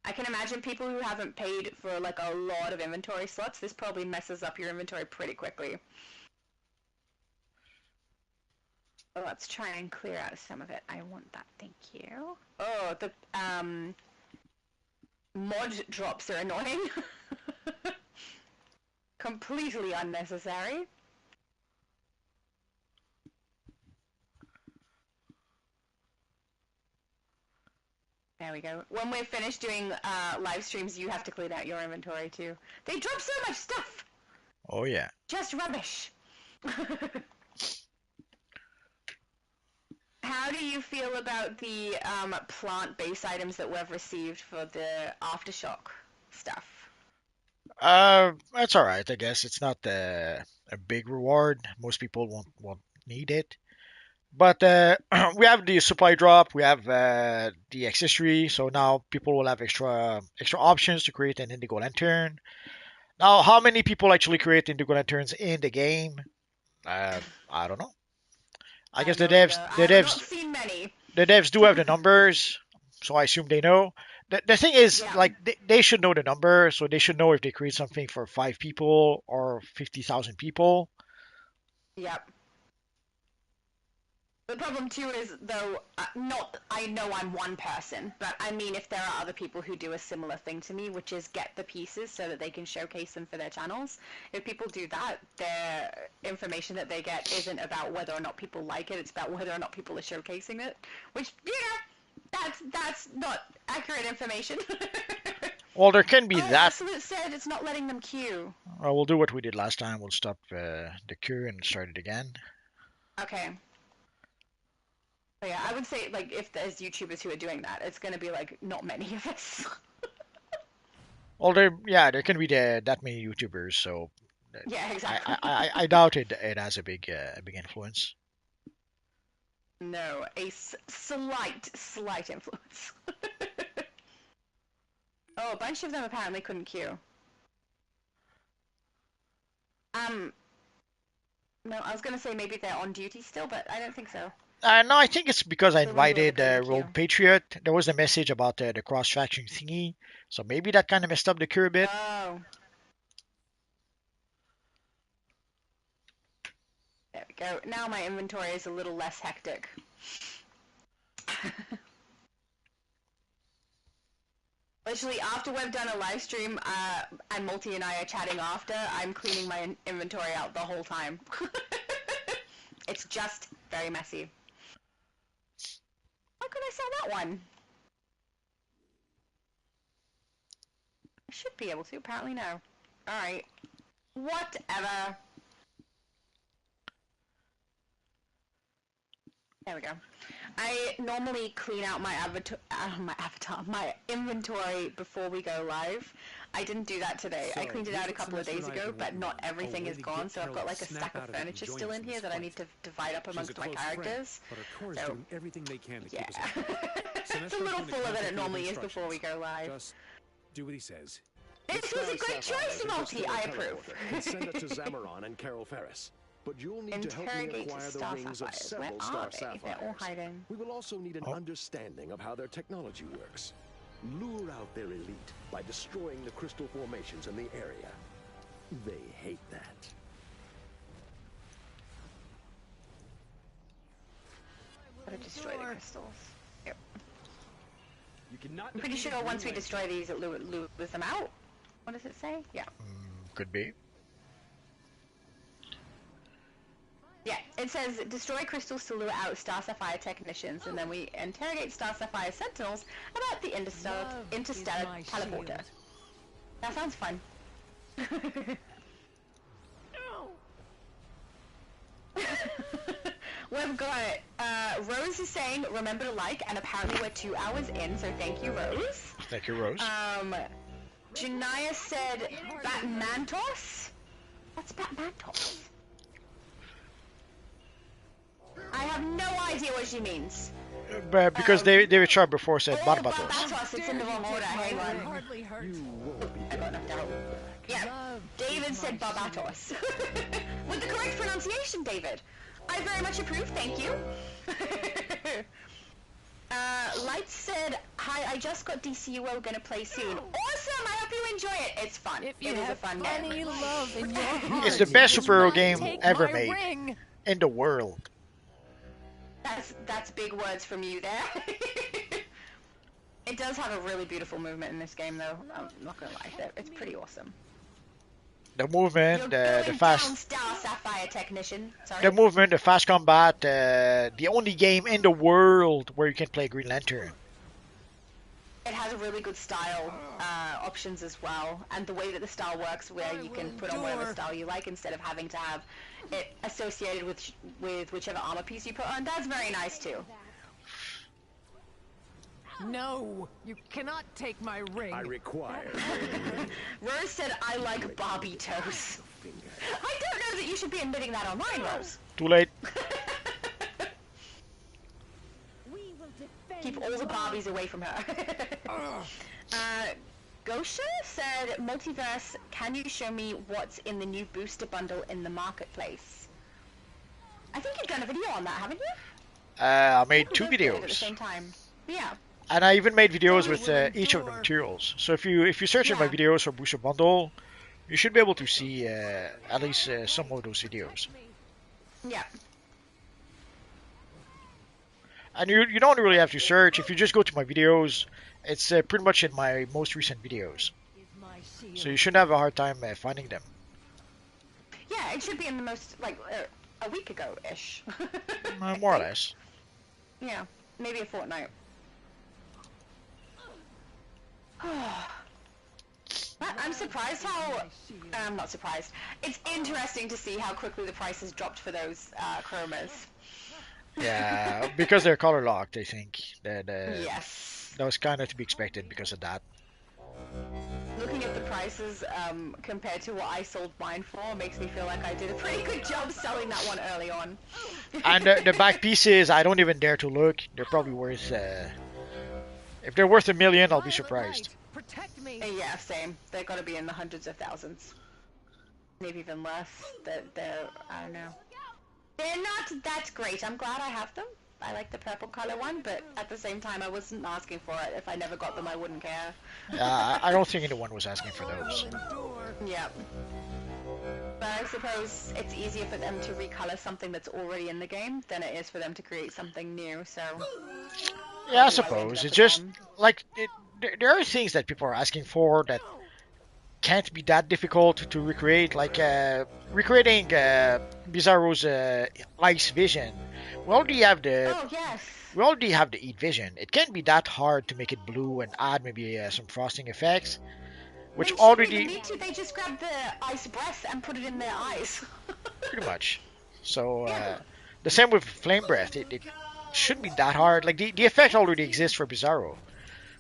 I can imagine people who haven't paid for like a lot of inventory slots, this probably messes up your inventory pretty quickly. Oh, let's try and clear out some of it. I want that, thank you. Oh, the mod drops are annoying. Completely unnecessary. There we go. When we're finished doing live streams, you have to clean out your inventory too. They drop so much stuff! Oh yeah. Just rubbish. How do you feel about the plant-based items that we've received for the Aftershock stuff? That's all right. I guess it's not a big reward. Most people won't need it. But we have the supply drop. We have the accessory. So now people will have extra options to create an Indigo Lantern. Now, how many people actually create Indigo Lanterns in the game? I don't know. I guess the devs I the have not devs seen many. the devs do have the numbers, so I assume they know. The thing is, Yeah. like, they should know the number, so they should know if they create something for 5 people or 50,000 people. Yep. The problem too is, though, I know I'm one person, but I mean if there are other people who do a similar thing to me, which is get the pieces so that they can showcase them for their channels. If people do that, their information that they get isn't about whether or not people like it, it's about whether or not people are showcasing it, which, you know, that's not accurate information. Well, there can be Oh, that. Absolute said it's not letting them queue. We'll do what we did last time. We'll stop the queue and start it again. Okay. But yeah, I would say, like, if there's YouTubers who are doing that, it's going to be, like, not many of us. Well, there can be that many YouTubers, so Yeah, exactly. I doubt it has a big influence. No, a slight influence. Oh, a bunch of them apparently couldn't queue. No, I was gonna say maybe they're on duty still, but I don't think so. No, I think it's because I The ones with invited the Rogue queue. Patriot. There was a message about the cross-faction thingy, so maybe that kind of messed up the queue a bit. Oh. There we go. Now my inventory is a little less hectic. Literally, after we've done a live stream, and Multi and I are chatting after, I'm cleaning my inventory out the whole time. It's just very messy. How can I sell that one? I should be able to, apparently no. Alright. Whatever. There we go. I normally clean out my my inventory before we go live. I didn't do that today. I cleaned it out a couple of days ago, but not everything is gone, so I've got like a stack of furniture still in here that I need to divide up amongst my characters. So, yeah. It's a little fuller than it normally is before we go live. Just do what he says. This was a great choice, Multi. I approve. And send it to Zamaron and Carol Ferris. But you'll need to help me Interrogate acquire the Star rings of Sapphires. Where several are Star they? They're all Sapphires. hiding. We will also need an understanding of how their technology works. Lure out their elite by destroying the crystal formations in the area. They hate that. Gotta destroy the crystals. Yep. You cannot I'm pretty sure once we destroy these, it lures them out. What does it say? Yeah. Could be. Yeah, it says destroy crystals to lure out Star Sapphire technicians, and then we interrogate Star Sapphire sentinels about the interstellar teleporter. That sounds fun. We've got Rose is saying remember to like, and apparently we're 2 hours in, so thank you, Rose. Thank you, Rose. Janaya said Batmantos. What's Batmantos? I have no idea what she means. But because David Sharp before said Barbatos. Barbatos, it's in the wrong order. Hang on. Hardly hurt. I got knocked out. Yeah, David said Barbatos. With the correct pronunciation, David. I very much approve, thank you. Light said, hi, I just got DCUO, gonna play soon. Awesome, I hope you enjoy it. It's fun. If you it was a have fun any game. love in your heart, It's the best do superhero not game take ever my made ring. in the world. That's big words from you there. It does have a really beautiful movement in this game, though. I'm not gonna lie, it's pretty awesome. The movement, You're the going fast, down, Star Sapphire technician. Sorry. the movement, the fast combat. The only game in the world where you can play Green Lantern. It has a really good style options as well, and the way that the style works, where you can put on whatever style you like instead of having to have it associated with whichever armor piece you put on. That's very nice too. No, you cannot take my ring. I require. Rose said, "I like Barbie toes." I don't know that you should be admitting that online, Rose. Too late. Keep all the Barbies away from her. Gosha said, Multiverse, can you show me what's in the new booster bundle in the marketplace? I think you've done a video on that, haven't you? I made two At the videos, same time. Yeah. and I even made videos with each of the materials. So if you search in my videos for booster bundle, you should be able to see at least some of those videos. Yeah. And you don't really have to search. If you just go to my videos, it's pretty much in my most recent videos. So you shouldn't have a hard time finding them. Yeah, it should be in the most, like, a week ago-ish. More or less. Yeah, maybe a fortnight. I'm surprised how... I'm not surprised. It's interesting to see how quickly the prices dropped for those chromas. Yeah, because they're color locked, I think. Yes. That was kind of to be expected because of that. Looking at the prices compared to what I sold mine for makes me feel like I did a pretty good job selling that one early on. And the back pieces, I don't even dare to look. They're probably worth... if they're worth $1 million, I'll be surprised. Protect me. Yeah, same. They're gotta be in the hundreds of thousands. Maybe even less. They're I don't know. They're not that great. I'm glad I have them. I like the purple color one, but at the same time, I wasn't asking for it. If I never got them, I wouldn't care. I don't think anyone was asking for those. Yeah. But I suppose it's easier for them to recolor something that's already in the game than it is for them to create something new, so... Yeah, I suppose. It's just, like, there are things that people are asking for that can't be that difficult to recreate, like recreating Bizarro's ice vision. We already have the Oh, yes! we already have the heat vision. It can't be that hard to make it blue and add maybe some frosting effects, which They shouldn't even already need to, they just grab the ice breath and put it in their eyes. pretty much. So the same with flame breath. It shouldn't be that hard. Like the effect already exists for Bizarro,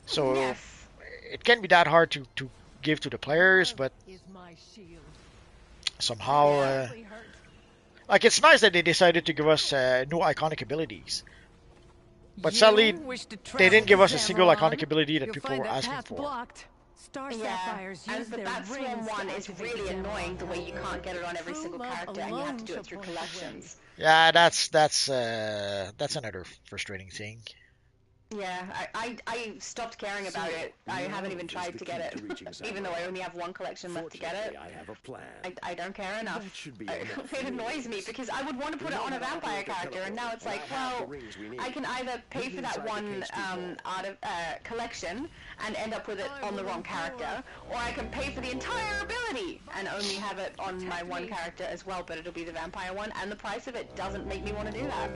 so Yes. it can't be that hard to give to the players, but somehow like it's nice that they decided to give us new iconic abilities, but sadly they didn't give us a single iconic ability that people were asking for. Yeah, but that Swarm one is really annoying the way you can't get it on every single character and you have to do it through collections. Yeah, that's another frustrating thing. Yeah, I stopped caring about it. I haven't even tried to get it, even though I only have one collection left to get it. I have a plan. I don't care enough. That should be It annoys me because I would want to put it on a vampire character, and now it's like, well, I can either pay for that one collection and end up with it on the wrong character, or I can pay for the entire ability and only have it on my one character as well, but it'll be the vampire one, and the price of it doesn't make me want to do that.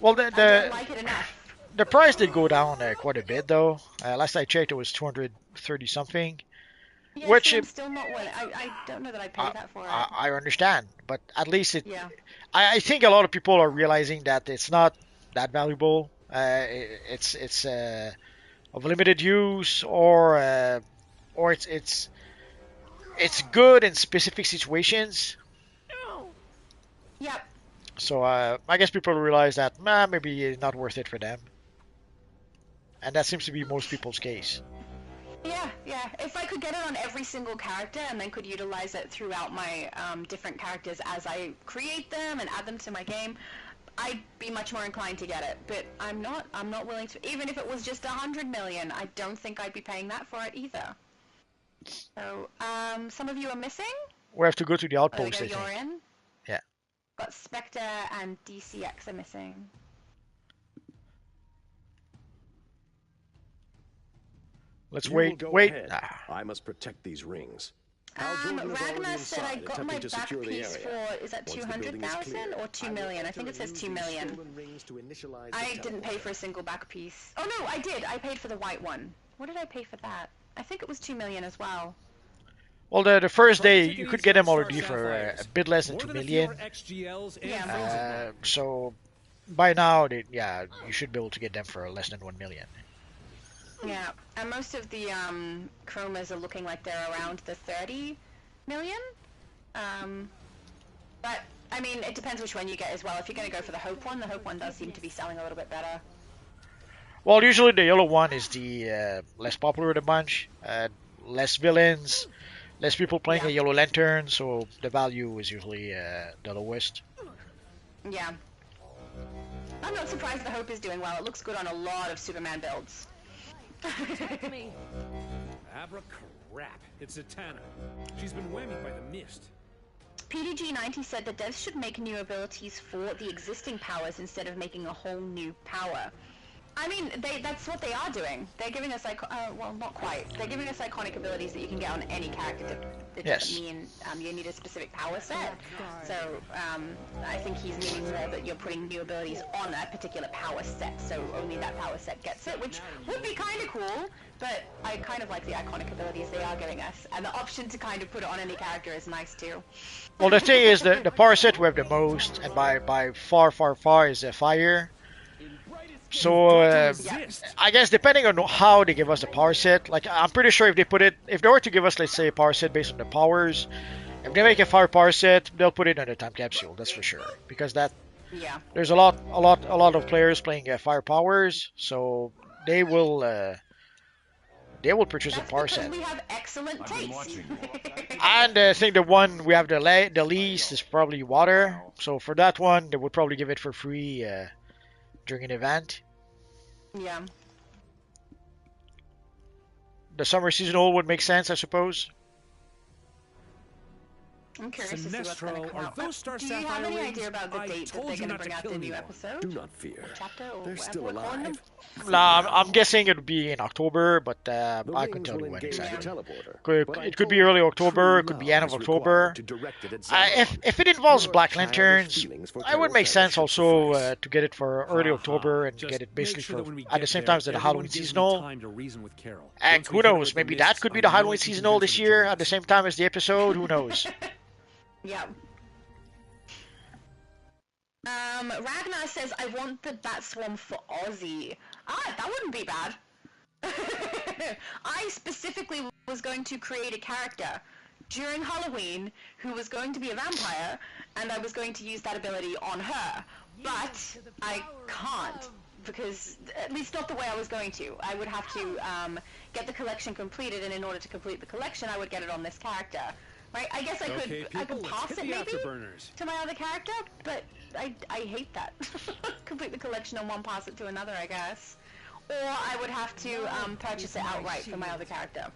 Well, I don't like it enough. the price did go down quite a bit though. Last I checked, it was 230 something. Yeah, Which I'm still not willing. I don't know that I paid that for it. I understand, but at least it. Yeah. I think a lot of people are realizing that it's not that valuable. It's of limited use, or it's good in specific situations. Yep. So I guess people realize that maybe it's not worth it for them, and that seems to be most people's case. Yeah, yeah. If I could get it on every single character and then could utilize it throughout my different characters as I create them and add them to my game, I'd be much more inclined to get it. But I'm not willing to. Even if it was just 100 million, I don't think I'd be paying that for it either. So, some of you are missing. We have to go to the Oh, outpost, there I you go, think. you're in. Yeah. Got Spectre and DCX are missing. Let's You will wait. go Wait. ahead. Ah. I must protect these rings. Hal Jordan is already Ragnar said I inside, got my attempting to back secure the piece area. for, is that Once the building is 200,000 clear, or 2 I will million? I enter think it says and 2 use these million. stolen rings to initialize the I didn't pay teleporter. for a single back piece. Oh no, I did. I paid for the white one. What did I pay for that? I think it was 2 million as well. Well, the first day you could get them already for a bit less than 2 million. Yeah. So by now, you should be able to get them for less than 1 million. Yeah, and most of the chromas are looking like they're around the 30 million. But I mean, it depends which one you get as well. If you're going to go for the Hope one does seem to be selling a little bit better. Well, usually the yellow one is the less popular of the bunch. Less villains, less people playing a yellow lantern, so the value is usually the lowest. Yeah. I'm not surprised the Hope is doing well. It looks good on a lot of Superman builds. Abracrap. It's Zatanna. She's been whammied by the mist. PDG90 said that devs should make new abilities for the existing powers instead of making a whole new power. I mean, that's what they are doing. They're giving us, well, not quite. They're giving us iconic abilities that you can get on any character. That doesn't mean you need a specific power set. So, I think he's meaning more that you're putting new abilities on a particular power set, so only that power set gets it, which would be kind of cool, but I kind of like the iconic abilities they are giving us, and the option to kind of put it on any character is nice too. Well, the thing is, the power set we have the most, and by far is fire. So I guess depending on how they give us the power set, like I'm pretty sure if they were to give us, let's say, a power set based on the powers, if they make a fire power set, they'll put it in a time capsule. That's for sure, because there's a lot of players playing fire powers, so they will purchase a power set. We have excellent taste. And I think the one we have the least is probably water. So for that one, they would probably give it for free. during an event. Yeah. The summer seasonal would make sense, I suppose. I'm curious to see what's going to Sinestro, come are out. those star Do you have sapphire any rings? idea about the I date that told they're you going to not to bring out kill the new anyone. episode? Do not fear. Chapter or They're whatever still we're calling them? alive. Nah, I'm guessing it would be in October, but The I couldn't rings tell will you when engage the exactly. teleporter. but I'm It could be told early October, true it could be love end of is October. required to direct it at Xamaron. If it involves Your Black childish Lanterns, feelings for it would Carol make Sanders sense should also suffice. to get it for early Ha October ha. and Just get it make basically sure for that when we at the get same there, time as the everyone Halloween gives me seasonal. time to reason with Carol. And Once we who hit her knows? with the Maybe mists, that could be I the know Halloween I can seasonal convince this her to year join at the us. same time as the episode. Who knows? Yeah. Ragnar says, I want the Bat Swarm for Ozzy. That wouldn't be bad. I specifically was going to create a character during Halloween who was going to be a vampire, and I was going to use that ability on her. But I can't, because, at least not the way I was going to. I would have to get the collection completed, and in order to complete the collection, I would get it on this character. Right? I guess I Okay, could people, let's pass hit it the maybe afterburners. to my other character, but I hate that. Complete the collection and one pass it to another, I guess. Or I would have to purchase it outright for my other character.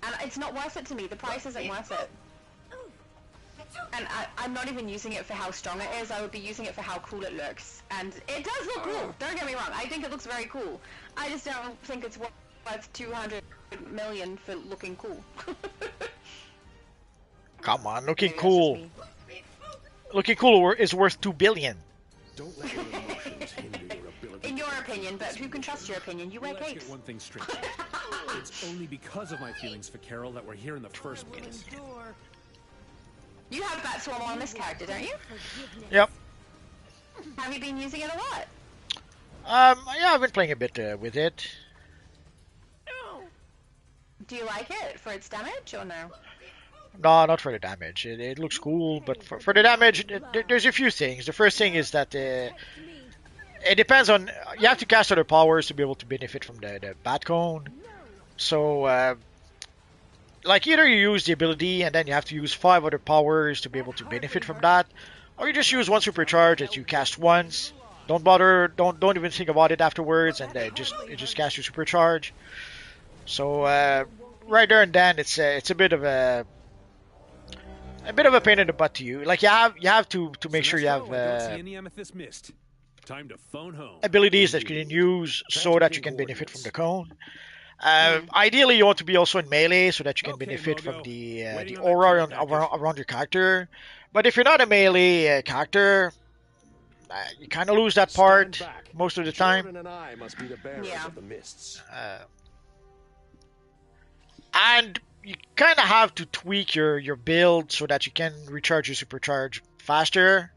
And it's not worth it to me. The price isn't worth it. And I'm not even using it for how strong it is. I would be using it for how cool it looks. And it does look cool. Don't get me wrong. I think it looks very cool. I just don't think it's worth 200 million for looking cool. Come on, looking Maybe that's cool. just me. Looking cool is worth 2 billion. Don't let your emotions hinder your ability. In your opinion, but who can trust your opinion? You wear Let's capes. get one thing straight. It's only because of my feelings for Carol that we're here in the first place. You have Bat Swarm on this character, don't you? Yep. Have you been using it a lot? Yeah, I've been playing a bit with it. Do you like it for its damage or no? No, not for the damage. It looks cool, but for the damage, there's a few things. The first thing is that it depends on... You have to cast other powers to be able to benefit from the bat cone. So, like, either you use the ability and then you have to use 5 other powers to be able to benefit from that, or you just use one supercharge that you cast once. Don't bother, don't even think about it afterwards, and it just casts your supercharge. So, right there and then, it's a bit of a pain in the butt to you. Like, you have to make sure you have I don't see any amethyst mist. Time to phone home. abilities that you can use so that you can benefit from the cone. Ideally, you want to be also in melee so that you can Okay, benefit Mogo. from the Waiting on aura that care around your character. But if you're not a melee character, you kind of lose that part Stand back. most of the time. Jordan and I must be the bearers Yeah. of the mists. And you kind of have to tweak your build so that you can recharge your supercharge faster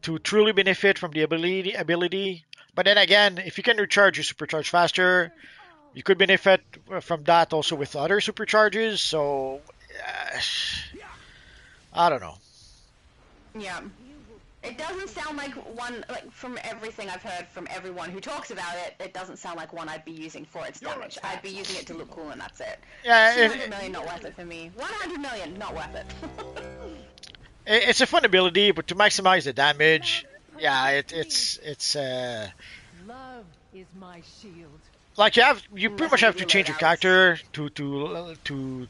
to truly benefit from the ability. But then again, if you can recharge your supercharge faster, you could benefit from that also with other supercharges. So I don't know. Yeah. It doesn't sound like one, like, from everything I've heard from everyone who talks about it, it doesn't sound like one I'd be using for its damage. I'd be using it to look cool and that's it. Yeah, 200 million, not worth it for me. 100 million, not worth it. it's a fun ability, but to maximize the damage, yeah, it's Love is my shield. like you pretty much have to change your character to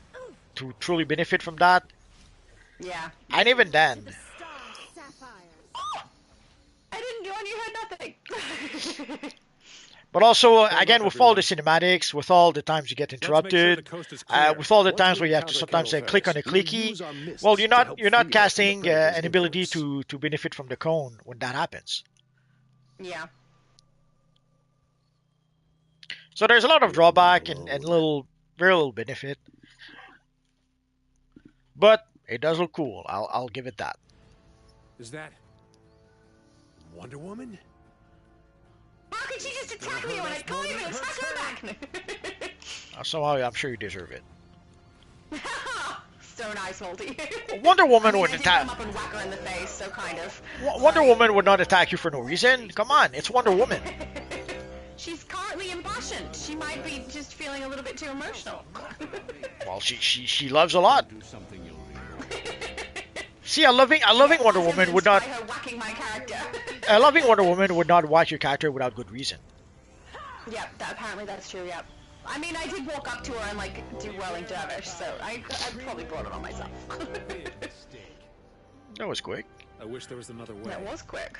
truly benefit from that. Yeah. And even then, I didn't do any, you heard nothing. but also again with all the cinematics, with all the times you get Let's make sure the interrupted, coast is clear. with all the Once times we where you have to encounter sometimes Carol click on a Ferris, we'll clicky. use our mists Well, to help you're free not us casting from the Predator's an ability influence. to benefit from the cone when that happens. Yeah. So there's a lot of drawback and very little benefit. But it does look cool. I'll give it that. Is that Wonder Woman? How could she just attack me when I can't even attack her back? Somehow I'm sure you deserve it. So nice, Multi. Wonder Woman I would did attack. come up and whack her in the face, so kind of. Wonder Woman would not attack you for no reason. Come on, it's Wonder Woman. She's currently impassioned. She might be just feeling a little bit too emotional. Well, she loves a lot. See, a loving Wonder Woman would not. By her whacking my character. A loving Wonder Woman would not watch your character without good reason. Yep, apparently that's true, yep. I mean, I did walk up to her and, like, do whirling dervish, so I probably brought it on myself. That was quick. I wish there was another way. That was quick.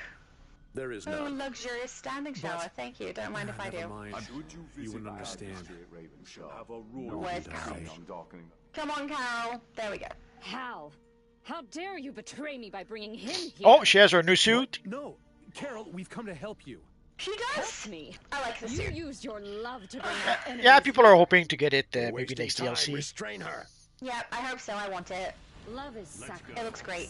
There is Oh, none. luxurious standing shower, thank you. Don't mind if I Never do. mind. You wouldn't understand. Where's Carol? Come on, Carol. There we go. Hal, how dare you betray me by bringing him here? Oh, she has her new suit. No, Carol, we've come to help you. She does? Help me. I like the You suit. used your love to bring out enemies. Yeah, people are hoping to get it We're maybe wasting next time. DLC. Restrain her. Yep, I hope so. I want it. Love is sacrifice. It looks great.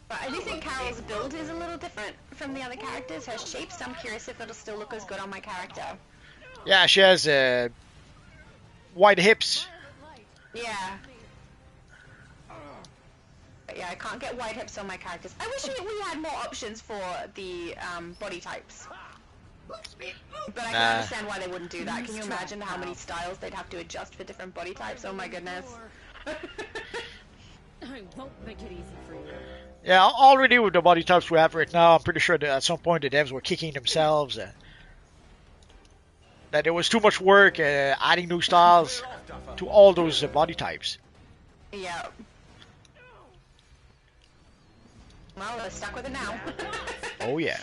But I do think Carol's build is a little different from the other characters. Her shape, so I'm curious if it'll still look as good on my character. Yeah, she has wide hips. Yeah. But yeah, I can't get wide hips on my characters. I wish we had more options for the body types. But I can understand why they wouldn't do that. Can you imagine how many styles they'd have to adjust for different body types? Oh my goodness. I won't make it easy for you. Yeah, already with the body types we have right now, I'm pretty sure that at some point the devs were kicking themselves. That there was too much work adding new styles to all those body types. Yeah. Well, they're stuck with it now. Oh yeah.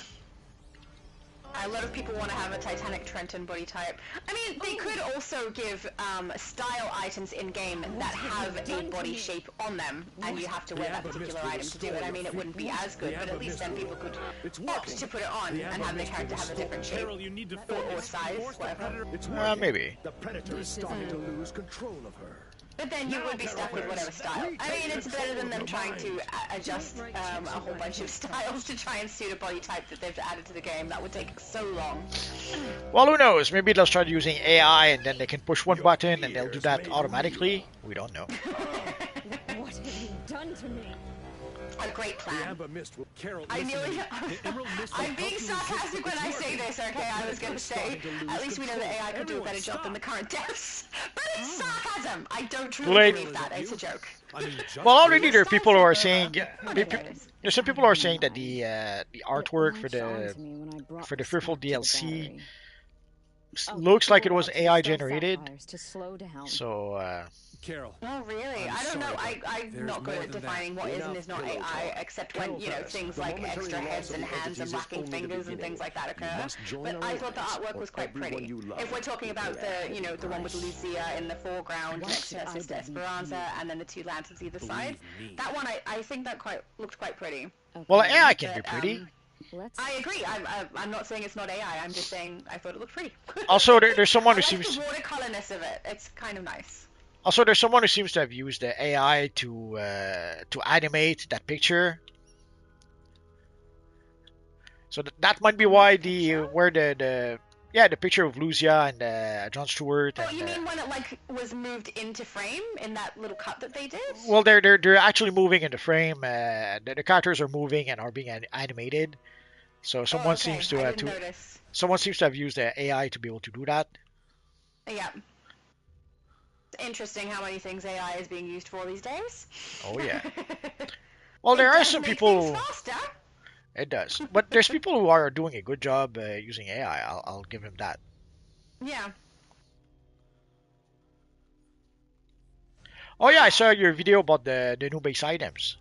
A lot of people want to have a Titanic Trenton body type. I mean, they could also give style items in-game that have a body shape on them, and you have to wear that particular item to do it. I mean, it wouldn't be as good, but at least then people could opt to put it on and have their character have a different shape. Carol, you need to Or size, whatever. It's working. Maybe. The Predator is starting to lose control of her. But then you would be stuck with whatever style. I mean, it's better than them trying to adjust a whole bunch of styles to try and suit a body type that they've added to the game. That would take so long. Well, who knows? Maybe they'll start using AI and then they can push one button and they'll do that automatically. We don't know. What have you done to me? A great The plan. Amber Mist will... Carol, I listen. nearly... The Emerald Mist will I'm being help you sarcastic when resist. I It's say working. this, okay? I was going to say, at least we know that AI could do a better job than the current devs. But it's sarcasm. I don't truly Late. believe that. It's a joke. I mean, just Well, already there are people who are Stars saying are- there's some people who are saying that the artwork for Latched onto the me when I brought for the the Fearful spark to the DLC battery. looks like it was People AI watch these generated. sapphires to slow down. So Carol. Oh, really? I'm I don't know. sorry, but I'm there's not good more at than that. defining what is and is not Pillow AI, talk. except when, you know, Pillow things The like momentary extra loss heads of and the hands and entities is lacking only the fingers and beginning. things like that You occur. must join But our I thought the alliance, artwork or was quite everyone pretty. you love If we're talking will about pay the, you know, the one with Lucia in the foreground Why next to should her I sister believe Esperanza, you? and then the two lanterns either Believe side. me. That one, I think that looked quite pretty. well, Okay, AI can be But, pretty. let's I agree. I'm not saying it's not AI. I'm just saying I thought it looked pretty. Also, there's I someone who like seems the watercolorness of it. It's kind of nice. to have used the AI to animate that picture. So that might be why the picture of Lucia and John Stewart Oh, and you mean when it like was moved into frame in that little cut that they did? well they're actually moving in the frame. The characters are moving and are being animated. So someone okay. seems to I didn't notice. someone seems to have used the AI to be able to do that. Yeah. It's interesting how many things AI is being used for these days. Oh yeah. Well, there It are does some make people. things faster. It does, but there's people who are doing a good job using AI. I'll give him that. Yeah. Oh yeah, I saw your video about the new base items.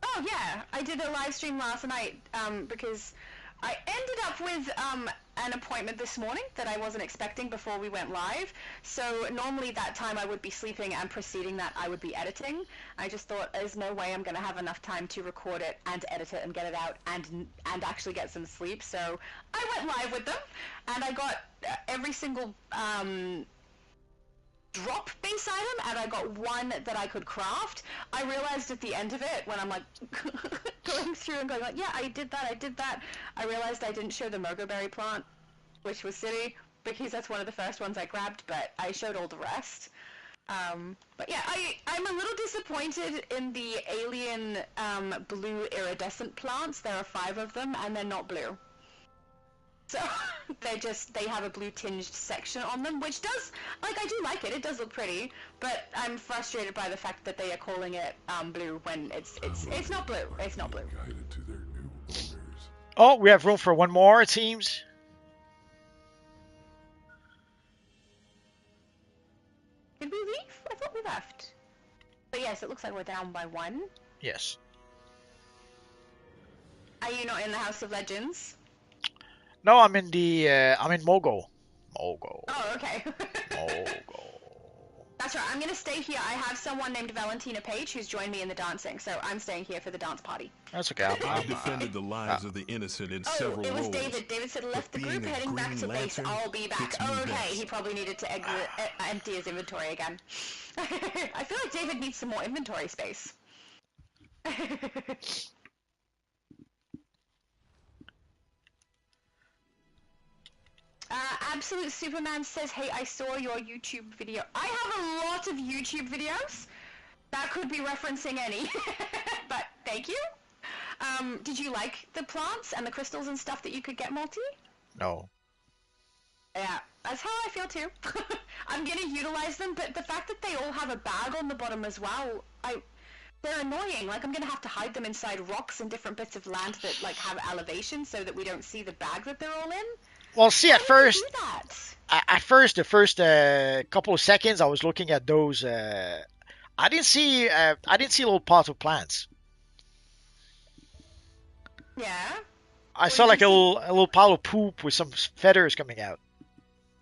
Oh yeah, I did a live stream last night because I ended up with an appointment this morning that I wasn't expecting before we went live. So normally that time I would be sleeping and preceding that I would be editing. I just thought there's no way I'm going to have enough time to record it and edit it and get it out and actually get some sleep. So I went live with them and I got every single drop base item and I got one that I could craft. I realized at the end of it when I'm like going through and going like, yeah, I did that. I realized I didn't show the Mogoberry plant, which was silly because that's one of the first ones I grabbed, but I showed all the rest. But yeah, I'm a little disappointed in the alien blue iridescent plants. There are 5 of them and they're not blue. So they have a blue tinged section on them, which does, like, I do like it. It does look pretty, but I'm frustrated by the fact that they are calling it blue when it's not blue. It's not blue. Guided to their new owners. Oh, we have room for one more, it seems. Did we leave? I thought we left. But yes, it looks like we're down by one. Yes. Are you not in the House of Legends? No, I'm in the I'm in Mogo. Mogo. Oh, okay. Mogo. That's right. I'm gonna stay here. I have someone named Valentina Page who's joined me in the dancing, so I'm staying here for the dance party. That's okay. I've defended the lives of the innocent in several it was roles. David. David said left the group, being a heading back Green to base. Lantern I'll be back. hits me Oh, okay. best. He probably needed to empty his inventory again. I feel like David needs some more inventory space. Absolute Superman says, hey, I saw your YouTube video. I have a lot of YouTube videos. That could be referencing any. But thank you. Did you like the plants and the crystals and stuff that you could get, Multi? No. Yeah, that's how I feel too. I'm gonna utilize them, but the fact that they all have a bag on the bottom as well, they're annoying. Like, I'm gonna have to hide them inside rocks and different bits of land that, like, have elevation so that we don't see the bag that they're all in. Well, see, Why at would first, you do that? the first couple of seconds, I was looking at those. I didn't see little pots of plants. Yeah. I saw like a little pile of poop with some feathers coming out.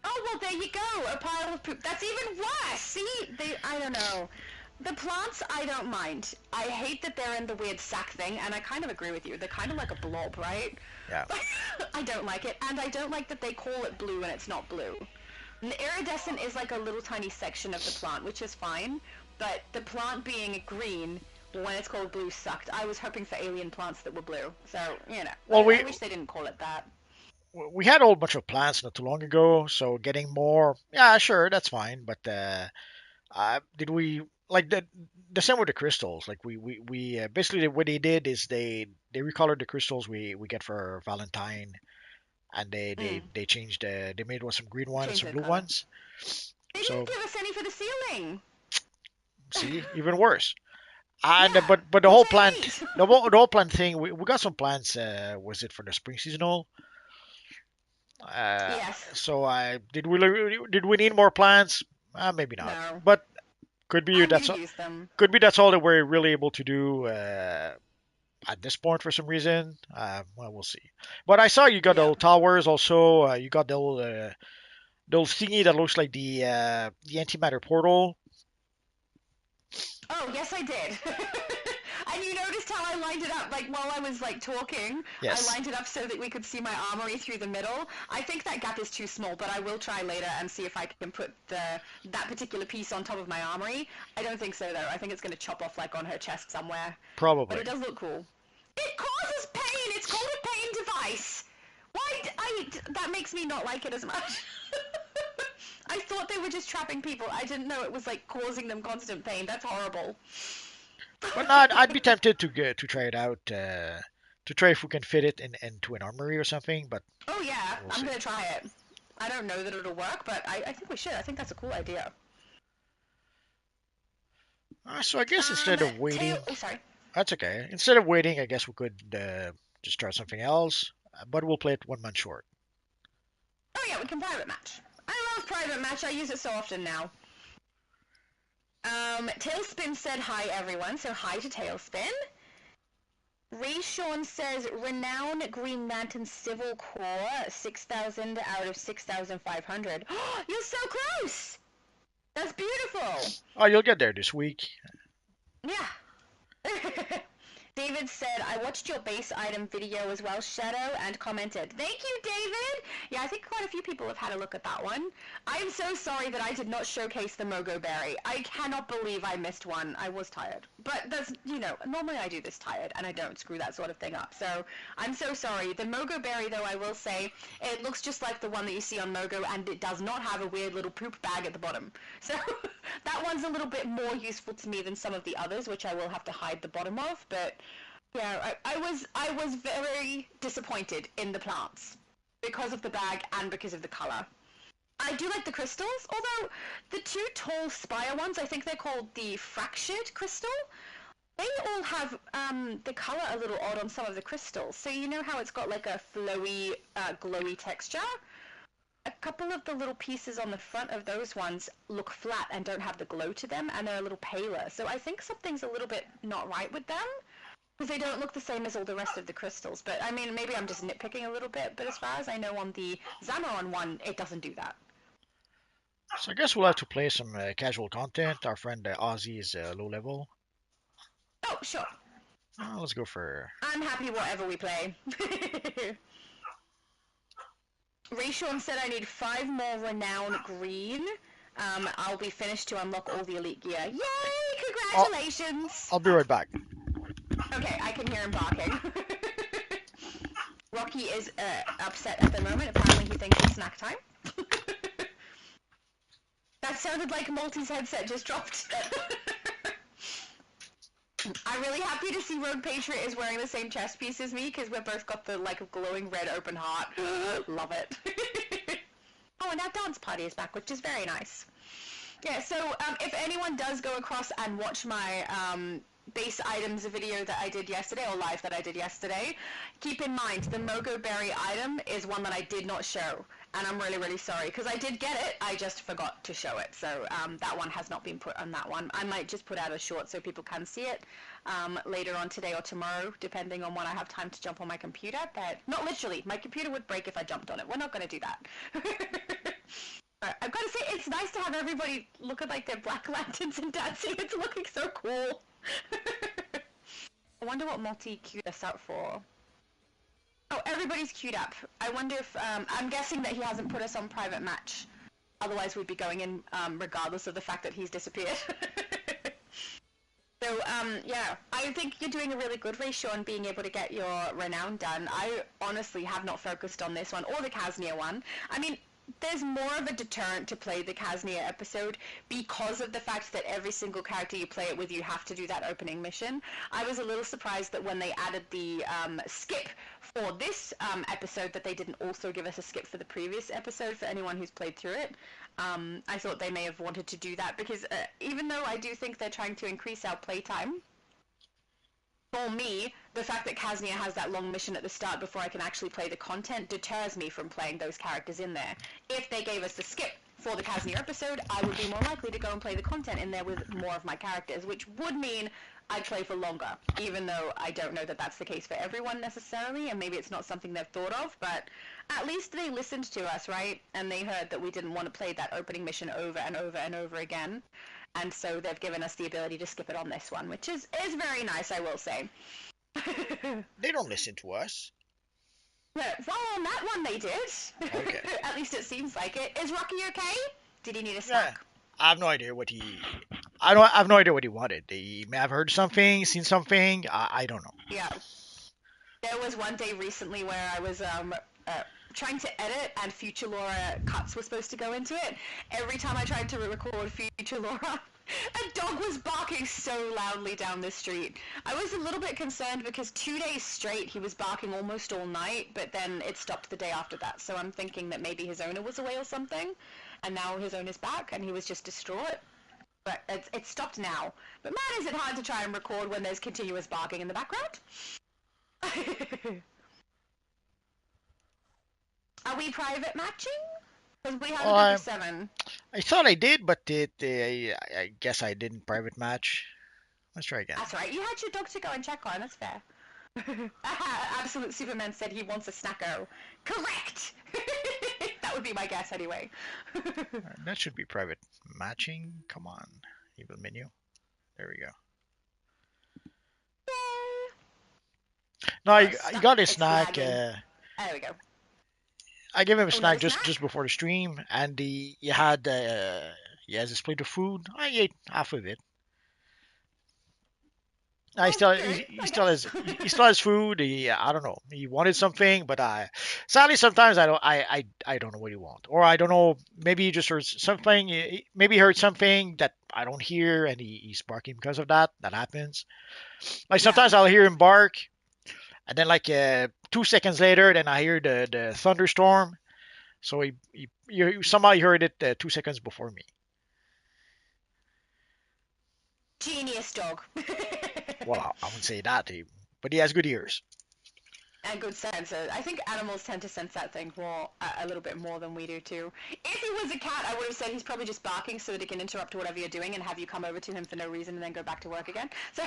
Oh, well, there you go. A pile of poop. That's even worse. See, I don't know. The plants, I don't mind. I hate that they're in the weird sack thing, and I kind of agree with you. They're kind of like a blob, right? Yeah. I don't like it, and I don't like that they call it blue and it's not blue. And the iridescent is like a little tiny section of the plant, which is fine, but the plant being green when it's called blue sucked. I was hoping for alien plants that were blue, so, you know. Well, I wish they didn't call it that. We had a whole bunch of plants not too long ago, so getting more, yeah, sure, that's fine. But did we like the same with the crystals? Like we basically what they did is they recolored the crystals we get for Valentine, and they changed they made some green ones, Changed some the blue color. ones. They So didn't give us any for the ceiling. see, even worse. And Yeah, but the whole which I plant hate. the whole plant thing we got some plants. Was it for the spring seasonal? Yes. So did we need more plants? Maybe not. No. But could be I'm that's gonna use them. could be that's all that we're really able to do at this point for some reason. Well, we'll see. But I saw you got the Yeah. little towers also. You got the little thingy that looks like the antimatter portal. Oh, yes, I did. And you noticed how I lined it up, like, while I was, like, talking, Yes. I lined it up so that we could see my armory through the middle. I think that gap is too small, but I will try later and see if I can put that particular piece on top of my armory. I don't think so, though. I think it's going to chop off, like, on her chest somewhere. But Probably. it does look cool. It causes pain! It's called a pain device! That makes me not like it as much. I thought they were just trapping people. I didn't know it was, like, causing them constant pain. That's horrible. But no, I'd be tempted to try it out. To try if we can fit it into an armory or something. But Oh, yeah. We'll I'm see. going to try it. I don't know that it'll work, but I think we should. I think that's a cool idea. so I guess instead of waiting, Oh, sorry. that's okay. Instead of waiting, I guess we could just try something else. But we'll play it 1 month short. Oh, yeah, we can private match. I love private match. I use it so often now. Tailspin said hi, everyone. So hi to Tailspin. Rayshawn says, renowned Green Lantern Civil Corps, 6,000 out of 6,500. You're so close! That's beautiful! Oh, you'll get there this week. Yeah. David said, I watched your base item video as well, Shadow, and commented. Thank you, David! Yeah, I think quite a few people have had a look at that one. I'm so sorry that I did not showcase the Mogo Berry. I cannot believe I missed one. I was tired. But that's, normally I do this tired, and I don't screw that sort of thing up. So, I'm so sorry. The Mogo Berry, though, I will say, it looks just like the one that you see on Mogo, and it does not have a weird little poop bag at the bottom. So, that one's a little bit more useful to me than some of the others, which I will have to hide the bottom of, but... Yeah, I was very disappointed in the plants. because of the bag and because of the color. I do like the crystals, although the two tall spire ones, I think they're called the fractured crystal. They all have the color a little odd on some of the crystals. So you know how it's got like a flowy, glowy texture? A couple of the little pieces on the front of those ones look flat and don't have the glow to them, and they're a little paler. So I think something's a little bit not right with them, because they don't look the same as all the rest of the crystals. But I mean, maybe I'm just nitpicking a little bit, but as far as I know on the Zamaron one, it doesn't do that. So I guess we'll have to play some casual content. Our friend Ozzy is low level. Oh, sure. Let's go for... I'm happy whatever we play. Rayshon said I need 5 more renown green. I'll be finished to unlock all the elite gear. Yay! Congratulations! I'll be right back. Okay, I can hear him barking. Rocky is upset at the moment. Apparently he thinks it's snack time. That sounded like Multi's headset just dropped. I'm really happy to see Rogue Patriot is wearing the same chest piece as me, because we've both got the glowing red open heart. Love it. Oh, and that dance party is back, which is very nice. Yeah, so if anyone does go across and watch my base items video that I did yesterday, or live that I did yesterday, keep in mind the Mogo Berry item is one that I did not show, and I'm really, really sorry, because I did get it, I just forgot to show it, so that one has not been put on that one. I might just put out a short so people can see it later on today or tomorrow, depending on when I have time to jump on my computer, but not literally, my computer would break if I jumped on it. We're not going to do that. I've got to say, it's nice to have everybody look at their black lanterns and dancing. It's looking so cool. I wonder what Multi queued us up for. Oh, everybody's queued up. I wonder if, I'm guessing that he hasn't put us on private match. Otherwise we'd be going in, regardless of the fact that he's disappeared. So, yeah, I think you're doing a really good ratio on being able to get your renown done. I honestly have not focused on this one, or the Casnia one. I mean, there's more of a deterrent to play the Casnia episode because of the fact that every single character you play it with, you have to do that opening mission. I was a little surprised that when they added the skip for this episode, that they didn't also give us a skip for the previous episode for anyone who's played through it. I thought they may have wanted to do that because even though I do think they're trying to increase our playtime, for me, the fact that Casnia has that long mission at the start before I can actually play the content deters me from playing those characters in there. If they gave us the skip for the Casnia episode, I would be more likely to go and play the content in there with more of my characters, which would mean I'd play for longer, even though I don't know that that's the case for everyone necessarily, and maybe it's not something they've thought of, but at least they listened to us, right? And they heard that we didn't want to play that opening mission over and over and over again. And so they've given us the ability to skip it on this one, which is very nice, I will say. They don't listen to us. Well, on that one they did. Okay. At least it seems like it. Is Rocky okay? Did he need a snack? Yeah. I have no idea what he... I have no idea what he wanted. He may have heard something, seen something. I don't know. Yeah. There was one day recently where I was trying to edit, and Future Laura cuts were supposed to go into it. Every time I tried to record Future Laura, a dog was barking so loudly down the street. I was a little bit concerned because 2 days straight he was barking almost all night, but then it stopped the day after that. So I'm thinking that maybe his owner was away or something, and now his owner's back and he was just distraught. But it's stopped now. But man, is it hard to try and record when there's continuous barking in the background. Are we private matching? Because we have a 7. I thought I did, but I guess I didn't private match. Let's try again. That's right. You had your dog to go and check on. That's fair. Absolute Superman said he wants a snacko. Correct! That would be my guess anyway. That should be private matching. Come on. Evil menu. There we go. No, I got a snack. There we go. I gave him a snack just before the stream, and he has a plate of food. I ate half of it. He still has food. I don't know. He wanted something, but sadly sometimes I don't know what he wants, or I don't know. Maybe he just heard something. Maybe he heard something that I don't hear, and he's barking because of that. That happens. Like sometimes I'll hear him bark, And then like 2 seconds later, then I hear the thunderstorm. So somehow he heard it 2 seconds before me. Genius dog. Well, I wouldn't say that, but he has good ears. And good sense. I think animals tend to sense that thing more, a little bit more than we do too. If he was a cat, I would have said he's probably just barking so that he can interrupt whatever you're doing and have you come over to him for no reason and then go back to work again. So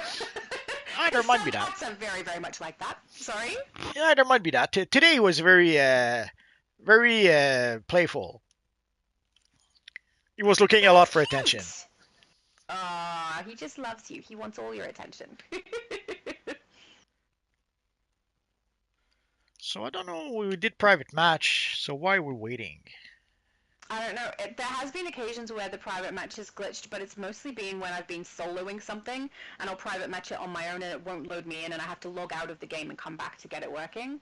There might be some that. cats are very, very much like that. Sorry. Yeah, there might be that. Today was very playful. He was looking a lot for attention. He just loves you. He wants all your attention. So I don't know. We did private match. So why are we waiting? I don't know. There has been occasions where the private match has glitched, but it's mostly been when I've been soloing something, and I'll private match it on my own, and it won't load me in, and I have to log out of the game and come back to get it working.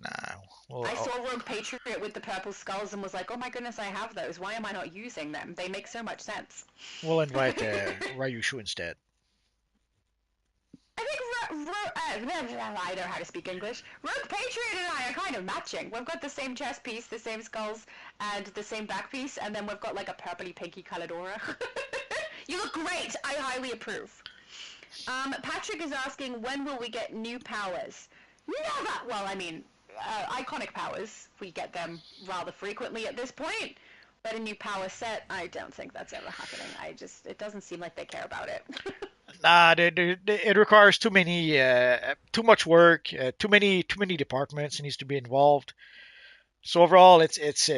Nah. Well, I saw Rogue Patriot with the purple skulls and was like, oh my goodness, I have those. Why am I not using them? They make so much sense. we'll invite Ryushu instead. I think I know how to speak English. Rogue Patriot and I are kind of matching. We've got the same chest piece, the same skulls, and the same back piece, and then we've got like a purpley pinky colored aura. You look great. I highly approve. Patrick is asking, when will we get new powers? Never! Well, I mean, iconic powers, we get them rather frequently at this point. But a new power set, I don't think that's ever happening. It doesn't seem like they care about it. Nah, it requires too much work, too many departments needs to be involved. So overall, it's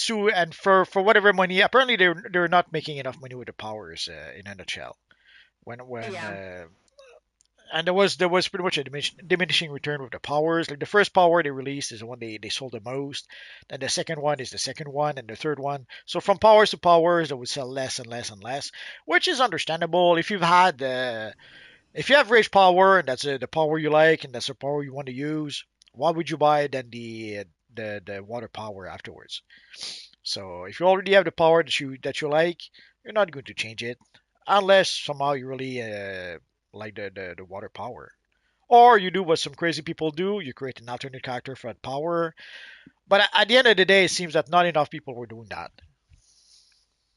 too, and for whatever money, apparently they're not making enough money with the powers in a nutshell. When Yeah. And there was pretty much a diminishing return with the powers. Like the first power they released is the one they sold the most. Then the second one is the second one, and the third one. So from powers to powers, they would sell less and less and less, which is understandable. If you have rage power and that's the power you like and that's the power you want to use, why would you buy then the water power afterwards? So if you already have the power that you like, you're not going to change it unless somehow you really like the water power. Or you do what some crazy people do, you create an alternate character for that power. But at the end of the day, it seems that not enough people were doing that.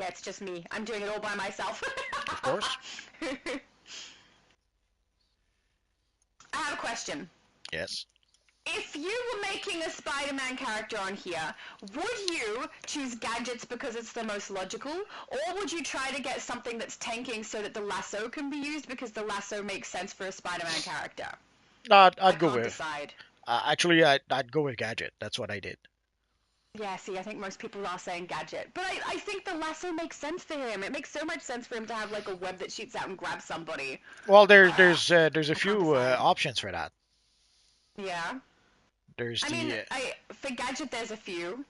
Yeah, it's just me. I'm doing it all by myself. Of course. I have a question. Yes. If you were making a Spider-Man character on here, would you choose gadgets because it's the most logical, or would you try to get something that's tanking so that the lasso can be used because the lasso makes sense for a Spider-Man character? No, I I'd go can't with. decide. Actually, I'd go with Gadget. That's what I did. Yeah, see, I think most people are saying gadget. But I think the lasso makes sense for him. It makes so much sense for him to have like a web that shoots out and grabs somebody. Well, there's a can't few decide. options for that. Yeah. There's I mean, for gadget, there's a few.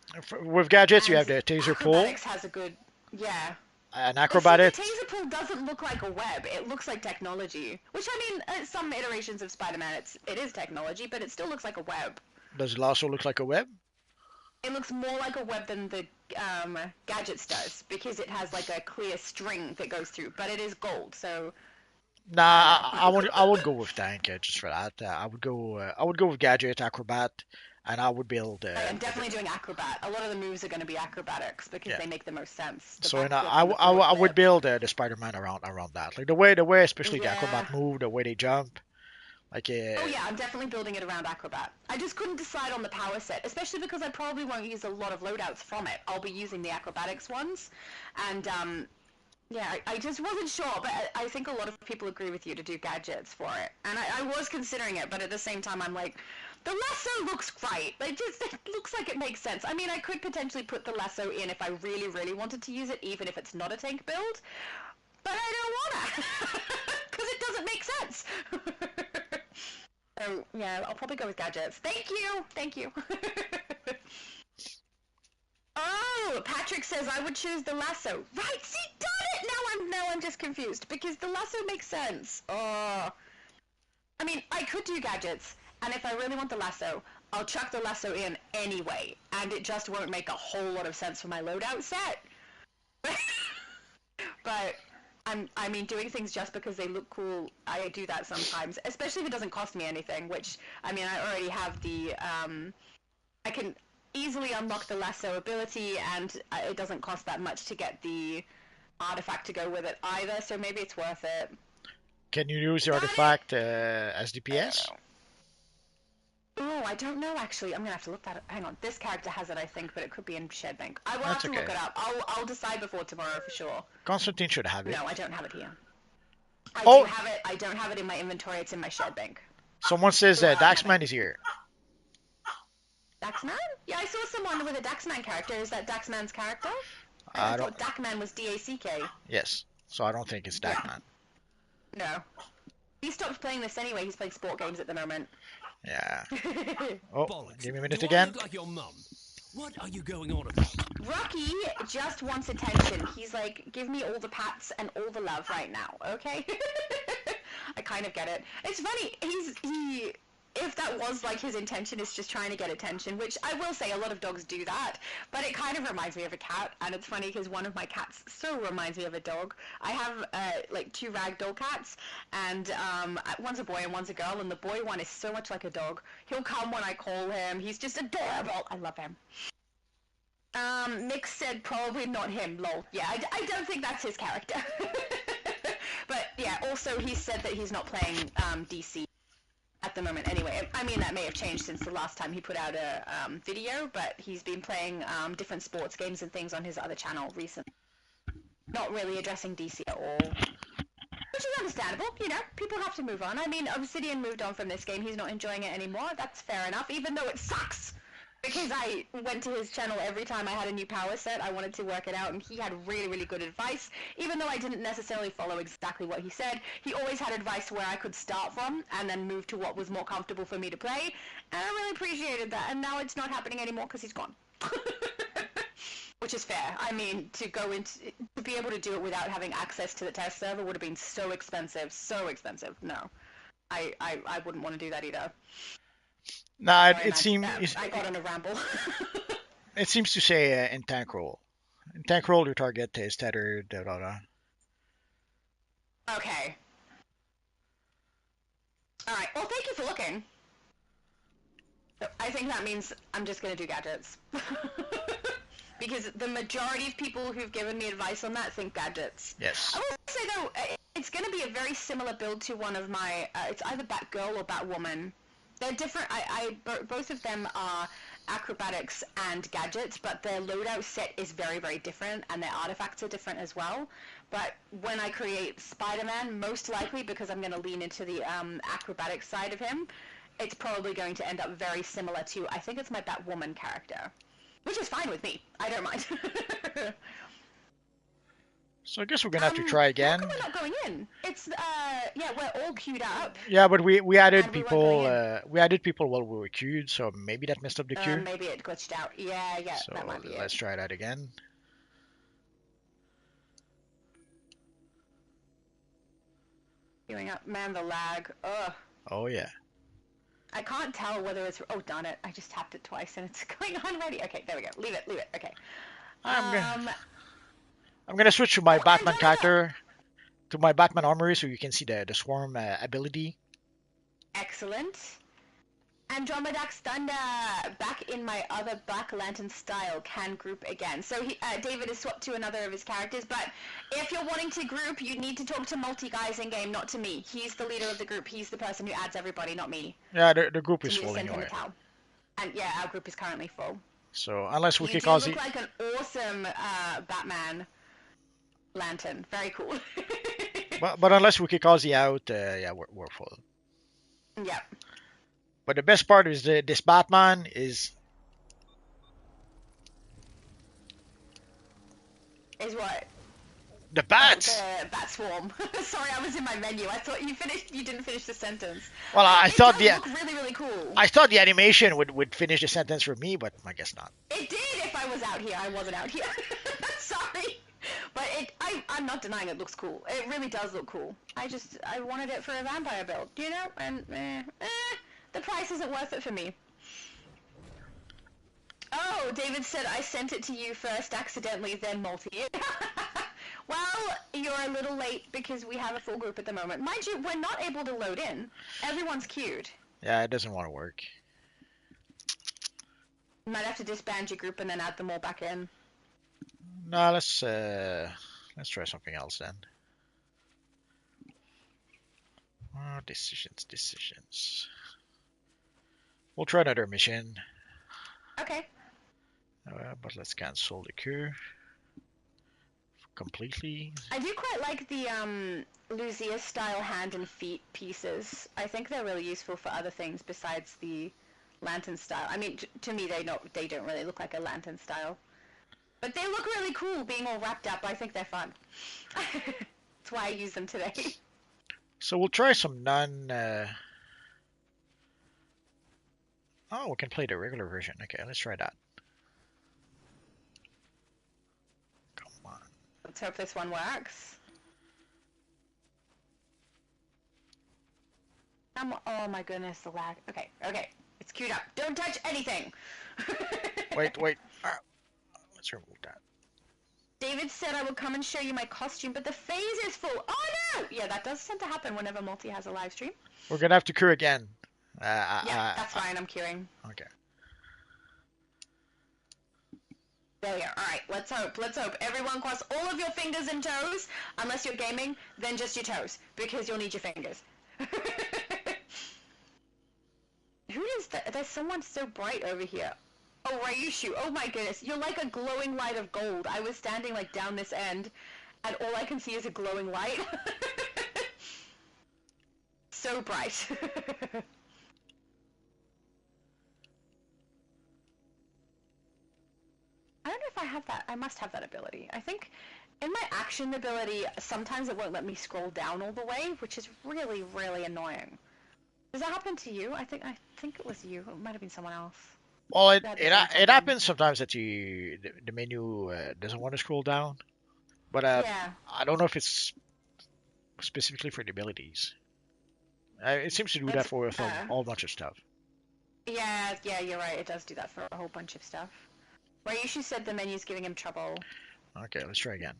with gadgets you And have the taser pull, acrobatics has a good, yeah. and But see, acrobatics. the taser pull doesn't look like a web. It looks like technology. Which, I mean, some iterations of Spider-Man, it is technology, but it still looks like a web. Does it also look like a web? It looks more like a web than the gadgets does, because it has like a clear string that goes through, but it is gold, so... Nah, I would go with tank just for that. I would go with gadget, acrobat, and I would build. I'm definitely doing acrobat. A lot of the moves are going to be acrobatics because Yeah. they make the most sense. The So and backflip I, and the I would forward build the Spider-Man around that. Like the way especially the Yeah. acrobat move, the way they jump. Like Oh yeah, I'm definitely building it around acrobat. I just couldn't decide on the power set, especially because I probably won't use a lot of loadouts from it. I'll be using the acrobatics ones, and yeah, I just wasn't sure, but I think a lot of people agree with you to do gadgets for it. And I was considering it, but at the same time I'm like, the lasso looks great. It looks like it makes sense. I mean, I could potentially put the lasso in if I really, really wanted to use it, even if it's not a tank build. But I don't wanna, because it doesn't make sense. So, yeah, I'll probably go with gadgets. Thank you! Oh, Patrick says I would choose the lasso. Right, see, done it! Now I'm just confused, because the lasso makes sense. Oh. I mean, I could do gadgets, and if I really want the lasso, I'll chuck the lasso in anyway, and it just won't make a whole lot of sense for my loadout set. But I mean, doing things just because they look cool, I do that sometimes, especially if it doesn't cost me anything, which, I mean, I already have the, I can easily unlock the lasso ability, and it doesn't cost that much to get the artifact to go with it either, so maybe it's worth it. Can you use the artifact as DPS? Oh, I don't know actually. I'm gonna have to look that up. Hang on. This character has it, I think, but it could be in Shed Bank. I will have That's to okay. look it up. I'll decide before tomorrow for sure. Constantine should have it. No, I don't have it here. I Oh! do have it. I don't have it in my inventory. It's in my Shed Bank. Someone says Daxman is here. Daxman? Yeah, I saw someone with a Daxman character. Is that Daxman's character? I thought Daxman was DACK. Yes, so I don't think it's Daxman. No. He stopped playing this anyway. He's playing sport games at the moment. Yeah. Oh, Bollocks. give me a minute Do I again. look like your mum? What are you going on about? Rocky just wants attention. He's like, give me all the pats and all the love right now, okay? I kind of get it. It's funny, if that was like his intention, is just trying to get attention, which I will say a lot of dogs do that, but it kind of reminds me of a cat, and it's funny because one of my cats so reminds me of a dog. I have like 2 ragdoll cats, and one's a boy and one's a girl, and the boy one is so much like a dog. He'll come when I call him. He's just adorable. I love him. Nick said probably not him, lol. Yeah, I don't think that's his character. But yeah, also he said that he's not playing DC at the moment anyway. I mean, that may have changed since the last time he put out a video, but he's been playing different sports games and things on his other channel recently. Not really addressing DC at all. Which is understandable, you know, people have to move on. I mean, Obsidian moved on from this game, he's not enjoying it anymore, that's fair enough, even though it sucks! Because I went to his channel every time I had a new power set, I wanted to work it out, and he had really, really good advice. Even though I didn't necessarily follow exactly what he said, he always had advice where I could start from, and then move to what was more comfortable for me to play, and I really appreciated that, and now it's not happening anymore because he's gone. Which is fair. I mean, to be able to do it without having access to the test server would have been so expensive, so expensive. No. I wouldn't want to do that either. Nah, it seems. I got on a ramble. It seems to say in tank roll. In tank roll, your target is tethered. Da, da, da. Okay. All right. Well, thank you for looking. I think that means I'm just gonna do gadgets. Because the majority of people who've given me advice on that think gadgets. Yes. I will say though, it's going to be a very similar build to one of my. It's either Batgirl or Batwoman. They're different. Both of them are acrobatics and gadgets, but their loadout set is very, very different, and their artifacts are different as well. But when I create Spider-Man, most likely because I'm going to lean into the acrobatic side of him, it's probably going to end up very similar to. I think it's my Batwoman character. Which is fine with me. I don't mind. So I guess we're gonna have to try again. How come we're not going in? It's yeah, we're all queued up. Yeah, but we added And people. We added people while we were queued, so maybe that messed up the queue. Maybe it glitched out. Yeah, So that might be let's it. try that again. Queuing up, man, the lag. Ugh. Oh yeah. I can't tell whether it's. Oh darn it! I just tapped it twice and it's going on already. Okay, there we go. Leave it. Okay. I'm gonna switch to my Batman character, to my Batman armory, so you can see the swarm ability. Excellent. Andromedax Thunder, back in my other Black Lantern style, can group again. So David has swapped to another of his characters, but if you're wanting to group, you need to talk to multi-guys in-game, not to me. He's the leader of the group. He's the person who adds everybody, not me. Yeah, the group is To full send him anyway. a cow. And yeah, our group is currently full. So unless we You kick do Ozzy, look like an awesome Batman lantern. Very cool. but unless we kick Ozzy out, yeah, we're full. Yep. But the best part is this Batman is. Is what? The bats! The bat swarm. Sorry, I was in my menu. I thought you finished. You didn't finish the sentence. Well, I thought It does look really, really cool. I thought the animation would finish the sentence for me, but I guess not. It did if I was out here. I wasn't out here. Sorry. But I'm not denying it looks cool. It really does look cool. I wanted it for a vampire build, you know? And, the price isn't worth it for me. Oh, David said I sent it to you first accidentally, then multi. Well, you're a little late because we have a full group at the moment. Mind you, we're not able to load in. Everyone's queued. Yeah, it doesn't want to work. You might have to disband your group and then add them all back in. No, let's try something else then. Decisions. We'll try another mission. Okay. But let's cancel the queue completely. I do quite like the Lucia style hand and feet pieces. I think they're really useful for other things besides the lantern style. I mean, to me, they don't really look like a lantern style, but they look really cool being all wrapped up. I think they're fun. That's why I use them today. So we'll try some Oh, we can play the regular version. Okay, let's try that. Come on. Let's hope this one works. Oh my goodness, the lag. Okay, it's queued up. Don't touch anything. Wait. Let's remove that. David said I will come and show you my costume, but the phase is full. Oh no! Yeah, that does tend to happen whenever Multi has a live stream. We're gonna have to queue again. Yeah, that's fine. I'm queuing. Okay. There we go. All right, let's hope. Let's hope. Everyone cross all of your fingers and toes. Unless you're gaming, then just your toes, because you'll need your fingers. Who is that? There's someone so bright over here. Oh, Ryushu. Oh my goodness. You're like a glowing light of gold. I was standing like down this end, and all I can see is a glowing light. So bright. I don't know if I have that. I must have that ability. I think in my action ability, sometimes it won't let me scroll down all the way, which is really, really annoying. Does that happen to you? I think it was you. It might have been someone else. Well, it happens sometimes that the menu doesn't want to scroll down, but yeah. I don't know if it's specifically for the abilities. It seems to do that for a whole bunch of stuff. Yeah, you're right. It does do that for a whole bunch of stuff. Ryushu said the menu's giving him trouble. Okay, let's try again.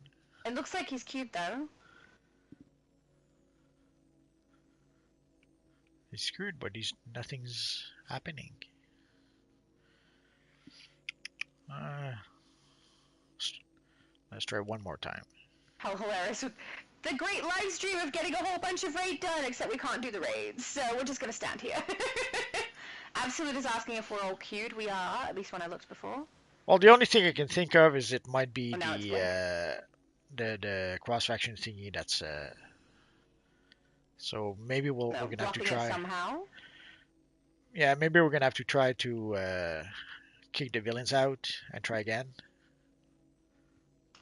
It looks like he's queued though. He's screwed, but nothing's happening. Let's try one more time. How hilarious. The great live stream of getting a whole bunch of raid done, except we can't do the raids, so we're just gonna stand here. Absolute is asking if we're all queued. We are, at least when I looked before. Well, the only thing I can think of is it might be the cross-faction thingy that's... So maybe we're going to have to try... somehow? Yeah, maybe we're going to have to try to kick the villains out and try again.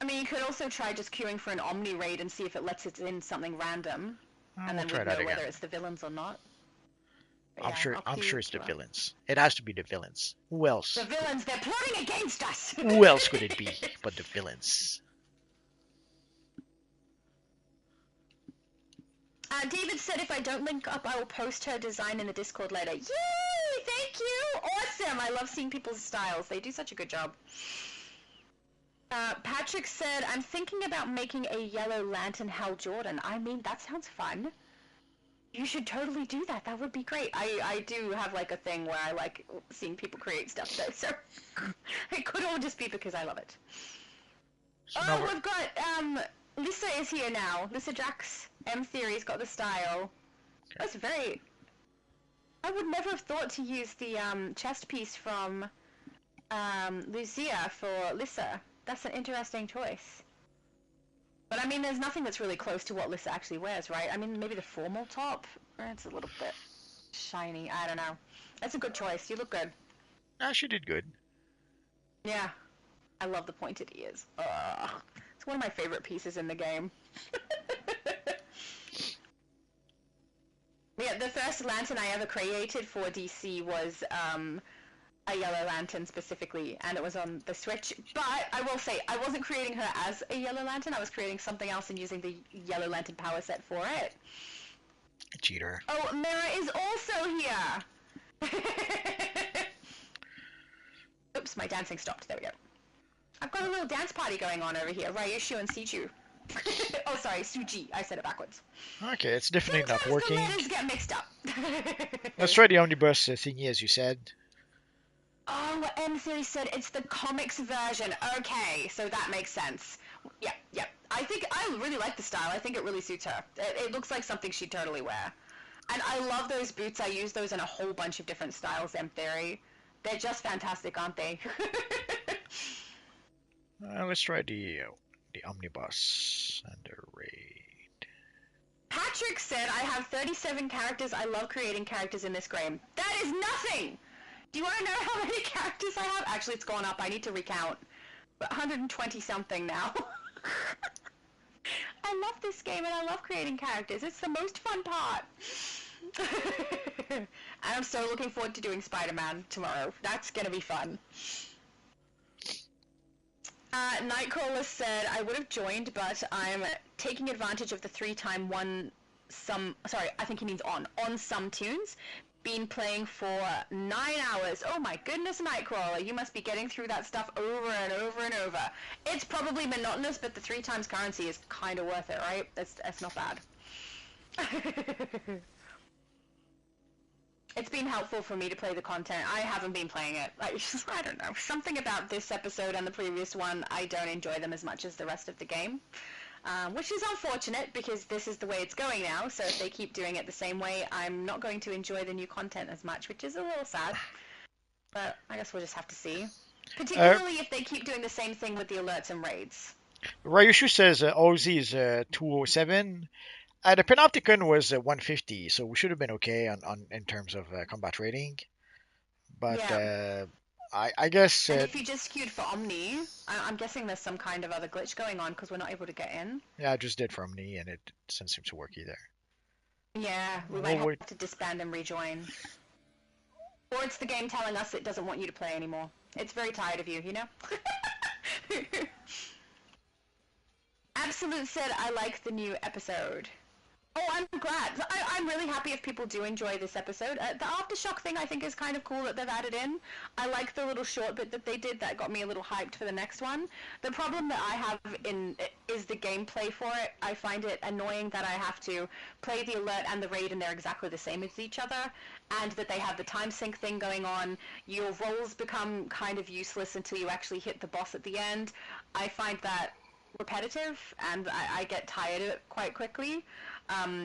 I mean, you could also try just queuing for an Omni raid and see if it lets it in something random. And then we'd know whether it's the villains or not. I'm sure it's the villains. It has to be the villains. Who else? The villains, they're plotting against us! Who else could it be but the villains? David said if I don't link up, I will post her design in the Discord later. Yay! Thank you! Awesome! I love seeing people's styles. They do such a good job. Patrick said, I'm thinking about making a yellow lantern Hal Jordan. I mean, that sounds fun. You should totally do that. That would be great. I do have like a thing where I like seeing people create stuff though, so it could all just be because I love it. So we've got Lisa is here now. Lisa Jax M Theory's got the style. Okay. That's very... I would never have thought to use the chest piece from Lucia for Lisa. That's an interesting choice. But I mean, there's nothing that's really close to what Lissa actually wears, right? I mean, maybe the formal top? It's a little bit shiny. I don't know. That's a good choice. You look good. She did good. Yeah. I love the pointed ears. It's one of my favorite pieces in the game. Yeah, the first lantern I ever created for DC was a yellow lantern specifically, and it was on the Switch. But I will say, I wasn't creating her as a yellow lantern. I was creating something else and using the yellow lantern power set for it. Cheater. Oh, Mira is also here! Oops, my dancing stopped. There we go. I've got a little dance party going on over here. Ryushu and Sichu. Oh, sorry, Suji. I said it backwards. Okay, it's definitely not Sometimes the working. letters get mixed up. Let's try the omnibus thingy, as you said. Oh, M3 said it's the comics version. Okay, so that makes sense. Yep. I think I really like the style. I think it really suits her. It looks like something she'd totally wear. And I love those boots. I use those in a whole bunch of different styles, M Theory. They're just fantastic, aren't they? Let's try the omnibus and the raid. Patrick said, I have 37 characters. I love creating characters in this game. That is nothing! Do you want to know how many characters I have? Actually, it's gone up. I need to recount. But 120 something now. I love this game and I love creating characters. It's the most fun part. And I'm so looking forward to doing Spider-Man tomorrow. That's gonna be fun. Nightcrawler said, I would have joined, but I'm taking advantage of the 3x one some, sorry, I think he means on some tunes. Been playing for 9 hours. Oh my goodness, Nightcrawler, you must be getting through that stuff over and over and over. It's probably monotonous, but the 3x currency is kind of worth it, right? That's not bad. It's been helpful for me to play the content. I haven't been playing it. I don't know. Something about this episode and the previous one, I don't enjoy them as much as the rest of the game. Which is unfortunate because this is the way it's going now, so if they keep doing it the same way, I'm not going to enjoy the new content as much, which is a little sad. But I guess we'll just have to see. Particularly if they keep doing the same thing with the alerts and raids. Ryushu says Ozzy is 207. The Panopticon was 150, so we should have been okay on in terms of combat rating. But Yeah. I guess... and if you just queued for Omni, I'm guessing there's some kind of other glitch going on because we're not able to get in. Yeah, I just did for Omni, and it doesn't seem to work either. Yeah, we might have to disband and rejoin. Or it's the game telling us it doesn't want you to play anymore. It's very tired of you, you know? Absolute said, I like the new episode. Oh, I'm glad. I'm really happy if people do enjoy this episode. The Aftershock thing I think is kind of cool that they've added in. I like the little short bit that they did that got me a little hyped for the next one. The problem that I have is the gameplay for it. I find it annoying that I have to play the alert and the raid and they're exactly the same as each other, and that they have the time sync thing going on. Your roles become kind of useless until you actually hit the boss at the end. I find that repetitive and I get tired of it quite quickly.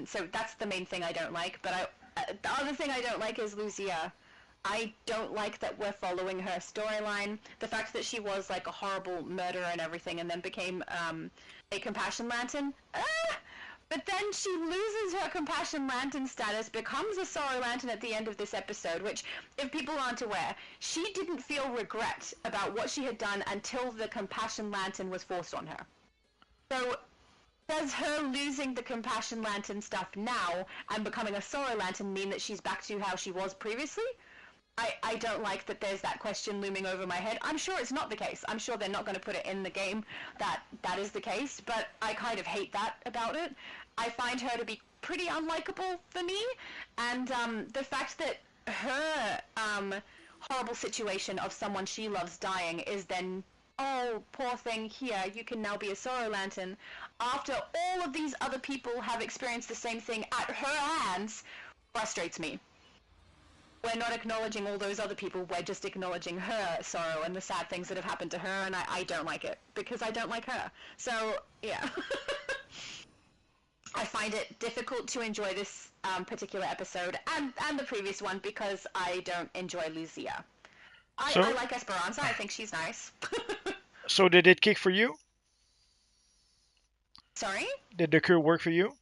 So that's the main thing I don't like. But the other thing I don't like is Lucia. I don't like that we're following her storyline. The fact that she was like a horrible murderer and everything and then became a Compassion Lantern. But then she loses her Compassion Lantern status, becomes a Sorrow Lantern at the end of this episode, which, if people aren't aware, she didn't feel regret about what she had done until the Compassion Lantern was forced on her. So, does her losing the Compassion Lantern stuff now and becoming a Sorrow Lantern mean that she's back to how she was previously? I don't like that there's that question looming over my head. I'm sure it's not the case. I'm sure they're not going to put it in the game that is the case, but I kind of hate that about it. I find her to be pretty unlikable for me, and the fact that her horrible situation of someone she loves dying is then, oh, poor thing, here, you can now be a Sorrow Lantern, after all of these other people have experienced the same thing at her hands, frustrates me. We're not acknowledging all those other people, we're just acknowledging her sorrow and the sad things that have happened to her, and I don't like it, because I don't like her. So, yeah. I find it difficult to enjoy this particular episode, and the previous one, because I don't enjoy Lucia. I like Esperanza, I think she's nice. So did it kick for you? Sorry? Did the crew work for you?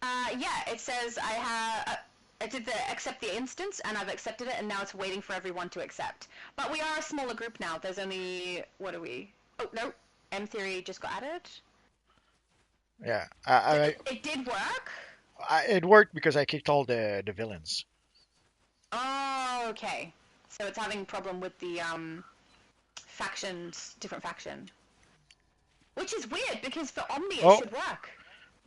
Yeah, it says I did accept the instance, and I've accepted it, and now it's waiting for everyone to accept. But we are a smaller group now. There's only, what are we? Oh, no. M Theory just got added. Yeah. It did work? It worked because I kicked all the villains. Oh, okay. So it's having a problem with the factions, different faction. Which is weird, because for Omni it should work.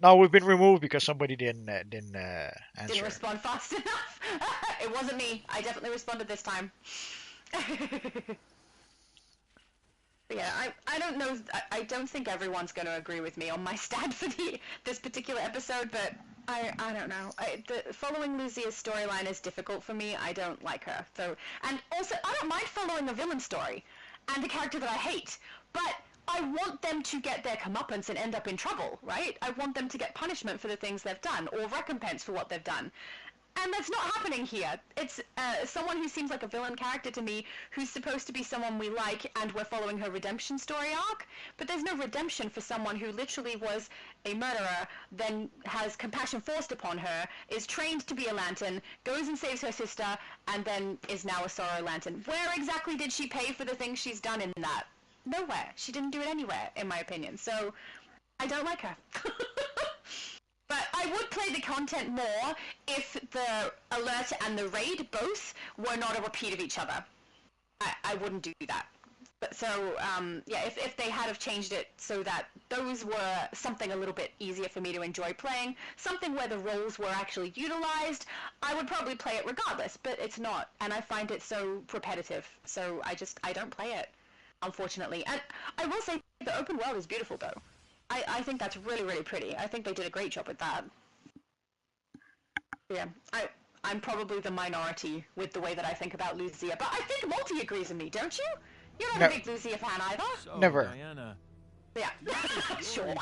No, we've been removed because somebody didn't answer. Didn't respond fast enough. It wasn't me. I definitely responded this time. Yeah, I don't know. I don't think everyone's going to agree with me on my stand for this particular episode, but I don't know. Following Lucia's storyline is difficult for me. I don't like her. So, and also, I don't mind following a villain story and a character that I hate, but I want them to get their comeuppance and end up in trouble, right? I want them to get punishment for the things they've done, or recompense for what they've done. And that's not happening here. It's someone who seems like a villain character to me, who's supposed to be someone we like, and we're following her redemption story arc. But there's no redemption for someone who literally was a murderer, then has compassion forced upon her, is trained to be a lantern, goes and saves her sister, and then is now a sorrow lantern. Where exactly did she pay for the things she's done in that? Nowhere. She didn't do it anywhere, in my opinion. So, I don't like her. But I would play the content more if the alert and the raid both were not a repeat of each other. I wouldn't do that. But so, yeah, if they had have changed it so that those were something a little bit easier for me to enjoy playing, something where the roles were actually utilized, I would probably play it regardless, but it's not, and I find it so repetitive, so I don't play it, unfortunately. And I will say, the open world is beautiful, though. I think that's really, really pretty. I think they did a great job with that. Yeah, I'm probably the minority with the way that I think about Lucia, but I think Multi agrees with me, don't you? You're not a big Lucia fan either. So, Never. Diana, Yeah, sure.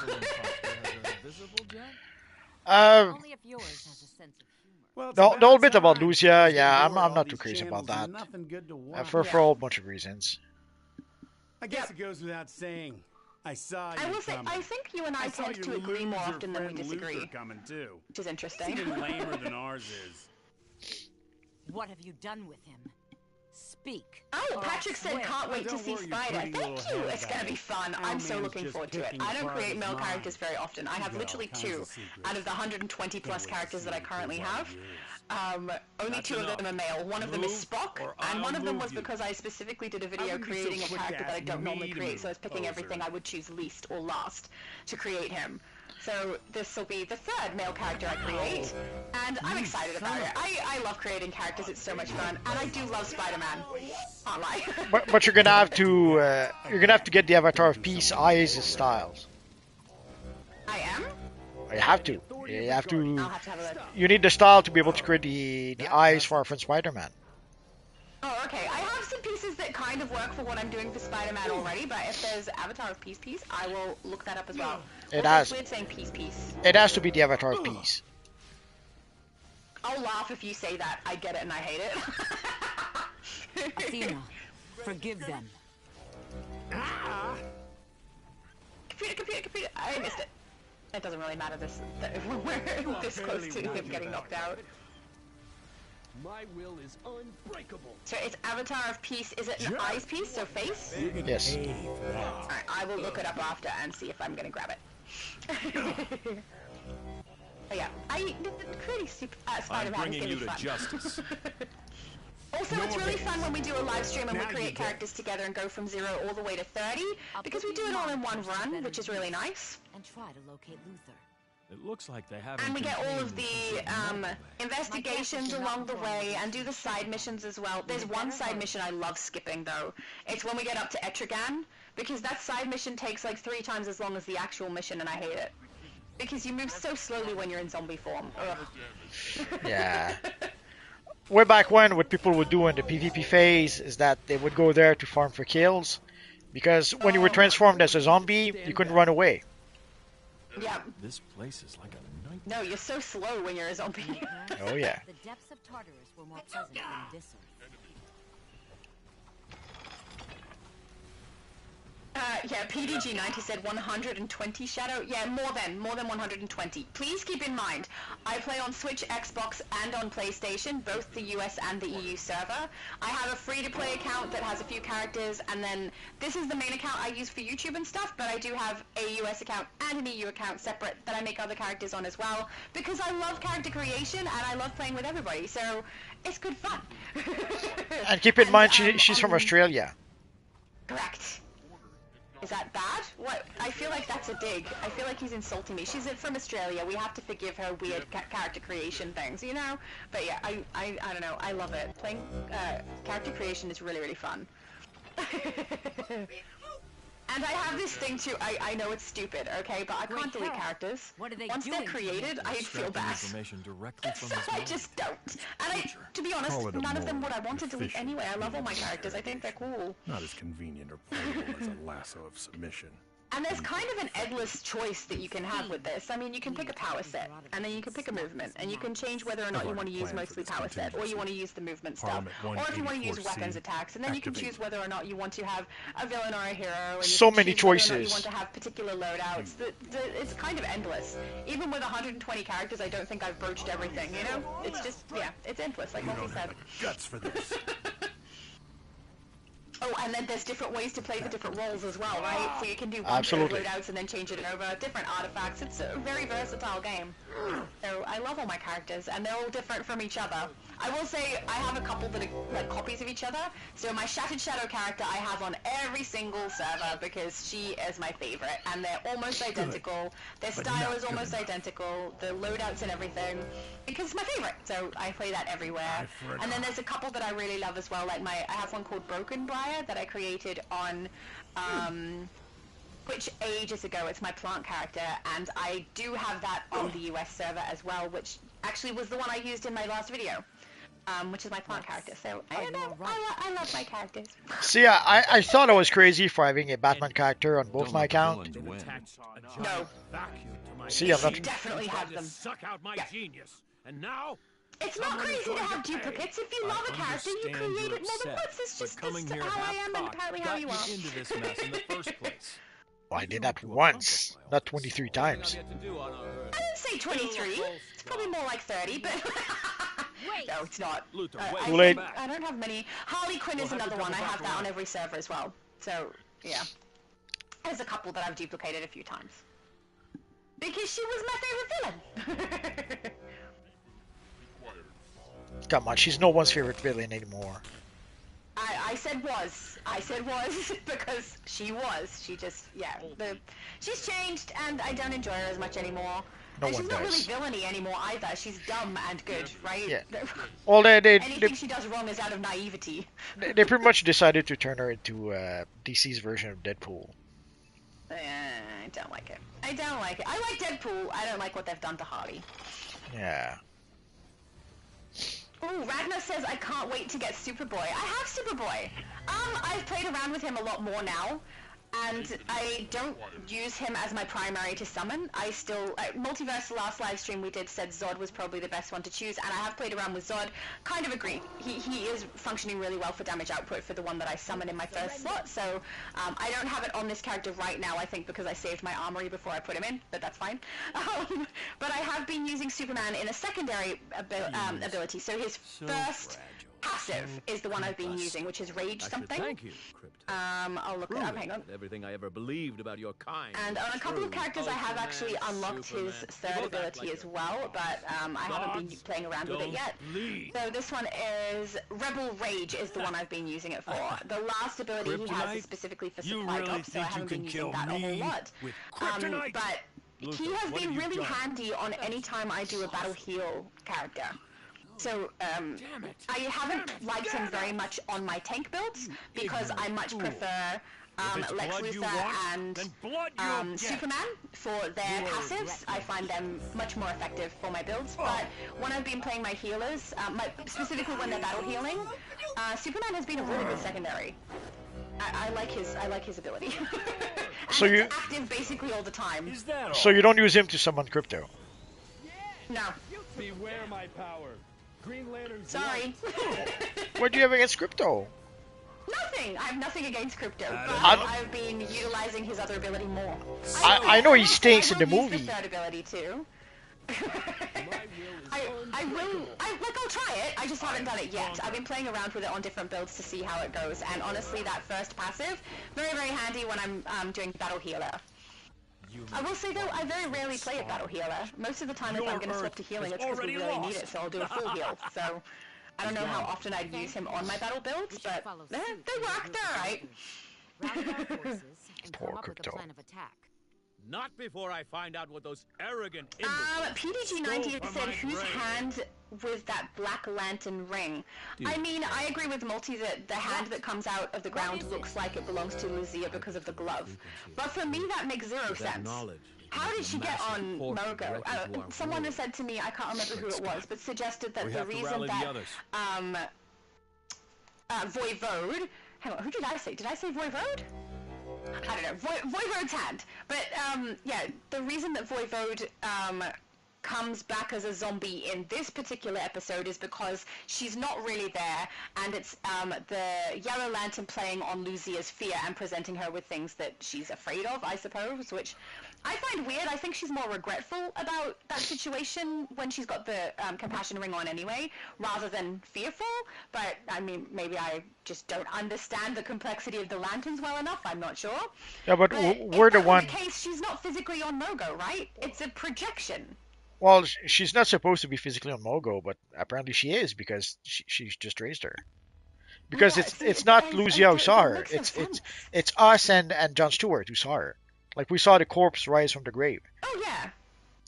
Only if yours has a sense of humor. Well, The whole bit about Lucia, because yeah, before I'm all not too these crazy about channels and that. Nothing good to watch. For a whole bunch of reasons. I guess it goes without saying. I saw you I will say, coming. I think you and I saw tend your to agree more loser often than we friend disagree, Luthor coming too. which is interesting. It's even lamer than ours is. What have you done with him? Speak. Oh, Patrick said swear. can't wait to Don't see worry your Spider. pretty Thank little you. head It's going to about be it. fun. Our I'm so man's looking just forward to it. picking I don't apart create his male mind. characters very often. I have got all literally kinds 2 of secrets. out of the 120 plus wait to characters see that I what currently goes on have. yours. Only That's 2 of them are enough. male. One of them is Move, Spock, or and one I'll of them move was you. because I specifically did a I video wouldn't be so creating a quick to character that I ask don't normally me to create, so I was move, picking everything poser. I would choose least or last to create him. So this will be the 3rd male character I create, and I'm excited about it. I love creating characters, it's so much fun, and I do love Spider-Man. Can't lie. But you're gonna have to get the Avatar of Peace eyes and styles. I am? You have to. You have to. I'll have to have a look. You need the style to be able to create the eyes for our friend Spider-Man. Oh, okay. I have some pieces that kind of work for what I'm doing for Spider-Man already, but if there's Avatar of Peace, I will look that up as well. It Also, has. it's weird saying peace. It has to be the Avatar of Peace. I'll laugh if you say that. I get it and I hate it. Athena, forgive them. Computer. I missed it. It doesn't really matter we're this close to him getting knocked out. My will is unbreakable. So it's Avatar of Peace. Is it an eyes piece, so face? Yes. Alright, I will look it up after and see if I'm gonna grab it. But yeah, creating I'm Spider-Man is bringing gonna you be to fun. justice. Also, it's really fun when we do a live stream and we Now you create get it. characters together and go from 0 all the way to 30, because we do it all in one run, which is really nice. And try to locate Luthor. It looks like they haven't. And we get all of contained the investigations along the way and do the side missions as well. There's one side mission I love skipping though. It's when we get up to Etrigan, because that side mission takes like 3 times as long as the actual mission and I hate it. Because you move so slowly when you're in zombie form. Ugh. Yeah. Way back when, what people would do in the PvP phase is that they would go there to farm for kills, because when you were transformed as a zombie, you couldn't run away. Yeah. This place is like a night. No, you're so slow when you're a zombie. Oh yeah. The depths of Tartarus were more pleasant than this earth. Yeah, PDG90 said 120 Shadow. Yeah, more than 120. Please keep in mind, I play on Switch, Xbox, and on PlayStation, both the US and the EU server. I have a free-to-play account that has a few characters, and then this is the main account I use for YouTube and stuff, but I do have a US account and an EU account separate that I make other characters on as well, because I love character creation, and I love playing with everybody, so it's good fun. And keep in mind, she's from Australia. Correct. Is that bad? What? I feel like that's a dig. I feel like he's insulting me. She's from Australia. We have to forgive her weird character creation things, you know? But yeah, I don't know. I love it. Playing character creation is really, really fun. And I have this thing too. I know it's stupid, okay, but I can't delete characters. What are they Once they're doing to created, I feel Extracting bad. information directly from So his I mind. just don't. And to be honest, Call it a none of them more would I want to delete efficient anyway. I love all my means of characters. I think they're cool. Not as convenient or portable as a lasso of submission. And there's kind of an endless choice that you can have with this. I mean, you can pick a power set, and then you can pick a movement, and you can change whether or not you want to use mostly power set, or you want to use the movement stuff, or if you want to use weapons attacks, and then you can choose whether or not you want to have a villain or a hero, and So you can many choose whether or not choices. you want to have particular loadouts. It's kind of endless. Even with 120 characters, I don't think I've broached everything, you know? It's just, yeah, it's endless, like Multi said. Guts for this. Oh, and then there's different ways to play the different roles as well, right? So you can do one Absolutely. loadouts and then change it over, different artifacts. It's a very versatile game. So I love all my characters, and they're all different from each other. I will say I have a couple that are like copies of each other. So my Shattered Shadow character I have on every single server because she is my favorite, and they're almost identical. Their style is almost identical. The loadouts and everything, because it's my favorite. So I play that everywhere. And then there's a couple that I really love as well. Like I have one called Broken Briar that I created on. Which ages ago, it's my plant character, and I do have that on the US server as well, which actually was the one I used in my last video, which is my plant character. So I don't know, I love my characters. See, I thought I was crazy for having a Batman character on both my account. No. See, I'm You not. definitely have them. Suck out my genius. And now, It's not crazy to have duplicates. If you love a character, you create it more than once. It's just coming that's here how I am and apparently how you got are. you into this mess in the first place. Well, I did that once, not 23 times. I didn't say 23. It's probably more like 30, but... No, it's not. Too late. I don't have many. Harley Quinn is another one. I have that on every server as well. So, yeah. There's a couple that I've duplicated a few times. Because she was my favorite villain. Come on, she's no one's favorite villain anymore. I said was. I said was because she was. She just, yeah. She's changed, and I don't enjoy her as much anymore. No and one she's not really does. villainy anymore either. She's dumb and good, right? Yeah. Well, Anything she does wrong is out of naivety. they pretty much decided to turn her into DC's version of Deadpool. I don't like it. I don't like it. I like Deadpool. I don't like what they've done to Harley. Yeah. Ooh, Ragnar says I can't wait to get Superboy. I have Superboy. I've played around with him a lot more now, and I don't use him as my primary to summon. I still, Multiverse last live stream we did said Zod was probably the best one to choose, and I have played around with Zod. Kind of agree. He is functioning really well for damage output for the one that I summon in my first slot, so I don't have it on this character right now, I think because I saved my armory before I put him in, but that's fine. But I have been using Superman in a secondary ability, so his first passive is the one I've been using, which is Rage something. Thank you, Crypto. I'll look it up, hang on. Everything I ever believed about your kind. And on a couple of characters I have actually unlocked his third ability as well, but I haven't been playing around with it yet. So this one is Rebel Rage is the one I've been using it for. The last ability he has is specifically for supply drops, so I haven't been using that a whole lot. But he has been really handy on any time I do a battle heal character. So, I haven't liked him very much on my tank builds, because I much prefer Lex Luthor and Superman for their passives. I find them much more effective for my builds, but when I've been playing my healers, specifically when they're battle healing, Superman has been a really good secondary. I like his ability. And So it's active basically all the time. So you don't use him to summon Crypto? No. Beware my power. Green Lantern. Sorry. What do you have against Crypto? Nothing. I have nothing against Crypto, but I'm- I've been utilizing his other ability more. I know he stinks in the I will movie. use the third ability too. I'll try it. I just haven't done it yet. I've been playing around with it on different builds to see how it goes, and honestly, that first passive, very, very handy when I'm doing battle healer. I will say though, I very rarely play a battle healer. Most of the time, if I'm going to swap to healing, it's because we really need it, so I'll do a full heal. So, I don't know how often I'd use him on my battle builds, but they work. They're alright. Rally our forces and Poor come up with Crypto. a plan of attack. Not before I find out what those arrogant imbeciles PDG90 stole from said, my whose brain." hand with that Black Lantern ring? I mean, I agree with Multi that the hand that comes out of the ground looks like it belongs to Lucia because of the glove. But for me, that makes zero sense. How did she get on Mogo? Someone has said to me, I can't remember who it was, but suggested that the reason that Voivode... Hang on, who did I say? Did I say Voivode? I don't know. Voivode's hand. But, yeah, the reason that Voivode, comes back as a zombie in this particular episode is because she's not really there, and it's, the Yellow Lantern playing on Lucia's fear and presenting her with things that she's afraid of, I suppose, which I find weird. I think she's more regretful about that situation when she's got the, compassion ring on anyway, rather than fearful, but, I mean, maybe I just don't understand the complexity of the lanterns well enough, I'm not sure. Yeah, but we're the one... In case, she's not physically on Mogo, right? It's a projection. Well, she's not supposed to be physically on Mogo, but apparently she is because she's just raised her. Because it's not Lucia who saw her. It's us and Jon Stewart who saw her. Like, we saw the corpse rise from the grave. Oh yeah.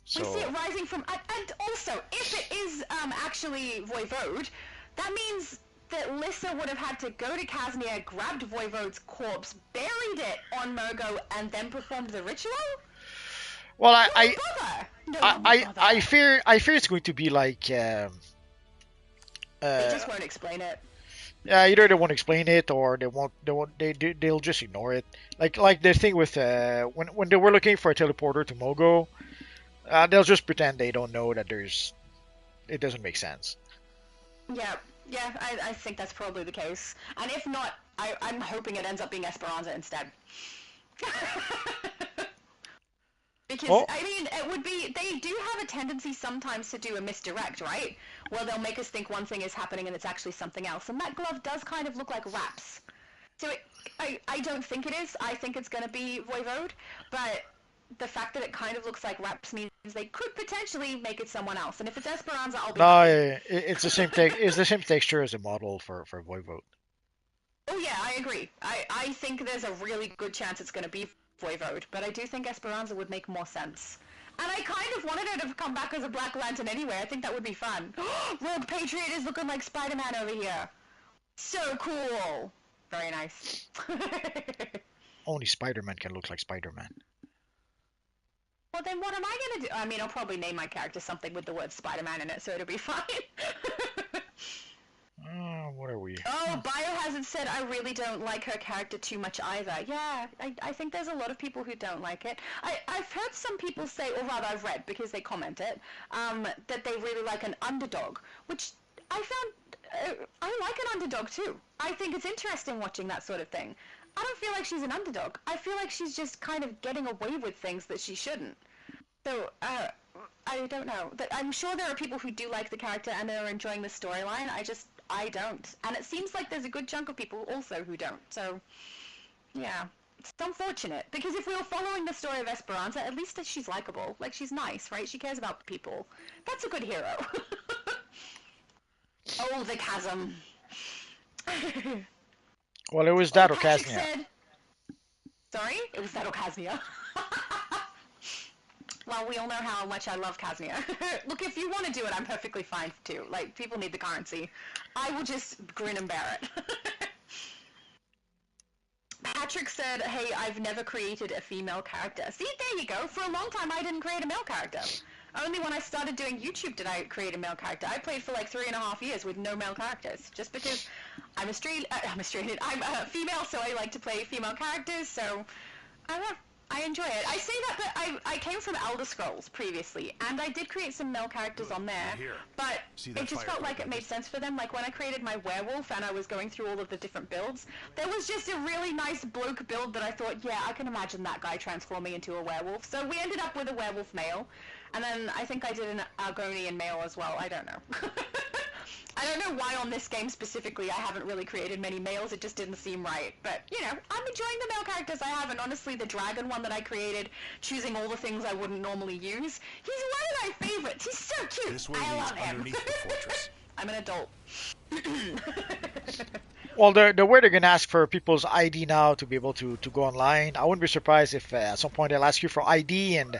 So... We see it rising from, and also if it is actually Voivode, that means that Lissa would have had to go to Kaznia, grabbed Voivode's corpse, buried it on Mogo, and then performed the ritual. Well, I fear it's going to be like they just won't explain it. Yeah, either they won't explain it or they'll just ignore it. Like the thing with when they were looking for a teleporter to Mogo, they'll just pretend they don't know that it doesn't make sense. Yeah, I think that's probably the case. And if not, I'm hoping it ends up being Esperanza instead. Because, I mean, it would be... They do have a tendency sometimes to do a misdirect, right? Where they'll make us think one thing is happening and it's actually something else. And that glove does kind of look like Raps. So I don't think it is. I think it's going to be Voivode. But the fact that it kind of looks like Raps means they could potentially make it someone else. And if it's Esperanza, I'll be... No, it's the same it's the same texture as the model for Voivode. Oh yeah, I agree. I think there's a really good chance it's going to be Voivode, but I do think Esperanza would make more sense. And I kind of wanted her to come back as a Black Lantern anyway. I think that would be fun. Rogue Patriot is looking like Spider-Man over here. So cool. Very nice. Only Spider-Man can look like Spider-Man. Well, then what am I going to do? I mean, I'll probably name my character something with the word Spider-Man in it, so it'll be fine. What are we? Oh, Biohazard said, I really don't like her character too much either. Yeah, I think there's a lot of people who don't like it. I've heard some people say, or rather I've read, because they comment it, that they really like an underdog, which I found, I like an underdog too. I think it's interesting watching that sort of thing. I don't feel like she's an underdog. I feel like she's just kind of getting away with things that she shouldn't. So, I don't know. I'm sure there are people who do like the character and are enjoying the storyline. I don't. And it seems like there's a good chunk of people also who don't. So, yeah. It's unfortunate. Because if we were following the story of Esperanza, at least she's likable. Like, she's nice, right? She cares about people. That's a good hero. Oh, the chasm. Well, it was that Ocasnia. Sorry? It was that Ocasnia. Well, we all know how much I love Kaznia. Look, if you want to do it, I'm perfectly fine too. Like, people need the currency. I will just grin and bear it. Patrick said, hey, I've never created a female character. See, there you go. For a long time, I didn't create a male character. Only when I started doing YouTube did I create a male character. I played for like 3.5 years with no male characters. Just because I'm a female, so I like to play female characters, so I don't know. I enjoy it. I say that, but I came from Elder Scrolls previously, and I did create some male characters on there, but it just felt like it made sense for them. Like, when I created my werewolf and I was going through all of the different builds, there was just a really nice bloke build that I thought, yeah, I can imagine that guy transforming into a werewolf. So we ended up with a werewolf male, and then I think I did an Argonian male as well. I don't know. I don't know why on this game specifically I haven't really created many males, it just didn't seem right. But, you know, I'm enjoying the male characters I have, and honestly, the dragon one that I created, choosing all the things I wouldn't normally use, he's one of my favorites. He's so cute. This way I leads love him. underneath the fortress. I'm an adult. Well, the way they're gonna ask for people's ID now to be able to go online, I wouldn't be surprised if at some point they'll ask you for ID, and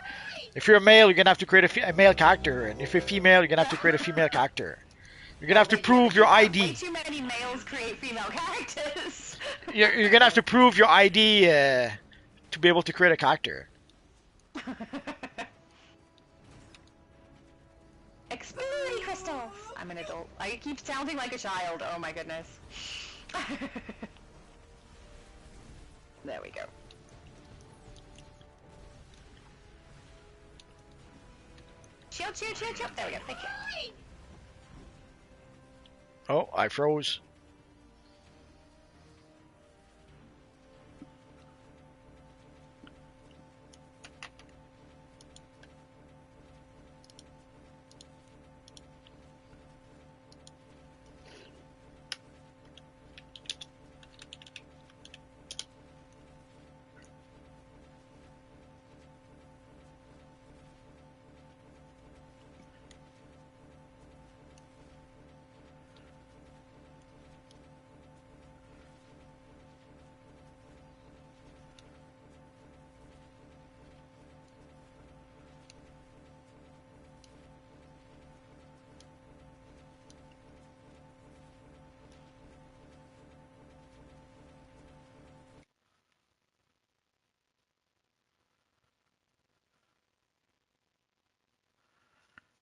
if you're a male, you're gonna have to create a male character, and if you're female, you're gonna have to create a female character. You're gonna have to prove your Way ID. too many males create female characters. You're gonna have to prove your ID to be able to create a character. Exploring crystals. I'm an adult. I keep sounding like a child. Oh my goodness. There we go. Chill, chill, chill, chill. There we go. Thank you. Oh, I froze.